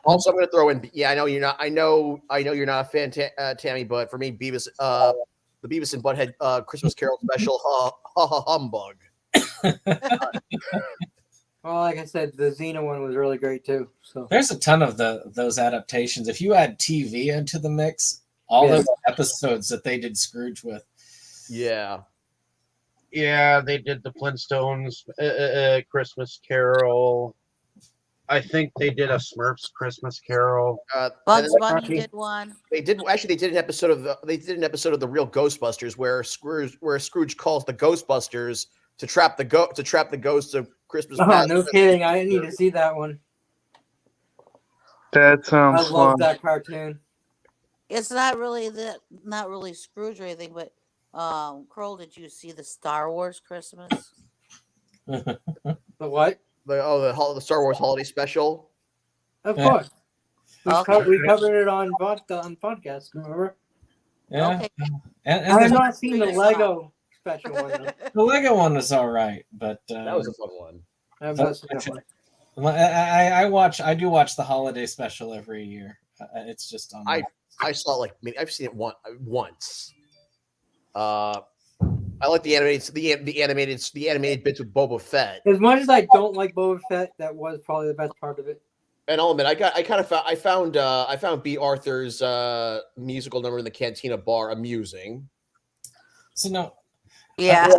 [SPEAKER 5] Also, I'm going to throw in. Yeah, I know you're not. I know you're not a fan, Tammy. But for me, Beavis, the Beavis and Butthead Christmas Carol special, humbug.
[SPEAKER 3] Well, like I said, the Xena one was really great too. So
[SPEAKER 6] there's a ton of those adaptations. If you add TV into the mix, all those episodes that they did Scrooge with.
[SPEAKER 5] Yeah.
[SPEAKER 1] Yeah, they did the Flintstones Christmas Carol. I think they did a Smurfs Christmas Carol.
[SPEAKER 2] Bugs Bunny did one.
[SPEAKER 5] They did an episode of the Real Ghostbusters where Scrooge calls the Ghostbusters to trap the ghosts of Christmas past.
[SPEAKER 3] No kidding! I need to see that one.
[SPEAKER 4] That sounds fun.
[SPEAKER 3] I love that cartoon.
[SPEAKER 2] It's not really Scrooge or anything, but Kroll, did you see the Star Wars Christmas?
[SPEAKER 3] The what?
[SPEAKER 5] The Star Wars Holiday Special.
[SPEAKER 3] Of course. We covered it on podcast. Remember?
[SPEAKER 6] Yeah.
[SPEAKER 2] Okay.
[SPEAKER 3] And I've not seen the Lego special one.
[SPEAKER 6] The Lego one was all right, but
[SPEAKER 5] that was a fun one.
[SPEAKER 3] I've not seen that one.
[SPEAKER 6] I do watch the holiday special every year. It's just on.
[SPEAKER 5] I saw it I've seen it once. I like the animated bits with Boba Fett.
[SPEAKER 3] As much as I don't like Boba Fett, that was probably the best part of it.
[SPEAKER 5] And I'll admit, I found B. Arthur's musical number in the Cantina bar amusing.
[SPEAKER 6] So no.
[SPEAKER 2] Yeah.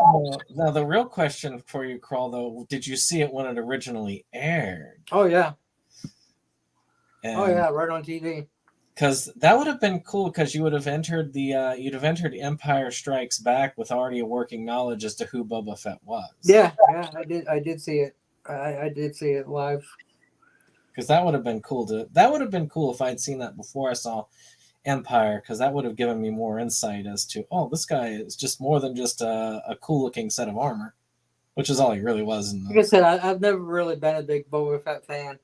[SPEAKER 6] Now the real question for you, Kroll, though, did you see it when it originally aired?
[SPEAKER 3] Oh yeah. Right on TV.
[SPEAKER 6] Because that would have been cool, because you would have entered Empire Strikes Back with already a working knowledge as to who Boba Fett was.
[SPEAKER 3] Yeah, I did see it. I did see it live.
[SPEAKER 6] Because that would have been cool that would have been cool if I'd seen that before I saw Empire, because that would have given me more insight as to, oh, this guy is just more than just a cool looking set of armor, which is all he really was.
[SPEAKER 3] Like I said, I've never really been a big Boba Fett fan.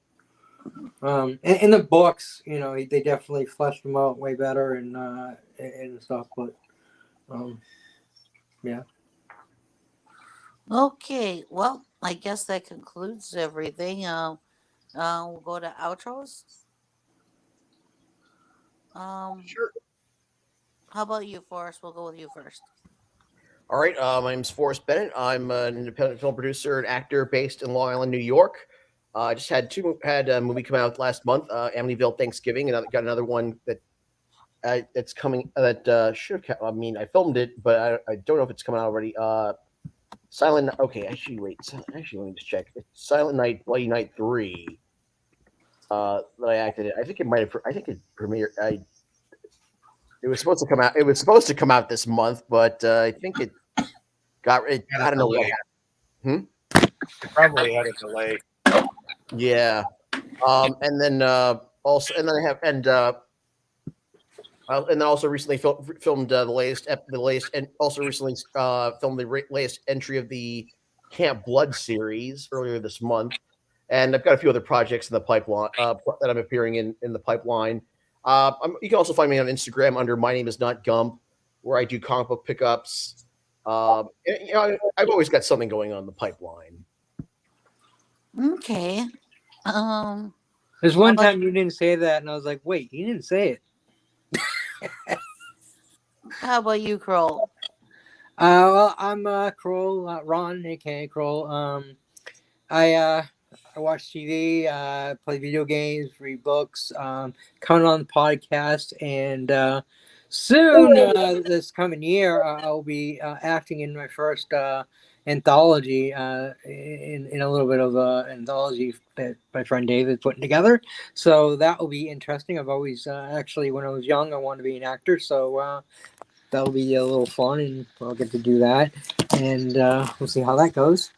[SPEAKER 3] In the books, they definitely fleshed him out way better and stuff. But yeah.
[SPEAKER 2] Okay, well, I guess that concludes everything. We'll go to outros.
[SPEAKER 5] Sure.
[SPEAKER 2] How about you, Forrest? We'll go with you first.
[SPEAKER 5] All right. My name's Forrest Bennett. I'm an independent film producer and actor based in Long Island, New York. I just had a movie come out last month, Amityville Thanksgiving, and I got another one that's coming. That should have. I mean, I filmed it, but I don't know if it's coming out already. Silent. Okay, actually, wait. Actually, let me just check. It's Silent Night, Bloody Night 3. That I acted in. I think it might have. I think it premiered. It was supposed to come out. It was supposed to come out this month, but I think it got. I don't know what happened.
[SPEAKER 1] Probably had a delay.
[SPEAKER 5] Yeah. And then also, and then I have, and then also recently filmed the latest, and also recently filmed the latest entry of the Camp Blood series earlier this month. And I've got a few other projects in the pipeline that I'm appearing in the pipeline. You can also find me on Instagram under My Name Is Not Gump, where I do comic book pickups. I've always got something going on in the pipeline.
[SPEAKER 2] Okay.
[SPEAKER 3] There's one time you didn't say that, and I was like, wait, you didn't say it.
[SPEAKER 2] How about you, Kroll?
[SPEAKER 3] Well, I'm Kroll, Ron, aka Kroll. I watch TV, play video games, read books, come on the podcast, and soon this coming year, I'll be acting in my first anthology, in a little bit of anthology that my friend David putting together. So that will be interesting. I've always actually, when I was young, I wanted to be an actor, so that'll be a little fun, and I'll get to do that, and we'll see how that goes.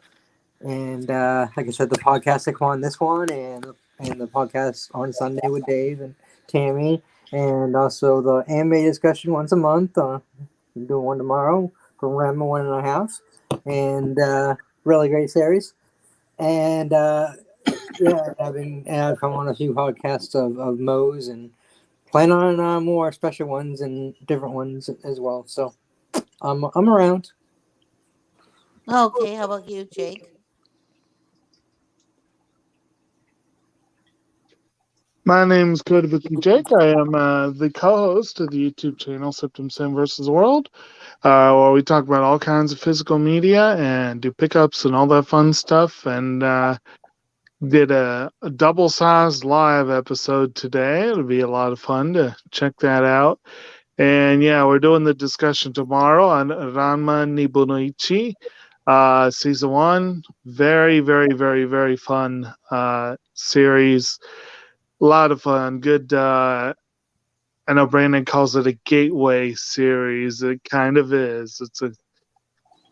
[SPEAKER 3] And like I said, the podcast I come on this one, and the podcast on Sunday with Dave and Tammy, and also the anime discussion once a month. I'm doing one tomorrow for Rema 1.5, and really great series. And yeah, I've come on a few podcasts of Moe's, and plan on more special ones and different ones as well. So I'm around.
[SPEAKER 2] Okay, how about you, Jake?
[SPEAKER 4] My name is Kotobukijake. I am the co-host of the YouTube channel SeptumSin versus the World, where we talk about all kinds of physical media and do pickups and all that fun stuff. And did a double-sized live episode today. It'll be a lot of fun to check that out. And yeah, we're doing the discussion tomorrow on Ranma Nibunoichi, season 1. Very, very, very, very fun series. A lot of fun. Good. I know Brandon calls it a gateway series. It kind of is. It's a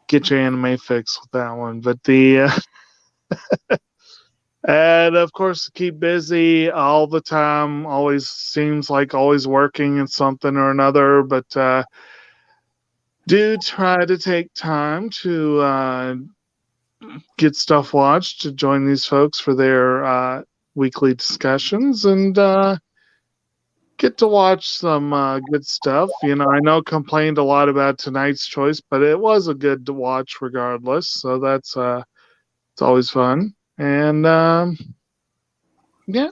[SPEAKER 4] get your anime fix with that one. But and of course, keep busy all the time. Always seems like always working in something or another. But do try to take time to get stuff watched, to join these folks for their weekly discussions, and get to watch some good stuff. I know complained a lot about tonight's choice, but it was a good to watch regardless. So that's it's always fun. And yeah,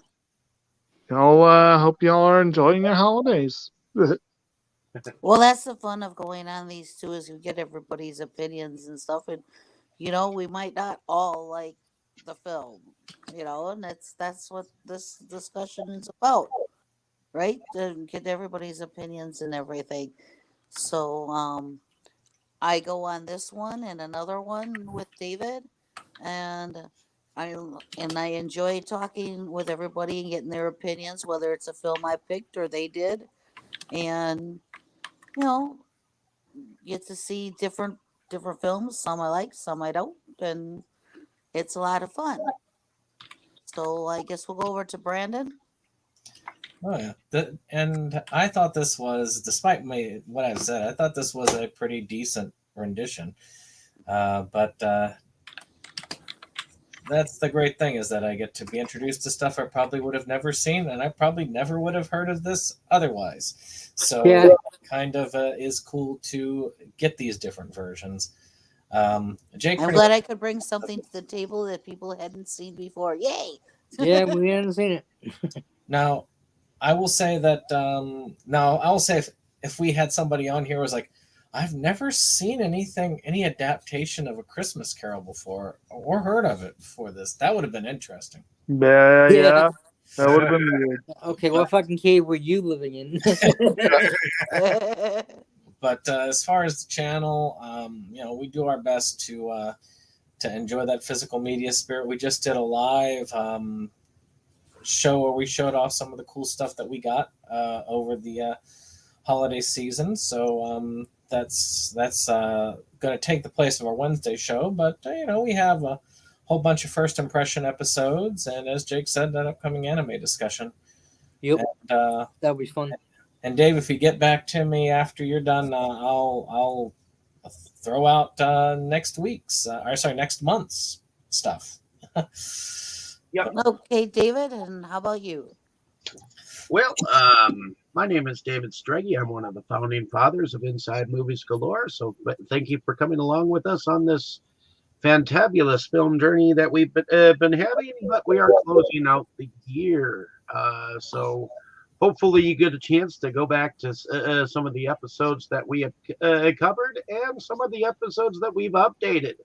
[SPEAKER 4] y'all hope y'all are enjoying your holidays.
[SPEAKER 2] Well, that's the fun of going on these two, is you get everybody's opinions and stuff, and we might not all like the film, and that's what this discussion is about, right? To get everybody's opinions and everything. So I go on this one and another one with David, and I enjoy talking with everybody and getting their opinions, whether it's a film I picked or they did, and get to see different films. Some I like, some I don't, and It's a lot of fun. So I guess we'll go over to Brandon.
[SPEAKER 6] Oh yeah, and I thought this was, despite what I've said, I thought this was a pretty decent rendition. But that's the great thing, is that I get to be introduced to stuff I probably would have never seen, and I probably never would have heard of this otherwise. So
[SPEAKER 3] Yeah.
[SPEAKER 6] it kind of is cool to get these different versions. Jake,
[SPEAKER 2] I'm glad I could bring something to the table that people hadn't seen before. Yay!
[SPEAKER 3] Yeah, we hadn't seen it.
[SPEAKER 6] now I will say that if we had somebody on here who was like, I've never seen any adaptation of A Christmas Carol before or heard of it before this, that would have been interesting.
[SPEAKER 4] Yeah. That would have been weird.
[SPEAKER 3] Okay, what fucking cave were you living in?
[SPEAKER 6] But as far as the channel, we do our best to enjoy that physical media spirit. We just did a live show where we showed off some of the cool stuff that we got over the holiday season. So that's going to take the place of our Wednesday show. But we have a whole bunch of first impression episodes, and as Jake said, that upcoming anime discussion.
[SPEAKER 3] Yep,
[SPEAKER 6] and,
[SPEAKER 3] that'll be fun.
[SPEAKER 6] And Dave, if you get back to me after you're done, I'll throw out next month's stuff.
[SPEAKER 1] Yep.
[SPEAKER 2] Okay, David, and how about you?
[SPEAKER 1] Well, my name is David Streggy. I'm one of the founding fathers of Inside Movies Galore. So thank you for coming along with us on this fantabulous film journey that we've been having. But we are closing out the year. So hopefully you get a chance to go back to some of the episodes that we have covered and some of the episodes that we've updated.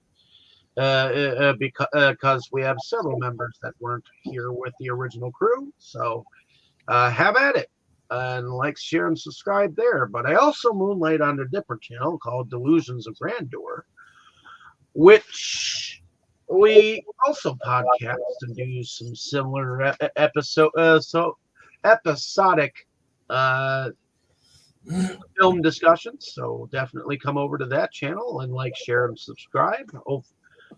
[SPEAKER 1] Because we have several members that weren't here with the original crew. So have at it. And like, share, and subscribe there. But I also moonlight on a different channel called Delusions of Grandeur, which we also podcast and do some similar episodic film discussions. So definitely come over to that channel and like, share, and subscribe.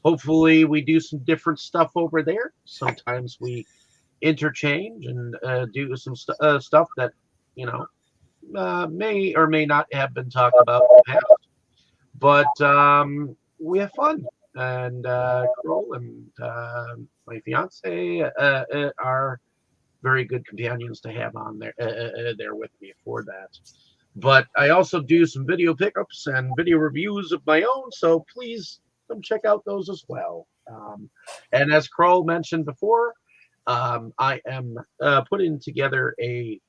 [SPEAKER 1] Hopefully we do some different stuff over there. Sometimes we interchange and do some stuff that may or may not have been talked about in the past. But we have fun, and Kroll and my fiance are very good companions to have on there with me for that. But I also do some video pickups and video reviews of my own, so please come check out those as well. And as Kroll mentioned before, I am putting together a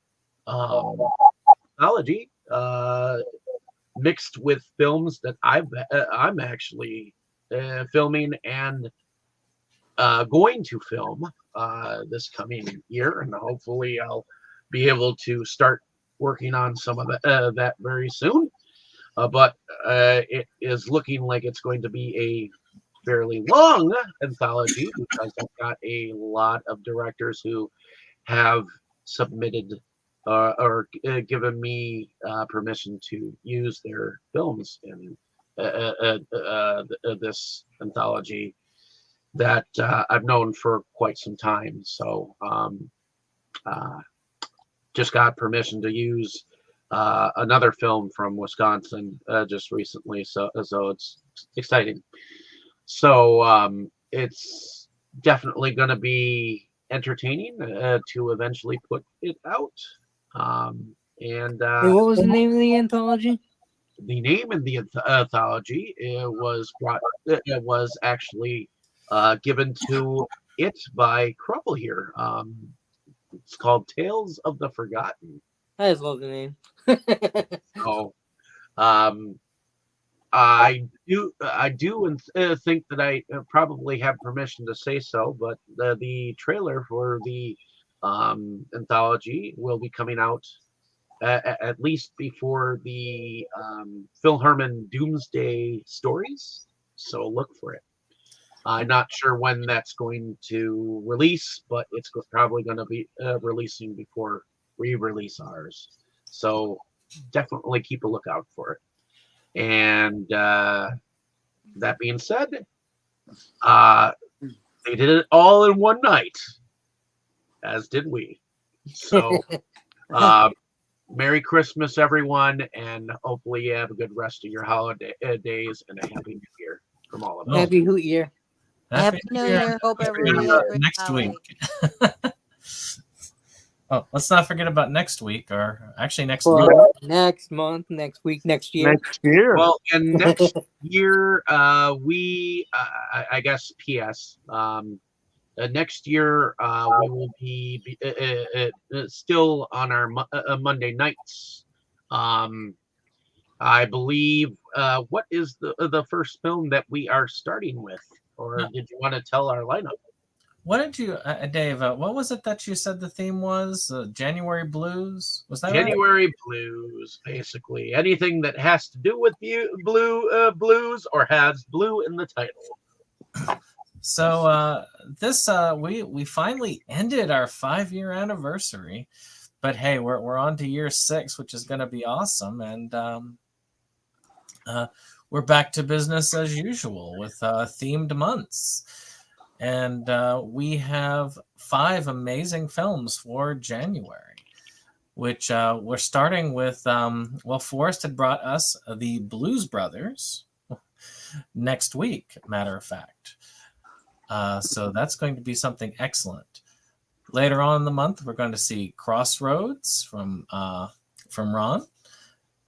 [SPEAKER 1] anthology mixed with films that I'm actually filming and going to film this coming year, and hopefully I'll be able to start working on some of that very soon. But it is looking like it's going to be a fairly long anthology because I've got a lot of directors who have submitted or given me permission to use their films in this anthology that I've known for quite some time. So just got permission to use another film from Wisconsin just recently. So it's exciting. So it's definitely going to be entertaining to eventually put it out. And
[SPEAKER 3] what was the name of the anthology?
[SPEAKER 1] The name of the anthology was actually given to it by Kroll here. It's called Tales of the Forgotten.
[SPEAKER 3] I just love the name.
[SPEAKER 1] So, I do think that I probably have permission to say so, but the trailer for the anthology will be coming out at least before the Phil Herman Doomsday Stories. So look for it. I'm not sure when that's going to release, but it's probably going to be releasing before we release ours. So definitely keep a lookout for it. And that being said, They did it all in one night, as did we. So, Merry Christmas, everyone, and hopefully you have a good rest of your holiday days and a Happy New Year from all of us.
[SPEAKER 3] Happy Hoot Year.
[SPEAKER 2] Happy New Year. Hope everybody has a great
[SPEAKER 6] Next
[SPEAKER 2] holiday.
[SPEAKER 6] week. Oh, let's not forget about next week, or actually next
[SPEAKER 3] Well,
[SPEAKER 6] month.
[SPEAKER 3] next month, next week, next year.
[SPEAKER 4] Next year.
[SPEAKER 1] Well, and next year, I guess, P.S. Next year, we will be still on our Monday nights. I believe. What is the first film that we are starting with, or did you want to tell our lineup?
[SPEAKER 6] What did you, Dave? What was it that you said the theme was? January Blues? Was that
[SPEAKER 1] January
[SPEAKER 6] right?
[SPEAKER 1] Blues, basically anything that has to do with blues or has blue in the title.
[SPEAKER 6] So this we finally ended our 5-year anniversary, but hey, we're on to year 6, which is going to be awesome, and we're back to business as usual with themed months. And we have 5 amazing films for January, which we're starting with, Forrest had brought us the Blues Brothers next week, matter of fact. So that's going to be something excellent. Later on in the month, we're going to see Crossroads from Ron.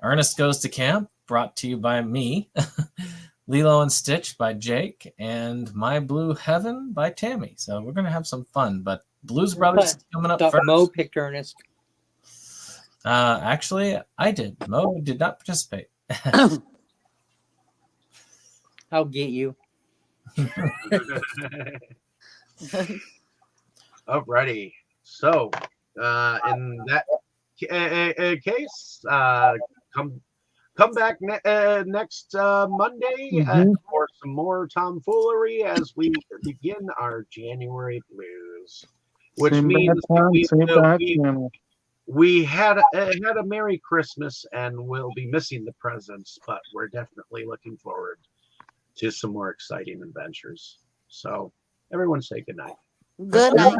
[SPEAKER 6] Ernest Goes to Camp, brought to you by me. Lilo and Stitch by Jake, and My Blue Heaven by Tammy. So we're going to have some fun, but Blues Brothers is coming up first.
[SPEAKER 3] Mo picked Ernest.
[SPEAKER 6] Actually, I did. Mo did not participate.
[SPEAKER 3] I'll get you.
[SPEAKER 1] Alrighty. So, in that case, come back next Monday for some more tomfoolery as we begin our January Blues, which means we had a Merry Christmas and we'll be missing the presents, but we're definitely looking forward to some more exciting adventures. So everyone say good night.
[SPEAKER 2] Good night.